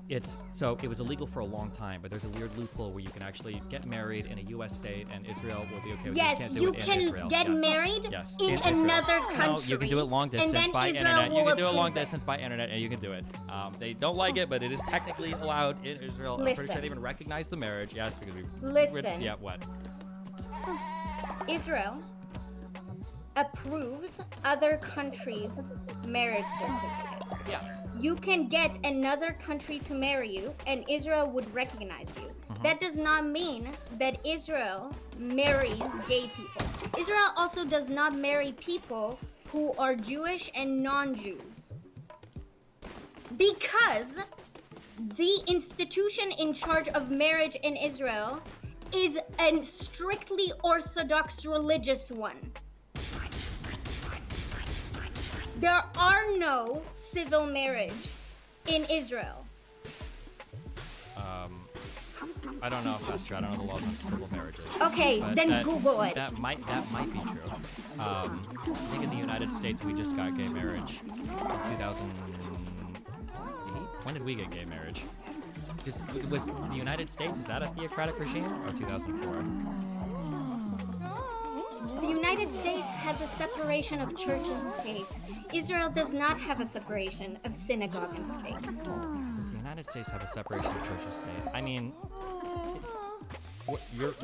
It was illegal for a long time, but there's a weird loophole where you can actually get married in a U.S. state, and Israel will be okay with Yes, it. You you can't do it in Israel. can get Yes. married Yes, in Israel. another No, country. you can do it long distance and then by Israel internet. You will can do it long approve distance by internet, and you can do it. They don't like it, but it is technically allowed in Israel. I'm pretty sure Listen. they even recognize the marriage. Yes, because we. Listen. Yeah. What? Israel approves other countries' marriage certificates. Yeah. You can get another country to marry you, and Israel would recognize you. That does not mean that Israel marries gay people. Israel also does not marry people who are Jewish and non-Jews. Because the institution in charge of marriage in Israel is a strictly Orthodox religious one. There are no civil marriage in Israel. I don't know if that's true. I don't know the laws on civil marriages. Okay, But then Google it. That might be true. I think in the United States we just got gay marriage in 2008. When did we get gay marriage? Was the United States, is that a theocratic regime or 2004? The United States has a separation of church and state. Israel does not have a separation of synagogue and state. Does the United States have a separation of church and state? I mean,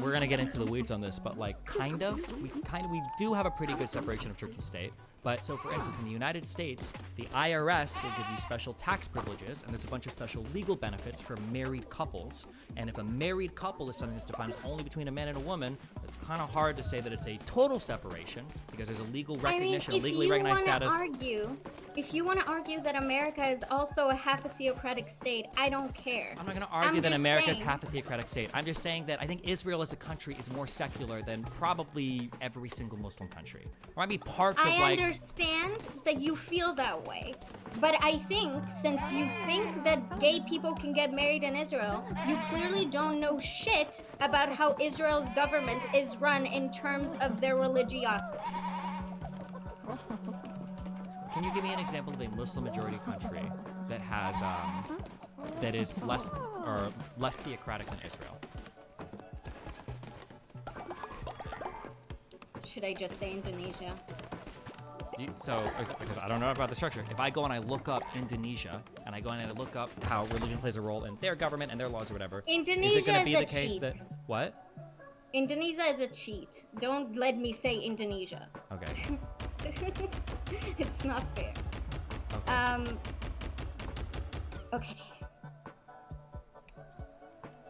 we're gonna get into the weeds on this, but like kind of, we do have a pretty good separation of church and state. But so, for instance, in the United States, the IRS will give you special tax privileges, and there's a bunch of special legal benefits for married couples. And if a married couple is something that's defined as only between a man and a woman, it's kind of hard to say that it's a total separation because there's a legal recognition, a legally recognized status. If you want to argue that America is also a half a theocratic state, I don't care. I'm not going to argue that just America is saying- half a theocratic state. I'm just saying that I think Israel as a country is more secular than probably every single Muslim country. Or maybe parts of I like. understand that you feel that way, but I think since you think that gay people can get married in Israel, you clearly don't know shit about how Israel's government is run in terms of their religiosity. Can you give me an example of a Muslim majority country that has that is less theocratic than Israel? Should I just say Indonesia? Because I don't know about the structure. If I go and I look up Indonesia and I go and I look up how religion plays a role in their government and their laws or whatever, Indonesia is it going to be is the a case cheat. that what? Indonesia is a cheat. Don't let me say Indonesia. Okay. It's not fair. Okay. Okay.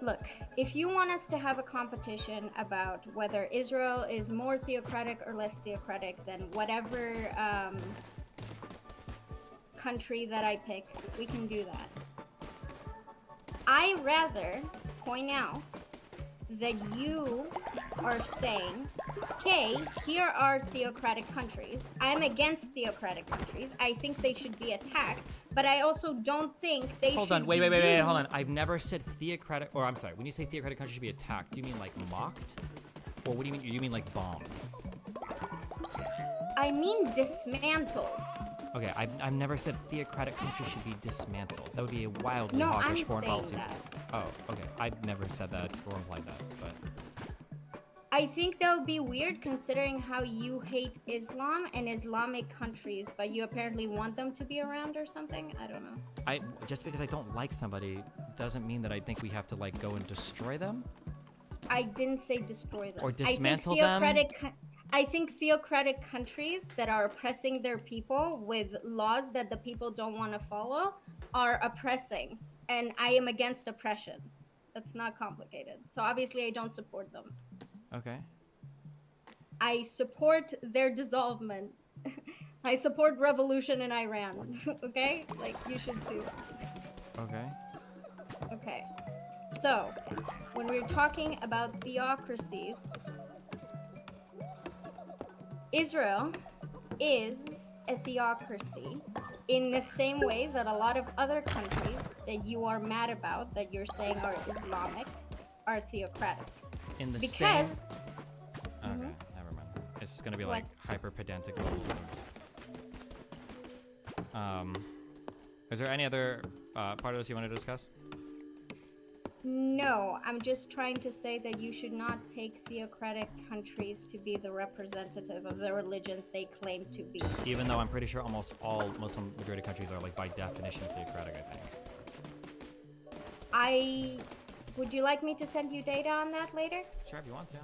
Look, if you want us to have a competition about whether Israel is more theocratic or less theocratic than whatever country that I pick, we can do that. I rather point out that you are saying, okay, here are theocratic countries. I'm against theocratic countries. I think they should be attacked, but I also don't think they should Hold on, be wait, hold on. used- I've never said theocratic, or I'm sorry, when you say theocratic countries should be attacked, do you mean like mocked? Or what do you mean? You mean like bombed? I mean dismantled. Okay, I've never said theocratic countries should be dismantled. That would be a wildly No, hawkish I'm foreign saying policy. that. Oh, okay. I've never said that or implied that, but I think that would be weird considering how you hate Islam and Islamic countries, but you apparently want them to be around or something? I don't know. just because I don't like somebody doesn't mean that I think we have to like go and destroy them. I didn't say destroy them. Or dismantle I think them? I think theocratic countries that are oppressing their people with laws that the people don't want to follow are oppressing, and I am against oppression. That's not complicated. So obviously I don't support them. Okay. I support their dissolvement. I support revolution in Iran. Okay? Like, you should too. Okay. Okay. So, when we're talking about theocracies, Israel is a theocracy in the same way that a lot of other countries that you are mad about, that you're saying are Islamic, are theocratic. In the Because same. Okay, never mind. It's gonna be like hyper pedantical. Is there any other part of this you want to discuss? no, I'm just trying to say that you should not take theocratic countries to be the representative of the religions they claim to be. Even though I'm pretty sure almost all Muslim majority countries are like by definition theocratic, I think. Would you like me to send you data on that later? Sure, if you want to.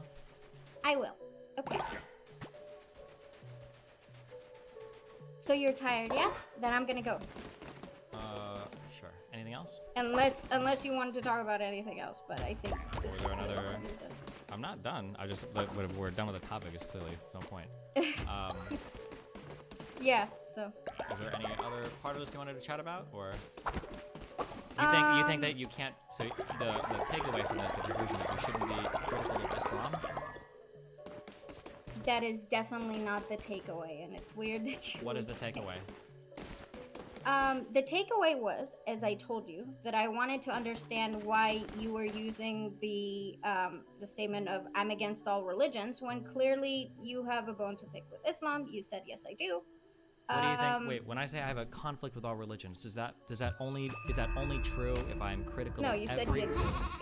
I will. Okay. So you're tired, yeah? Then I'm gonna go. Sure. Anything else? Unless you wanted to talk about anything else, but I think. Was there another? I'm not done. I just we're done with the topic. Is clearly no point. Yeah. So. Is there any other part of this you wanted to chat about, or you think that you can't? So the takeaway from this, the conclusion is you shouldn't be critical of Islam. That is definitely not the takeaway, and it's weird that you. What is would the say- takeaway? The takeaway was, as I told you, that I wanted to understand why you were using the statement of "I'm against all religions" when clearly you have a bone to pick with Islam. You said yes, I do. What do you think? Wait, when I say I have a conflict with all religions, is that only true if I'm critical No, of you said every? you're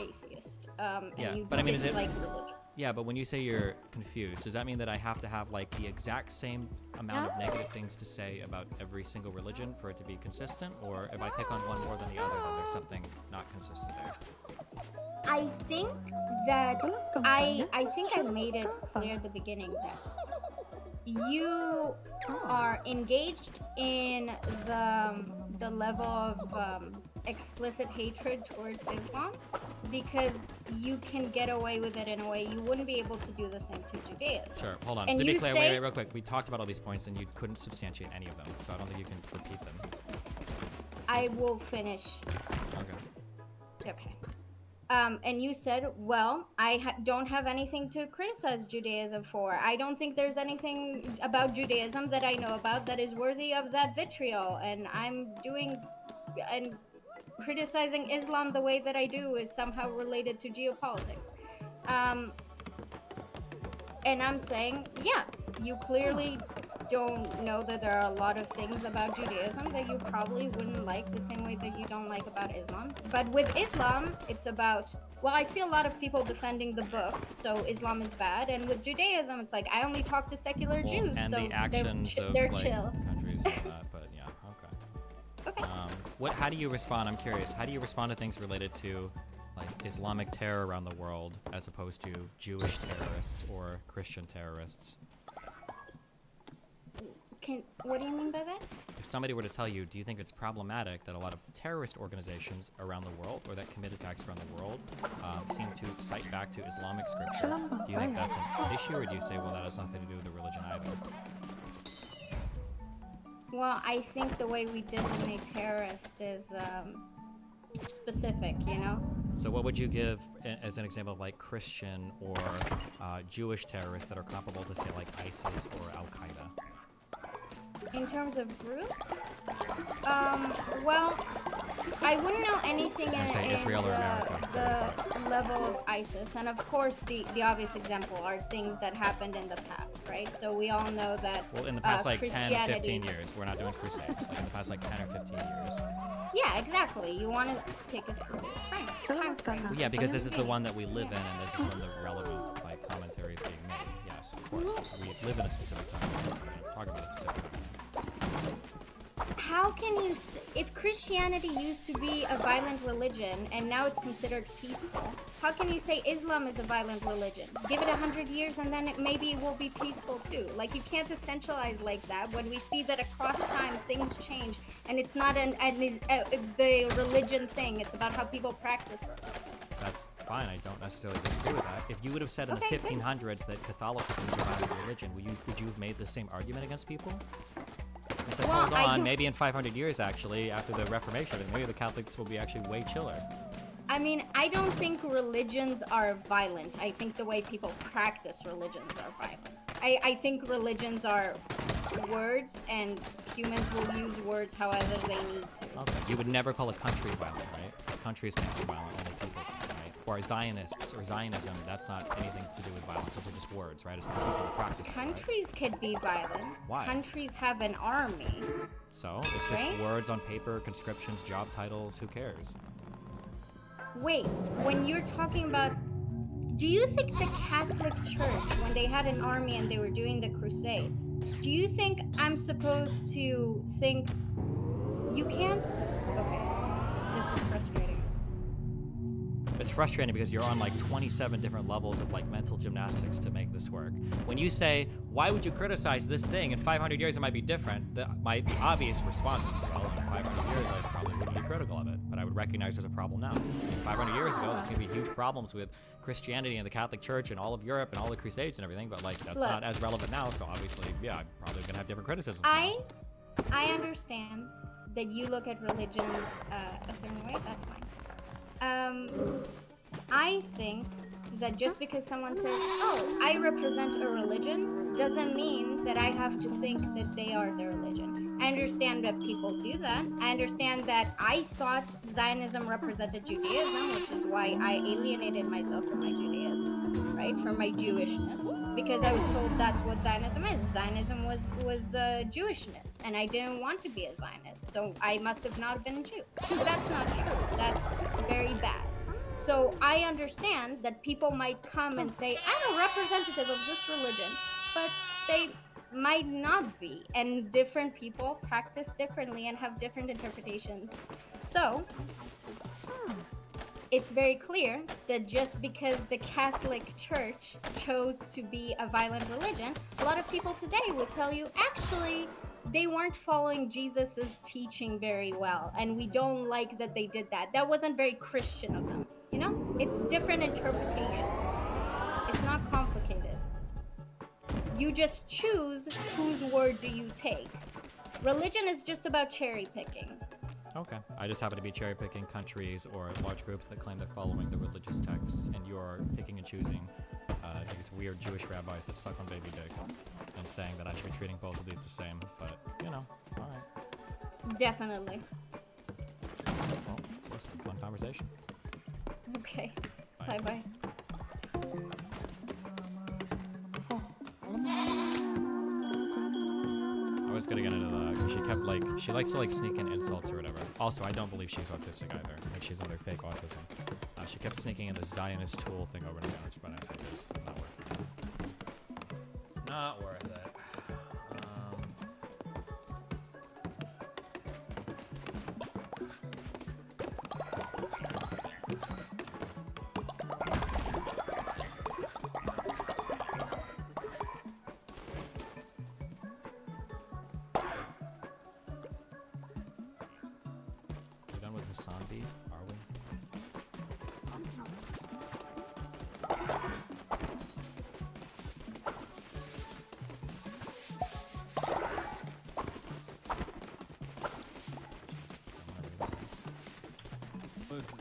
atheist. Yeah, and you but I mean, is it- dislike religion. Yeah, but when you say you're confused, does that mean that I have to have like the exact same amount of negative things to say about every single religion for it to be consistent? Or if I pick on one more than the other, then there's something not consistent there? I think that I think I made it clear at the beginning that you are engaged in the level of explicit hatred towards Islam because you can get away with it in a way you wouldn't be able to do the same to Judaism. Sure, hold on. And To be you clear, say- wait, real quick. We talked about all these points and you couldn't substantiate any of them, so I don't think you can repeat them. I will finish. Okay. Okay. And you said, well, I don't have anything to criticize Judaism for. I don't think there's anything about Judaism that I know about that is worthy of that vitriol. And and criticizing Islam the way that I do is somehow related to geopolitics. And I'm saying, yeah, you clearly don't know that there are a lot of things about Judaism that you probably wouldn't like the same way that you don't like about Islam. But with Islam, it's about, well, I see a lot of people defending the books, so Islam is bad. And with Judaism, it's like, I only talk to secular Well, Jews, and so the actions they're of like chill. countries and all that, but yeah, okay. Okay. How do you respond? I'm curious. How do you respond to things related to like Islamic terror around the world as opposed to Jewish terrorists or Christian terrorists? What do you mean by that? If somebody were to tell you, do you think it's problematic that a lot of terrorist organizations around the world or that commit attacks around the world seem to cite back to Islamic scripture? Do you think that's an issue, or do you say, well, that has nothing to do with the religion either? Well, I think the way we designate terrorist is specific, you know? So what would you give as an example of like Christian or Jewish terrorists that are comparable to say like ISIS or Al-Qaeda? In terms of groups? Well, I wouldn't know anything I was gonna say Israel or America. the level of ISIS. And of course, the obvious example are things that happened in the past, right? So we all know that Well, in the past like 10, 15 Christianity- years, we're not doing crusades. Like in the past like 10 or 15 years. Yeah, exactly. You want to pick a specific time frame. Well, yeah, because this is the one that we live in, and this is when the relevant like commentary is being made. Yes, of course. We live in a specific time. We're going to talk about a specific time. How can you, if Christianity used to be a violent religion and now it's considered peaceful, how can you say Islam is a violent religion? Give it 100 years and then maybe it will be peaceful too. Like, you can't essentialize like that when we see that across time things change and it's not the religion thing, it's about how people practice it. that's fine. I don't necessarily disagree with that. If you would have said in Okay, the good. 1500s that Catholicism is a violent religion, would you have made the same argument against people? And said, Well, hold I on, don't- maybe in 500 years, actually, after the Reformation, maybe the Catholics will be actually way chiller. I mean, I don't think religions are violent. I think the way people practice religions are violent. I think religions are words, and humans will use words however they need to. Okay. You would never call a country violent, right? 'Cause countries can't be violent, only people can, right? Or Zionists or Zionism, that's not anything to do with violence. Those are just words, right? It's the people who practice it, right? Countries could be violent. Why? Countries have an army. So, it's just Right? words on paper, conscriptions, job titles, who cares? Wait, when you're talking about, do you think the Catholic Church, when they had an army and they were doing the crusade, do you think I'm supposed to think you can't? Okay, this is frustrating. It's frustrating because you're on like 27 different levels of like mental gymnastics to make this work. When you say, why would you criticize this thing? In 500 years it might be different. My obvious response is, well, in 500 years I probably wouldn't be critical of it, but I would recognize there's a problem now. And 500 years ago, there's going to be huge problems with Christianity and the Catholic Church and all of Europe and all the Crusades and everything, but like that's Look. not as relevant now, so obviously, yeah, I'm probably going to have different criticisms now. I understand that you look at religions a certain way. That's fine. I think that just because someone says, "Oh, I represent a religion," doesn't mean that I have to think that they are the religion. I understand that people do that. I understand that I thought Zionism represented Judaism, which is why I alienated myself from my Judaism, right? From my Jewishness, because I was told that's what Zionism is. Zionism was Jewishness, and I didn't want to be a Zionist, so I must have not been Jew. But that's not true. That's very bad. So I understand that people might come and say, I'm a representative of this religion, but they might not be. And different people practice differently and have different interpretations. So it's very clear that just because the Catholic Church chose to be a violent religion, a lot of people today would tell you, actually, they weren't following Jesus's teaching very well, and we don't like that they did that. That wasn't very Christian of them. You know, it's different interpretations. It's not complicated. You just choose whose word do you take. Religion is just about cherry picking. Okay. I just happen to be cherry picking countries or large groups that claim they're following the religious texts, and you're picking and choosing these weird Jewish rabbis that suck on baby dick and saying that I should be treating both of these the same. But, you know, all right. Definitely. Well, listen, fun conversation. Okay. Bye. Bye-bye. I was gonna get into that 'cause she kept like she likes to like sneak in insults or whatever. Also, I don't believe she's autistic either. I think she's under fake autism. She kept sneaking in the Zionist tool thing over and over, but I think it's not worth it. Not worth it. We're done with Hassan beef, are we? Listen,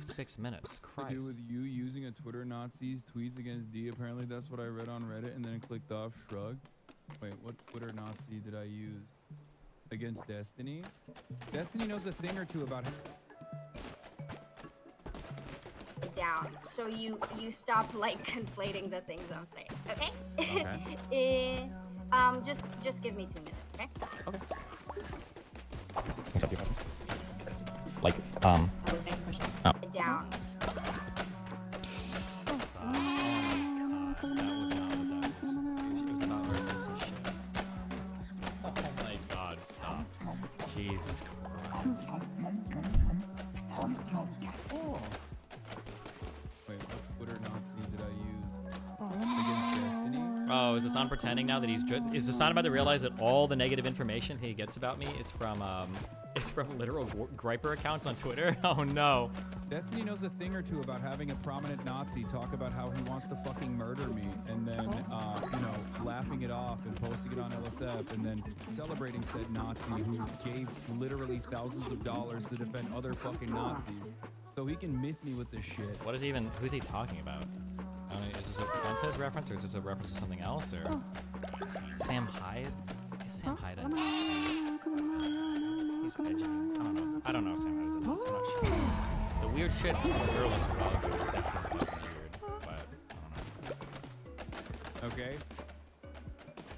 6 minutes, to do Christ. with you using a Twitter Nazis tweets against D. Apparently that's what I read on Reddit and then clicked off. Shrug. Wait, what Twitter Nazi did I use? Against Destiny? Destiny knows a thing or two about him. Down, so you stop like conflating the things I'm saying. Okay? Okay. Just give me 2 minutes, okay? What's up, you Like, Down. Oh my god, stop. Jesus Christ. Wait, what Twitter Nazi did I use? Against Destiny? Oh, is Hassan pretending now that he's is Hassan about to realize that all the negative information he gets about me is from is from literal griper accounts on Twitter. Oh no. Destiny knows a thing or two about having a prominent Nazi talk about how he wants to fucking murder me, and then, you know, laughing it off and posting it on LSF, and then celebrating said Nazi who gave literally thousands of dollars to defend other fucking Nazis. So he can miss me with this shit. What is even? Who's he talking about? I mean, is this a Fuentes reference, or is this a reference to something else, or Sam Hyde? Is Sam Hyde a Nazi? He's edgy. I don't know. If Sam Hyde is a Nazi. I'm not sure. The weird shit from the journalist a while ago was definitely fucking weird, but I don't know. Okay.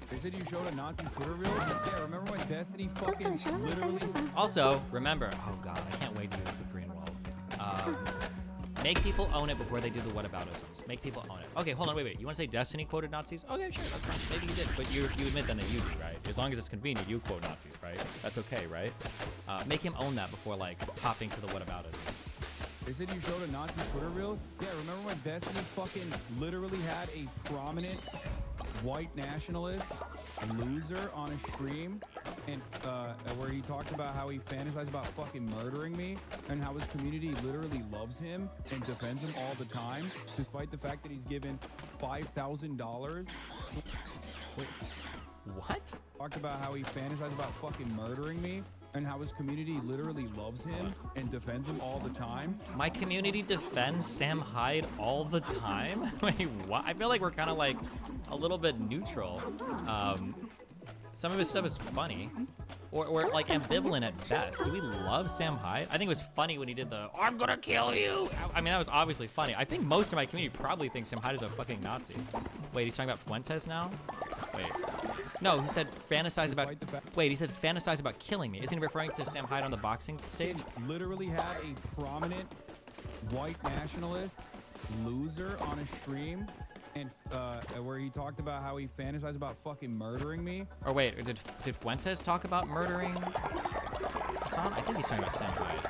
They said you showed a Nazi Twitter reel? Yeah, remember when Destiny fucking literally... Also, remember, oh god, I can't wait to do this with Greenwald. Make people own it before they do the whataboutisms. Make people own it. Okay, hold on, wait. You want to say Destiny quoted Nazis? Okay, sure, that's fine. Maybe you did, but you admit then that you do, right? As long as it's convenient, you quote Nazis, right? That's okay, right? Make him own that before, like, hopping to the whataboutism. They said you showed a Nazi Twitter reel? Yeah, remember when Destiny fucking literally had a prominent white nationalist loser on a stream, and where he talked about how he fantasized about fucking murdering me, and how his community literally loves him and defends him all the time, despite the fact that he's given $5,000. Wait, what? Talked about how he fantasized about fucking murdering me, and how his community literally loves him and defends him all the time. My community defends Sam Hyde all the time? Wait, what? I feel like we're kind of like a little bit neutral. Some of his stuff is funny, or like ambivalent at best. Do we love Sam Hyde? I think it was funny when he did the "I'm gonna kill you." I mean, that was obviously funny. I think most of my community probably thinks Sam Hyde is a fucking Nazi. Wait, he's talking about Fuentes now? Wait. No, he said fantasize about. Wait, he said fantasize about killing me. Isn't he referring to Sam Hyde on the boxing stage? Literally had a prominent white nationalist loser on a stream, and where he talked about how he fantasized about fucking murdering me. Or wait, did Fuentes talk about murdering Hassan? I think he's talking about Sam Hyde.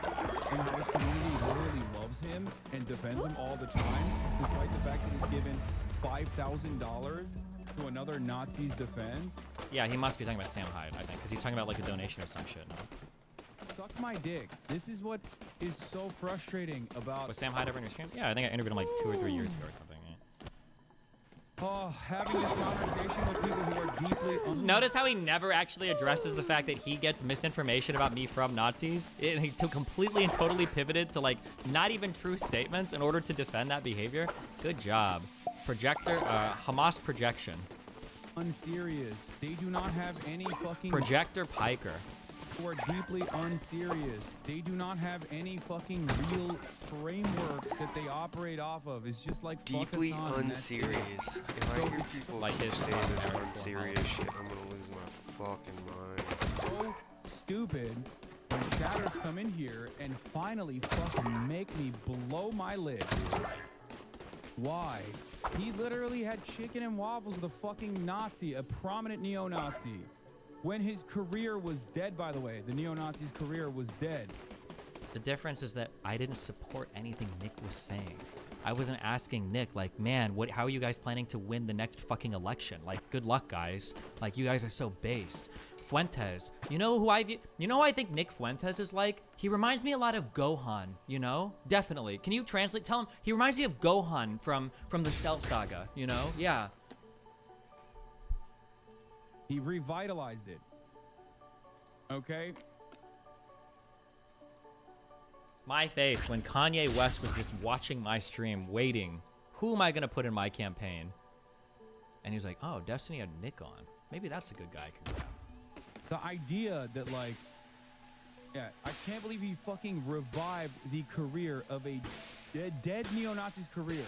And how his community literally loves him and defends him all the time, despite the fact that he's given $5,000 to another Nazi's defense. Yeah, he must be talking about Sam Hyde, I think, because he's talking about like a donation or some shit. No? Suck my dick. This is what is so frustrating about. Was Sam Hyde ever in your stream? Yeah, I think I interviewed him like 2 or 3 years ago or something. Yeah. Oh, having this conversation with people who are deeply. Notice how he never actually addresses the fact that he gets misinformation about me from Nazis. He completely and totally pivoted to like not even true statements in order to defend that behavior. Good job. Projector, Hamas projection. Unserious. They do not have any fucking. Projector Piker. Who are deeply unserious. They do not have any fucking real frameworks that they operate off of. It's just like deeply fuck us on, unserious. If I hear people like his say this unserious shit, I'm gonna lose my fucking mind. So stupid when chatters come in here and finally fucking make me blow my lid. Why? He literally had chicken and waffles with a fucking Nazi, a prominent neo-Nazi. When his career was dead, by the way, the neo-Nazi's career was dead. The difference is that I didn't support anything Nick was saying. I wasn't asking Nick, like, man, how are you guys planning to win the next fucking election? Like, good luck, guys. Like, you guys are so based. Fuentes, you know who I think Nick Fuentes is like? He reminds me a lot of Gohan, you know? Definitely. Can you translate? Tell him, he reminds me of Gohan from the Cell Saga, you know? Yeah. He revitalized it. Okay? My face when Kanye West was just watching my stream, waiting. Who am I gonna put in my campaign? And he was like, oh, Destiny had Nick on. Maybe that's a good guy I can grab. The idea that, like, yeah, I can't believe he fucking revived the career of a dead neo-Nazi's career.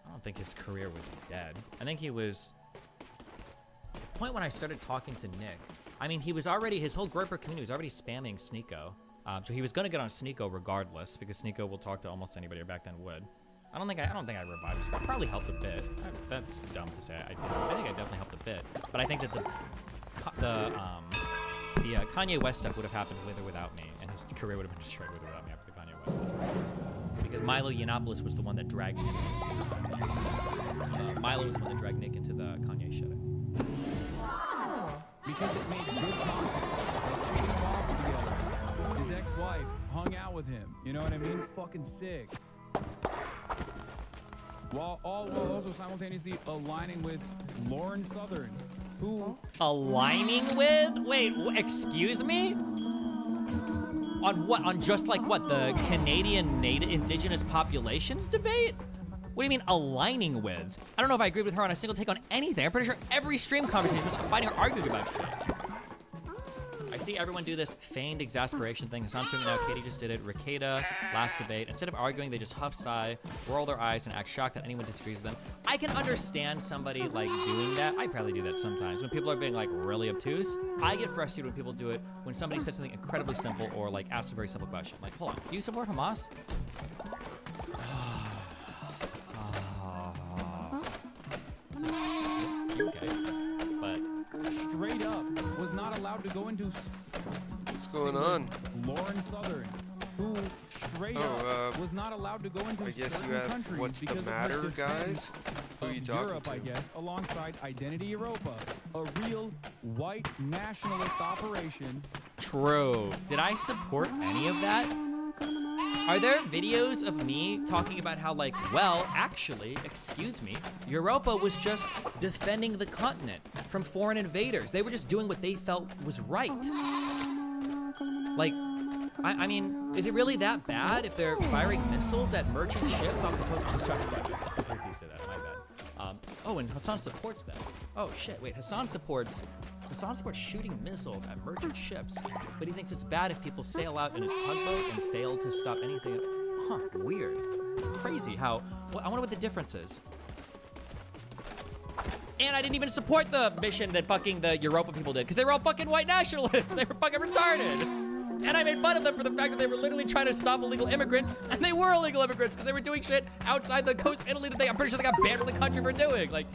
I don't think his career was dead. I think he was... The point when I started talking to Nick, I mean, he was already, his whole Groper community was already spamming Sneeko. So he was going to get on Sneeko regardless, because Sneeko will talk to almost anybody, or back then would. I don't think I revived his. I probably helped a bit. That's dumb to say. I did. I think I definitely helped a bit. But I think that the Kanye West stuff would have happened with or without me, and his career would have been destroyed with or without me after the Kanye West stuff. Because Milo Yiannopoulos was the one that dragged him into Milo was the one that dragged Nick into the Kanye shit. Because it made good content. That chicken and waffles together. his ex-wife hung out with him. You know what I mean? Fucking sick. While also simultaneously aligning with Lauren Southern, who Aligning with? Wait, excuse me? On what? On just like what? The Canadian Native Indigenous populations debate? What do you mean aligning with? I don't know if I agreed with her on a single take on anything. I'm pretty sure every stream conversation was fighting her arguing about shit. I see everyone do this feigned exasperation thing. Hassan's doing it now. Katie just did it. Ricada, last debate. Instead of arguing, they just huff, sigh, roll their eyes, and act shocked that anyone disagrees with them. I can understand somebody like doing that. I probably do that sometimes. When people are being like really obtuse, I get frustrated when people do it when somebody says something incredibly simple or like asks a very simple question. Like, hold on, do you support Hamas? Okay, but straight up was not allowed to go into What's going on? Lauren Southern, who straight Oh, up was not allowed to go into I guess certain you asked, countries what's the because of her matter, defense guys? Who are you of talking Europe, to? I guess, alongside Identity Europa, a real white nationalist operation. true. Did I support any of that? Are there videos of me talking about how, like, well, actually, excuse me, Europa was just defending the continent from foreign invaders. They were just doing what they felt was right. Like, I mean, is it really that bad if they're firing missiles at merchant ships off the coast? I'm sorry, Houthis did that, my bad. Oh, and Hassan supports that. Oh, shit, wait, Hassan supports shooting missiles at merchant ships, but he thinks it's bad if people sail out in a tugboat and fail to stop anything. Huh, weird. Crazy how, well, I wonder what the difference is. And I didn't even support the mission that fucking the Europa people did, because they were all fucking white nationalists. They were fucking retarded. And I made fun of them for the fact that they were literally trying to stop illegal immigrants, and they were illegal immigrants because they were doing shit outside the coast of Italy that I'm pretty sure they got banned from the country for doing. Like,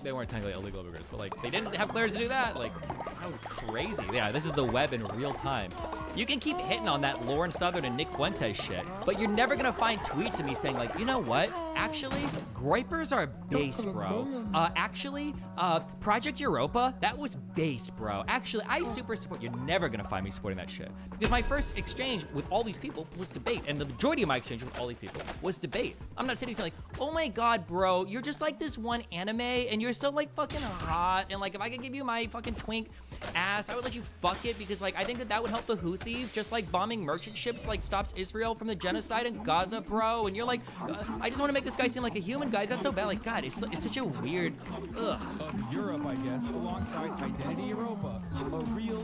they weren't technically illegal immigrants, but like they didn't have clearance to do that. Like, that was crazy. Yeah, this is the web in real time. You can keep hitting on that Lauren Southern and Nick Fuentes shit, but you're never gonna find tweets of me saying like, you know what? Actually, Groypers are base, bro. Actually, Project Europa, that was base, bro. Actually, I super support. You're never gonna find me supporting that shit because my first exchange with all these people was debate, and the majority of my exchange with all these people was debate. I'm not sitting saying like, oh my god, bro, you're just like this one anime, and you're so like fucking hot, and like if I could give you my fucking twink ass, I would let you fuck it because like I think that would help the Houthis, just like bombing merchant ships like stops Israel from the genocide in Gaza, bro. And you're like, I just want to make this guy seem like a human, guys. That's so bad. Like, God, it's such a weird, ugh. Of Europe, I guess, alongside Identity Europa, a real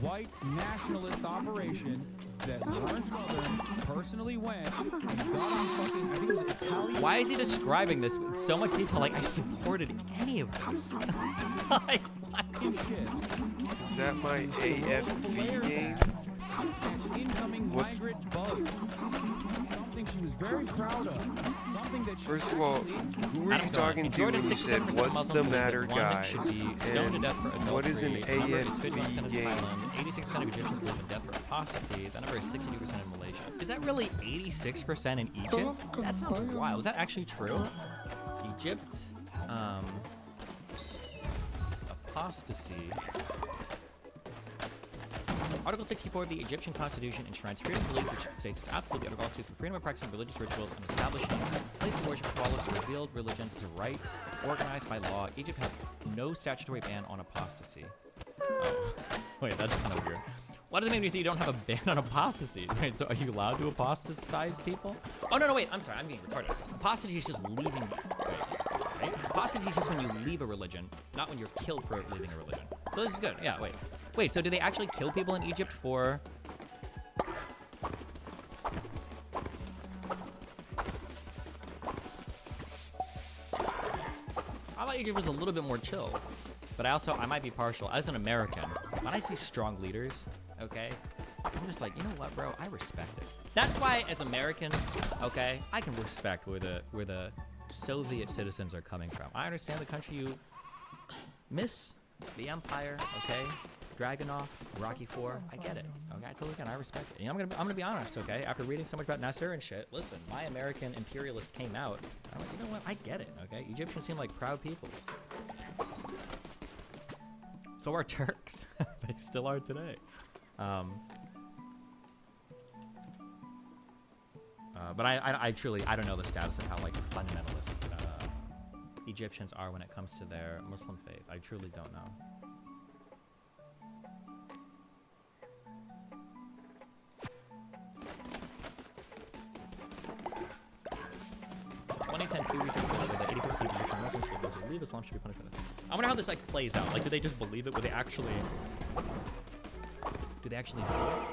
white nationalist operation that Lauren Southern personally went and got on fucking, I think it was Italian. Why is he describing this with so much detail? Like I supported any of this. Like, what? Ships. Is that my AFV game? And incoming migrant bugs. Something she was very proud of. Something that she First of all, who were you talking to when you said, what's the matter, guys? Should be stoned to death for adultery. What is an The number is 51% AFV in game? Thailand, 86% of Egyptians live in death for apostasy. That number is 62% in Malaysia. Is that really 86% in Egypt? That sounds wild. Is that actually true? Egypt, apostasy. Article 64 of the Egyptian Constitution enshrines freedom of belief, which states it's absolutely under all states the freedom of practicing religious rituals and establishing a place of worship for all of the revealed religions is a right organized by law. Egypt has no statutory ban on apostasy. Oh, wait, that's kind of weird. What does it mean when you say you don't have a ban on apostasy? Wait, so are you allowed to apostatize people? Oh, no, wait, I'm sorry, I'm being retarded. Apostasy is just leaving, right? Apostasy is just when you leave a religion, not when you're killed for leaving a religion. So this is good, yeah, wait. Wait, so do they actually kill people in Egypt for... I thought Egypt was a little bit more chill. But I might be partial. As an American, when I see strong leaders, okay, I'm just like, you know what, bro? I respect it. That's why, as Americans, okay, I can respect where the Soviet citizens are coming from. I understand the country you miss, the empire, okay, Dragunov, Rocky IV. I get it. Okay, I totally can. I respect it. And I'm gonna be honest, okay. After reading so much about Nasser and shit, listen, my American imperialist came out. I'm like, you know what? I get it. Okay, Egyptians seem like proud peoples. So are Turks. They still are today. But I truly, I don't know the status of how like fundamentalist Egyptians are when it comes to their Muslim faith. I truly don't know. Pew research will show that 80% of Egyptian Muslims believe those who leave Islam should be punished for this. I wonder how this like plays out. Like, do they just believe it? Would they actually? Do they actually do it?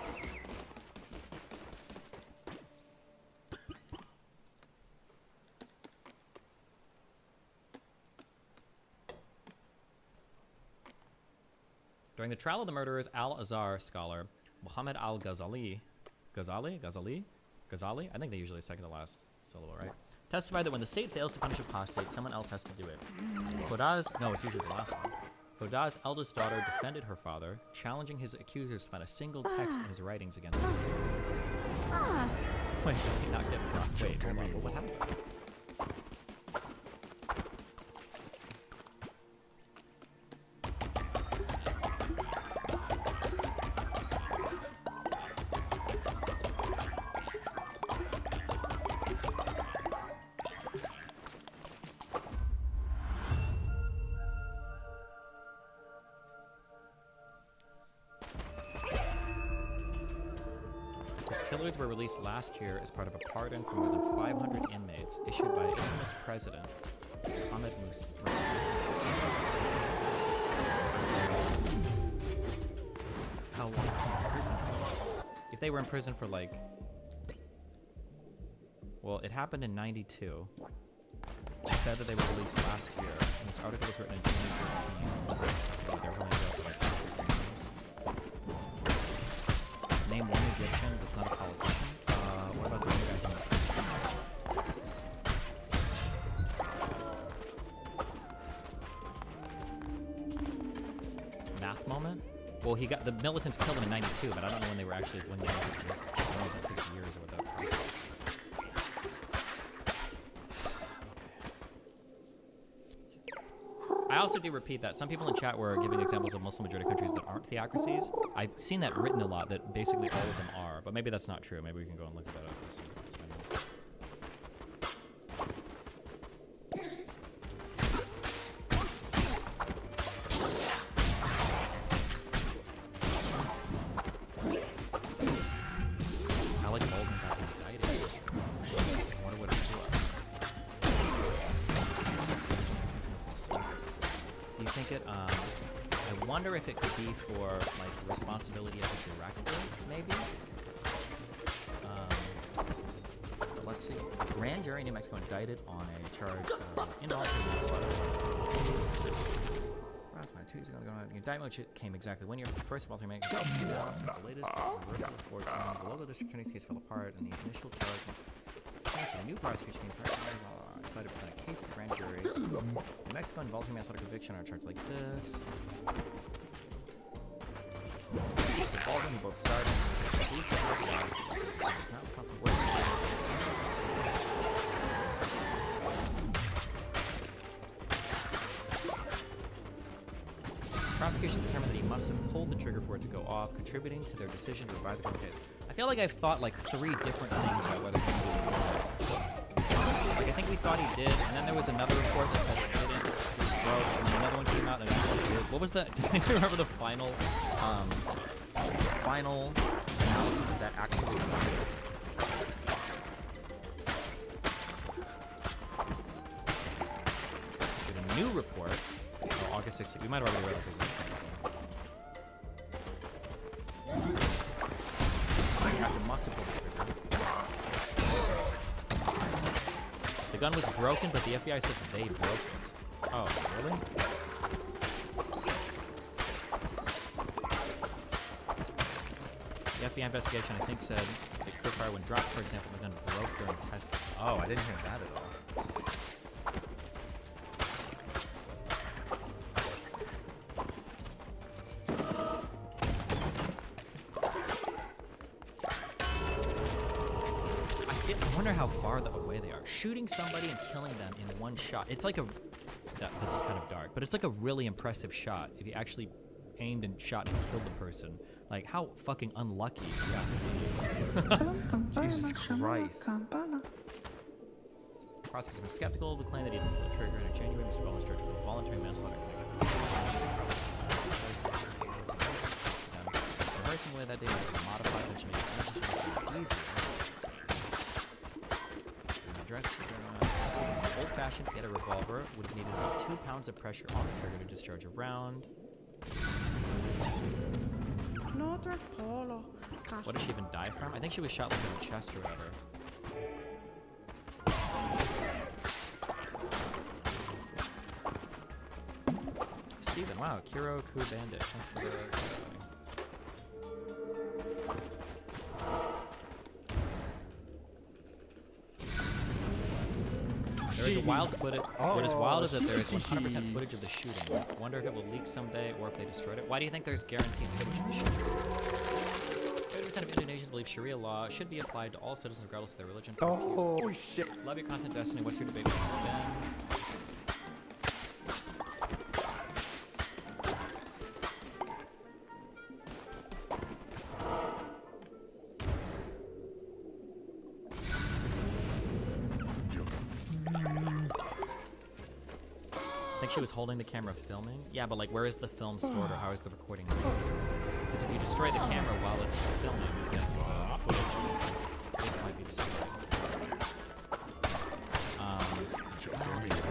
During the trial of the murderers, Al-Azhar scholar Muhammad al-Ghazali, I think they usually second to last syllable, right? Testified that when the state fails to punish apostates, someone else has to do it. It's usually the last one. Hodah's eldest daughter defended her father, challenging his accusers to find a single text in his writings against the state. Wait, did he not get caught? Wait, hold on, what happened? Killers were released last year as part of a pardon for more than 500 inmates issued by Islamist President Mohammed Morsi. How long were they in prison for? If they were in prison for like... Well, it happened in 92. It said that they were released last year, and this article was written in 2013. They're holding jail for like 3 years. Name one Egyptian that's not a politician. What about the other guy from the math moment? Well, he got the militants killed him in 92, but I don't know when they were actually I don't know if that takes years or what that was. I also do repeat that some people in chat were giving examples of Muslim majority countries that aren't theocracies. I've seen that written a lot, that basically all of them are, but maybe that's not true. Maybe we can go and look at that up. I like Baldwin got indicted. I wonder what it's for. Do you think it, I wonder if it could be for, like, responsibility as a director, maybe? Let's see. Grand jury in New Mexico indicted on a charge of involuntary manslaughter. The indictment came exactly 1 year after the first of all three the latest reversal of fortune. Below the district attorney's case fell apart, and the initial charge was the new prosecution came decided to present a case to the grand jury. New Mexico involuntary manslaughter conviction on a charge like this. Mr. Baldwin, who both starred and was exclusive of the last not responsible for prosecution determined that he must have pulled the trigger for it to go off, contributing to their decision to revive the case. I feel like I've thought like 3 different things about whether he did it or not. Like, I think we thought he did, and then there was another report that said he didn't, it was broke, and then another one came out and it actually did. What was that? Does anyone remember the final analysis of that actually happened? A new report. August 16th. We might have already read this. The gun was broken, but the FBI said they broke it. Oh, really? The FBI investigation, I think, said it could fire when dropped, for example, the gun broke during testing. Oh, I didn't hear that at all. How far away they are. Shooting somebody and killing them in one shot. It's like this is kind of dark, but it's like a really impressive shot if you actually aimed and shot and killed the person Like, how fucking unlucky you have to be. Jesus Christ. Prosecutors were skeptical of the claim that he didn't pull the trigger in January. Mr. Bell was charged with voluntary manslaughter reversing away that day was modified which made it easier. Old-fashioned, get a revolver would have needed about 2 pounds of pressure on the trigger to discharge a round. What did she even die from? I think she was shot like in the chest or whatever. Steven, wow, Kiro Ku Bandit. Thanks for the There is a wild footage. What is wild is that there is 100% footage of the shooting. Wonder if it will leak someday or if they destroyed it. Why do you think there's guaranteed footage of the shooting? 30% of Indonesians believe Sharia law should be applied to all citizens regardless of their religion. Oh shit. Love your content, Destiny. What's your debate with Ben? I think she was holding the camera filming. Yeah, but like, where is the film stored, or how is the recording? Because if you destroy the camera while it's filming, then the footage might be destroyed.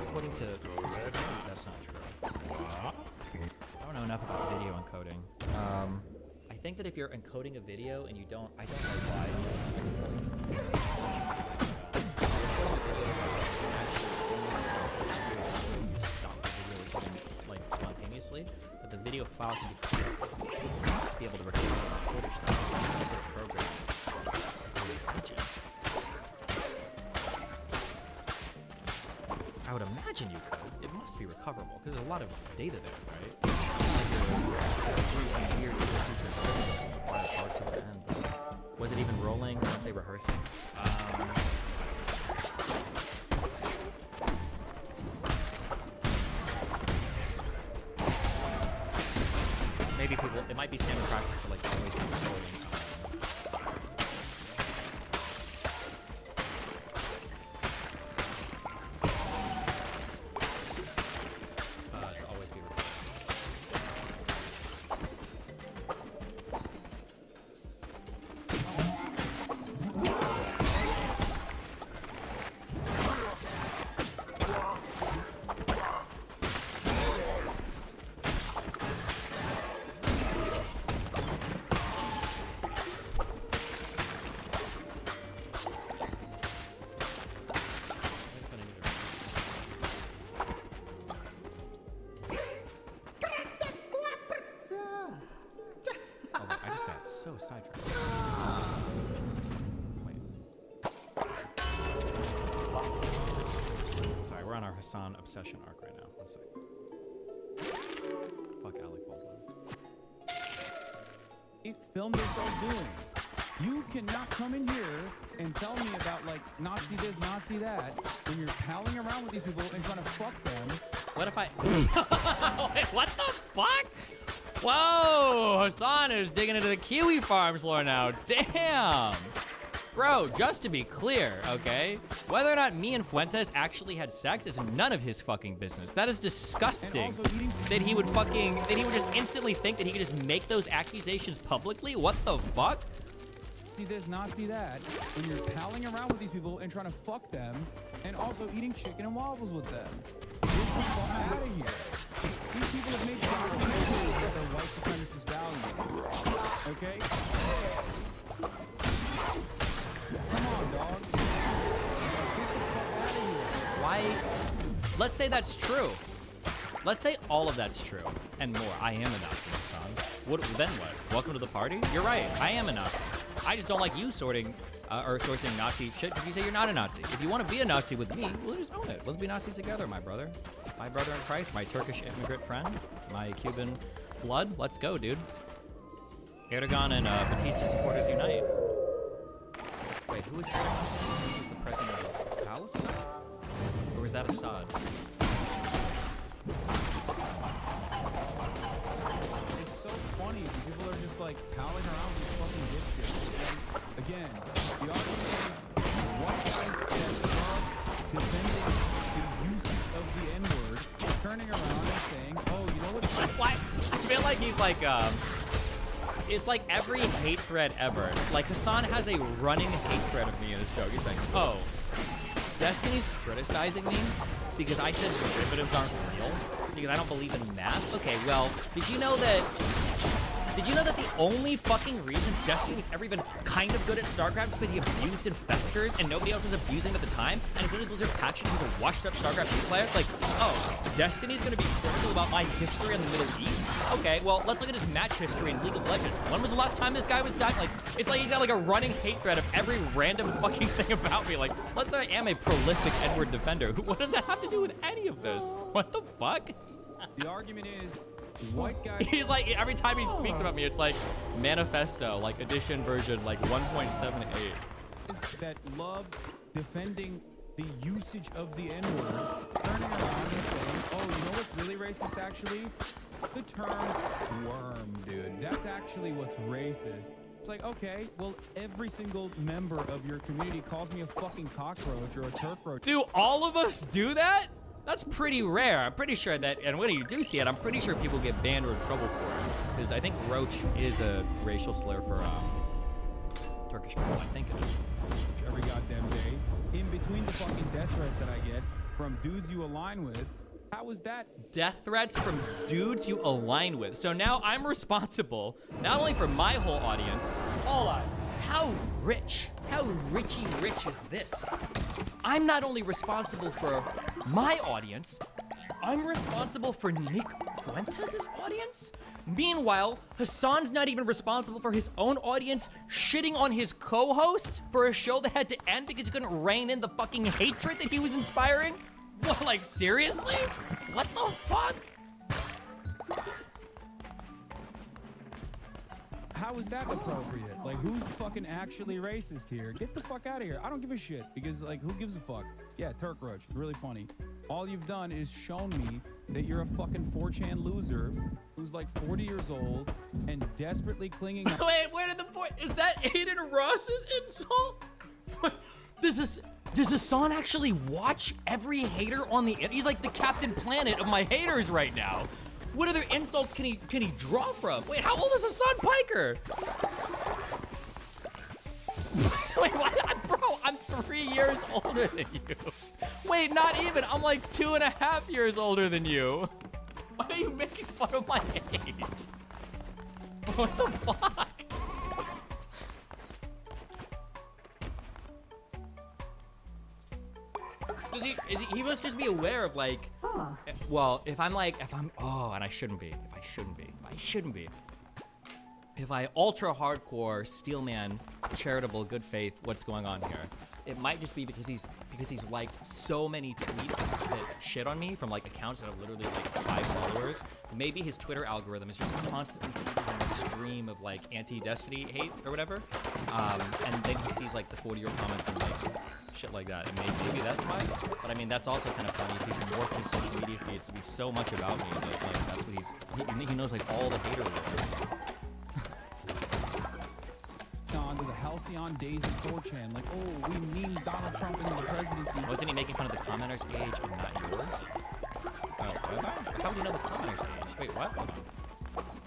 According to that's not true. I don't know enough about video encoding. I think that if you're encoding a video and you don't, I don't know why. But the video file can be clear. You must be able to recover the footage though. Some sort of program. I would imagine you could. It must be recoverable because there's a lot of data there, right? Was it even rolling? Weren't they rehearsing? Maybe people, it might be standard practice to like always be recording. To always be recording. So sidetracked. Wait. Sorry, we're on our Hassan obsession arc right now. One second. Fuck Alec Baldwin. Film yourself doing. You cannot come in here and tell me about like Nazi this, Nazi that when you're palling around with these people and trying to fuck them. What if I? Wait, what the fuck? Whoa, Hassan is digging into the Kiwi Farms lore now. Damn. Bro, just to be clear, okay? Whether or not me and Fuentes actually had sex is none of his fucking business. That is disgusting. That he would just instantly think that he could just make those accusations publicly? What the fuck? See this, Nazi that when you're palling around with these people and trying to fuck them and also eating chicken and waffles with them. Get the fuck out of here. These people have made documentaries that their white supremacist value. Okay? Come on, dog. Get the fuck out of here. Why? Let's say that's true. Let's say all of that's true and more. I am a Nazi, son. Then what? Welcome to the party? You're right. I am a Nazi. I just don't like you sourcing Nazi shit because you say you're not a Nazi. If you want to be a Nazi with me, we'll just own it. Let's be Nazis together, my brother. My brother in Christ, my Turkish immigrant friend, my Cuban blood. Let's go, dude. Erdogan and Batista supporters unite. Wait, who is Erdogan? Who is the president of Palestine? Or was that Assad? It's so funny. People are just like palling around with fucking dipshit. And again, the argument is white guys that love defending the usage of the N-word, turning around and saying, oh, you know what? Why? I feel like he's like, it's like every hate thread ever. Like Hassan has a running hate thread of me in this joke. He's like, oh, Destiny's criticizing me because I said derivatives aren't real because I don't believe in math. Okay, well, did you know that the only fucking reason Destiny was ever even kind of good at StarCraft is because he abused infestors and nobody else was abusing him at the time? And as soon as Blizzard patched him, he was a washed-up StarCraft 2 player? Like, oh, Destiny's gonna be critical about my history in the Middle East? Okay, well, let's look at his match history in League of Legends. When was the last time this guy was dying? Like, it's like he's got like a running hate thread of every random fucking thing about me. Like, let's say I am a prolific Edward defender. What does that have to do with any of this? What the fuck? The argument is white guys. He's like, every time he speaks about me, it's like manifesto, like edition version, like 1.78. That love defending the usage of the N-word, turning around and saying, oh, you know what's really racist actually? The term worm, dude. That's actually what's racist. It's like, okay, well, every single member of your community calls me a fucking cockroach or a turk roach. Do all of us do that? That's pretty rare. I'm pretty sure that, and when you do see it, I'm pretty sure people get banned or in trouble for it. Because I think roach is a racial slur for Turkish people. I think it is. Every goddamn day, in between the fucking death threats that I get from dudes you align with, how is that? Death threats from dudes you align with. So now I'm responsible, not only for my whole audience, hold on, how richy rich is this? I'm not only responsible for my audience, I'm responsible for Nick Fuentes' audience? Meanwhile, Hassan's not even responsible for his own audience shitting on his co-host for a show that had to end because he couldn't rein in the fucking hatred that he was inspiring? What, like, seriously? What the fuck? How is that appropriate? Like, who's fucking actually racist here? Get the fuck out of here. I don't give a shit because, like, who gives a fuck? Yeah, Turk Roach, really funny. All you've done is shown me that you're a fucking 4chan loser who's like 40 years old and desperately clinging. Wait, where did the point? Is that Aiden Ross's insult? Does Hassan actually watch every hater on the internet? He's like the Captain Planet of my haters right now. What other insults can he draw from? Wait, how old is Hassan Piker? Wait, what? Bro, I'm 3 years older than you. Wait, not even. I'm like 2.5 years older than you. Why are you making fun of my age? What the fuck? He must just be aware of like, well, if I'm, oh, and I shouldn't be, if I ultra hardcore steelman charitable good faith, what's going on here? It might just be because he's liked so many tweets that shit on me from like accounts that have literally like 5 followers. Maybe his Twitter algorithm is just constantly feeding him a stream of like anti-Destiny hate or whatever, and then he sees like the 40-year comments and like shit like that, and maybe that's why. But I mean, that's also kind of funny if he's morphed his social media feeds to be so much about me that like that's what he knows like all the hater words. On to the halcyon days of 4chan, like, oh, we need Donald Trump into the presidency. Wasn't he making fun of the commenters' age and not yours? Oh, was I? How would you know the commenters' age? Wait, what? Hold on.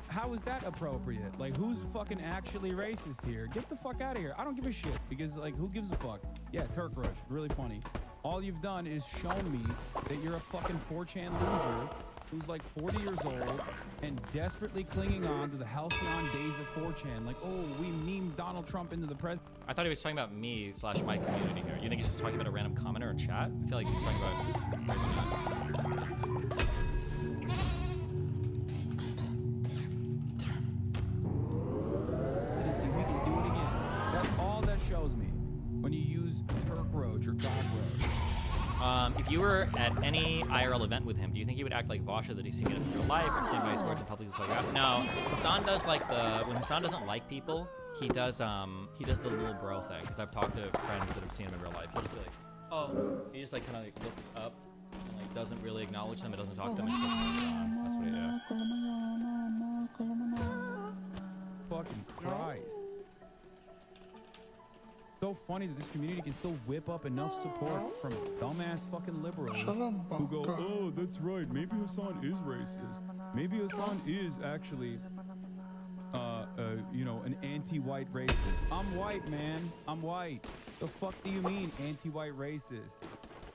How is that appropriate? Like, who's fucking actually racist here? Get the fuck out of here. I don't give a shit because, like, who gives a fuck? Yeah, Turk Roach, really funny. All you've done is shown me that you're a fucking 4chan loser who's like 40 years old and desperately clinging on to the halcyon days of 4chan. Like, oh, we need Donald Trump into the president. I thought he was talking about me / my community here. You think he's just talking about a random commenter in chat? I feel like he's talking about... We can do it again. That's all that shows me when you use Turk Roach or God Roach. If you were at any IRL event with him, do you think he would act like Vasha that he's seen in real life or stand by his words and publicly play out? No, Hassan does like when Hassan doesn't like people, he does the little bro thing. Because I've talked to friends that have seen him in real life. He'll just be like, oh, he just like kind of like looks up and like doesn't really acknowledge them and doesn't talk to them. And just, that's what he does. fucking Christ. So funny that this community can still whip up enough support from dumbass fucking liberals who go, oh, that's right, maybe Hassan is racist. Maybe Hassan is actually, you know, an anti-white racist. I'm white, man. I'm white. The fuck do you mean anti-white racist?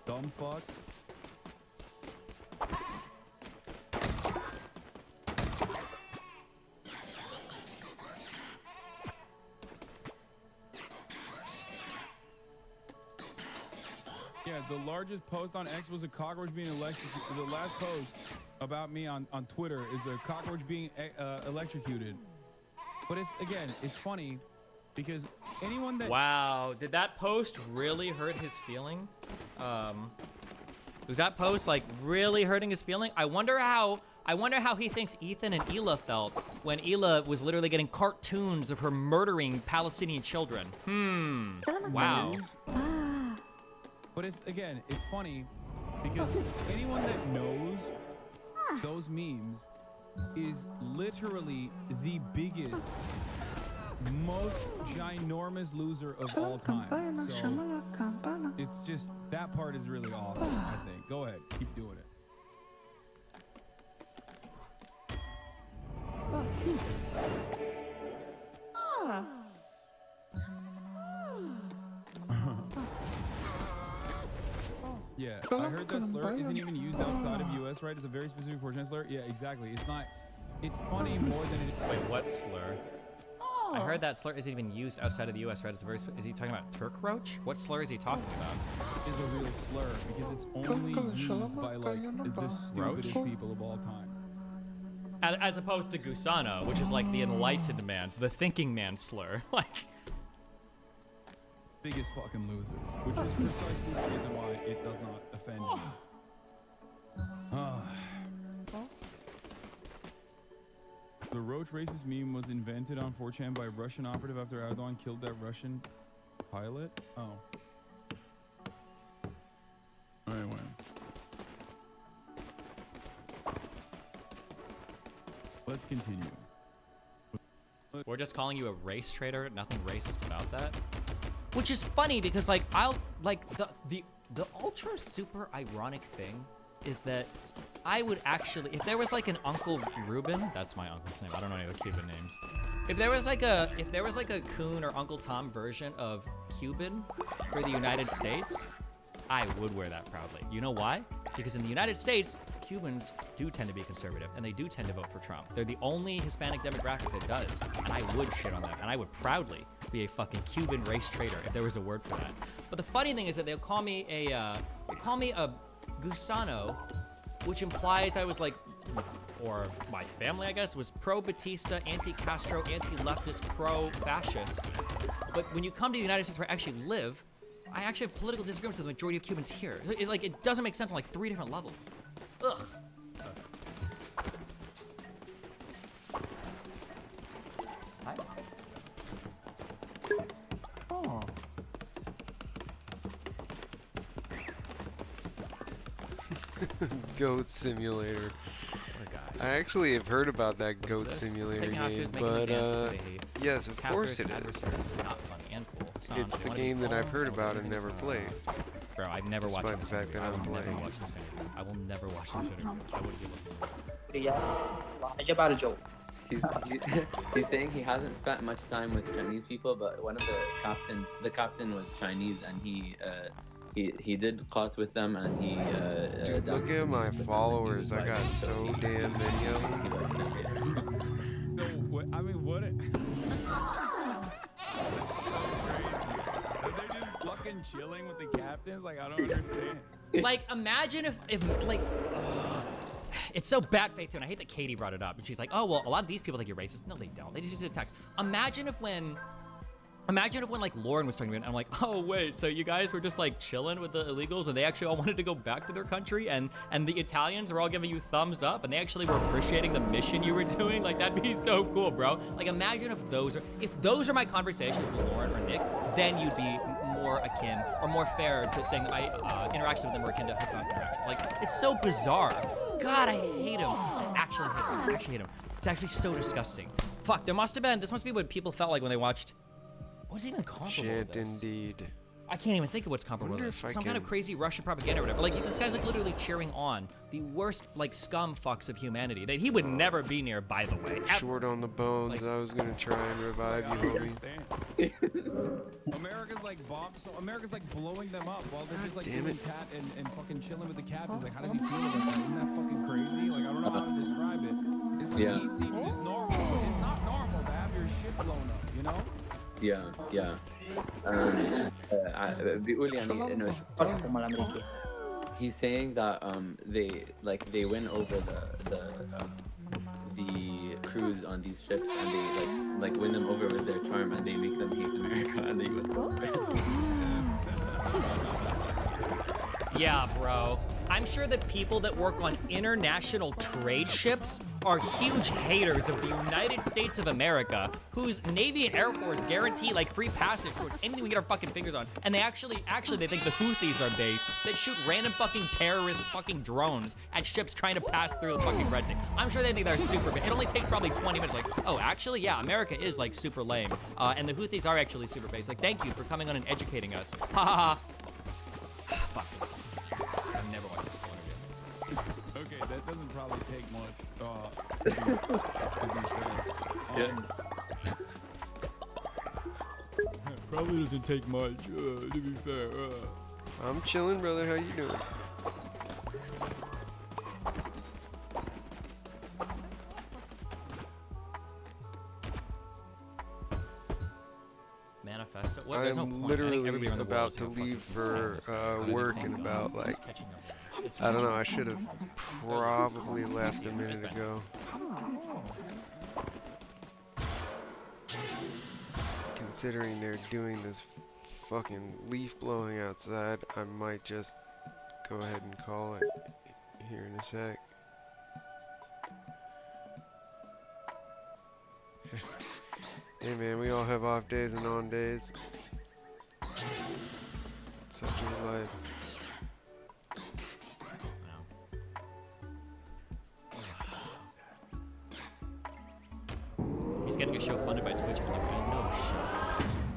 Dumb fucks. Yeah, the largest post on X was a cockroach being electrocuted. The last post about me on Twitter is a cockroach being electrocuted. But it's funny because anyone that... Wow, did that post really hurt his feeling? Was that post like really hurting his feeling? I wonder how he thinks Ethan and Hila felt when Hila was literally getting cartoons of her murdering Palestinian children. Wow. But it's funny because anyone that knows those memes is literally the biggest, most ginormous loser of all time. So it's just, that part is really awesome, I think. Go ahead, keep doing it. Yeah, I heard that slur isn't even used outside of US, right? It's a very specific 4chan slur. Yeah, exactly. It's not, it's funny more than it is. Wait, what slur? I heard that slur isn't even used outside of the US, right? It's a very, is he talking about Turk roach? What slur is he talking about? Is a real slur because it's only used by like the stupidest people of all time. As opposed to Gusano, which is like the enlightened man's, the thinking man's slur. Like, biggest fucking losers, which is precisely the reason why it does not offend me. The roach racist meme was invented on 4chan by a Russian operative after Erdogan killed that Russian pilot. Oh. Anyway. Let's continue. we're just calling you a race traitor. Nothing racist about that. Which is funny because like the ultra super ironic thing is that I would actually, if there was like an Uncle Ruben, that's my uncle's name. I don't know any of the Cuban names. If there was like a Coon or Uncle Tom version of Cuban for the United States, I would wear that proudly. You know why? Because in the United States, Cubans do tend to be conservative and they do tend to vote for Trump. They're the only Hispanic demographic that does, and I would shit on that, and I would proudly be a fucking Cuban race traitor if there was a word for that. But the funny thing is that they'll call me a Gusano, which implies I was like, or my family, I guess, was pro-Batista, anti-Castro, anti-leftist, pro-fascist. But when you come to the United States where I actually live, I actually have political disagreements with the majority of Cubans here. It doesn't make sense on like 3 different levels. Ugh. Hi. Oh. Goat Simulator. What a guy. I actually have heard about that Goat What's this? Simulator Taking hostages, game, making but advances to the hate. yes, of course it Captors, is. adversaries, not funny and cool. Hassan, It's do you the wanna game be that I've cool? heard I about will and do never anything played. Bro, I've never watched Despite this the fact that interview. I I'm will never playing. watch this interview. I will never watch this interview. I wouldn't give a Yeah, about a joke. He's saying he hasn't spent much time with Chinese people, but one of the captain was Chinese, and he did caught with them, and he Dude, look at my followers. I got so damn many of them. He likes them. So, what, I mean, what? That's so crazy. Are they just fucking chilling with the captains? Like, I don't understand. Like, imagine if like, it's so bad faith too, and I hate that Katie brought it up. And she's like, oh, well, a lot of these people think you're racist. No, they don't. They just use it as text. Imagine if when like Lauren was talking about it, and I'm like, oh wait, so you guys were just like chilling with the illegals, and they actually all wanted to go back to their country, and the Italians were all giving you thumbs up, and they actually were appreciating the mission you were doing. Like, that'd be so cool, bro. Like, imagine if those are my conversations with Lauren or Nick, then you'd be more akin or more fair to saying that my interactions with them were akin to Hassan's interactions. Like, it's so bizarre. God, I hate him. I actually hate him. It's actually so disgusting. Fuck, there must have been. This must be what people felt like when they watched. What's even comparable to Shan't this? indeed. I can't even think of what's comparable to Wonder this. if I Some kind of can- crazy Russian propaganda or whatever. Like, this guy's like literally cheering on the worst, like, scum fucks of humanity that he would never be near, by the way. Ever. Short on the bones. Like- I was gonna try and revive Like, you, I don't homie. understand. America's like America's like blowing them up while they're just like damn doing it. cat and fucking chilling with the captains. Like, how does he feel about that? Isn't that fucking crazy? Like, I don't know how to describe it. It's like, Yeah. he seems just normal, but it's not normal to have your shit blown up, you know? Yeah. بيقول يعني إنه الحكومة الأمريكية. he's saying that they win over the crews on these ships and they like win them over with their charm and they make them hate America and the U.S. government. Yeah, bro. I'm sure that people that work on international trade ships are huge haters of the United States of America, whose Navy and Air Force guarantee like free passage towards anything we get our fucking fingers on. And they actually they think the Houthis are base that shoot random fucking terrorist fucking drones at ships trying to pass through the fucking Red Sea. I'm sure they think they're super base. It only takes probably 20 minutes. Like, oh, actually, yeah, America is like super lame, and the Houthis are actually super base. Like, thank you for coming on and educating us. Ha ha ha. Fuck. I've never watched this interview. Okay, that doesn't probably take much. To be fair. Probably doesn't take much, to be fair. I'm chilling, brother. How you doing? Manifesto. What? There's no I'm point. I think literally everybody around the world about is to gonna leave fucking for sing this crap. work in about It's like catching up. It's I don't catching know. up. I should have probably left a minute ago. Considering they're doing this fucking leaf blowing outside, I might just go ahead and call it here in a sec. Hey man, we all have off days and on days. Such is life. He's getting a show funded by Twitch. I'm like, no shit.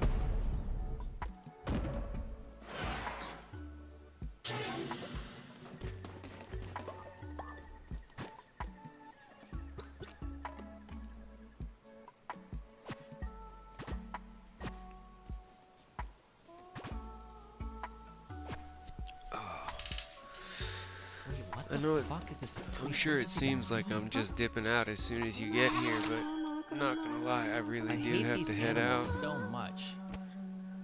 Wait, what I the know it- fuck is this? I'm sure it seems like I'm just dipping out as soon as you get here, but I'm not gonna lie, I really I do hate have these to head out. animals so much.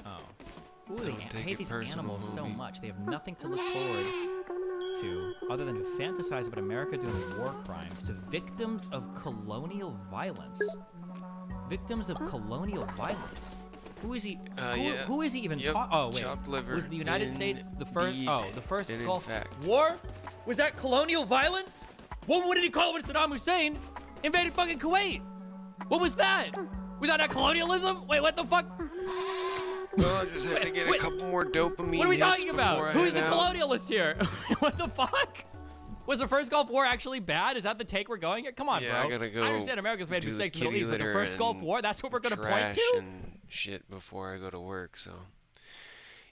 Oh. Ooh, Don't I take hate it these personal, animals so homie. much. They have nothing to look forward to other than to fantasize about America doing war crimes to victims of colonial violence. Victims of colonial violence. Who is he? Yeah. Who is he even Yep, talking? Oh wait, chopped liver, was the United States the first? indeed, Oh, the first and in Gulf fact. War? Was that colonial violence? What did he call it when Saddam Hussein invaded fucking Kuwait? What was that? Was that not colonialism? Wait, what the fuck? Well, I just have to get a Wait, couple more dopamine What are we hits talking about? before I Who's head the out. colonialist here? What the fuck? Was the first Gulf War actually bad? Is that the take we're going at? Come on, Yeah, bro. I gotta go I understand America's made do the mistakes in the Middle kitty East, but the litter first Gulf and War, that's what we're gonna point Trash to? and shit before I go to work, so.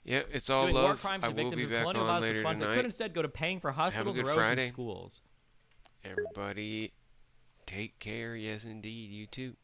Yeah, it's all Doing love. war crimes I and will victims be of back colonial on violence later for funds that tonight. could instead go to paying for hospitals, good roads, Friday. and schools. Everybody, take care. Yes, indeed. You too.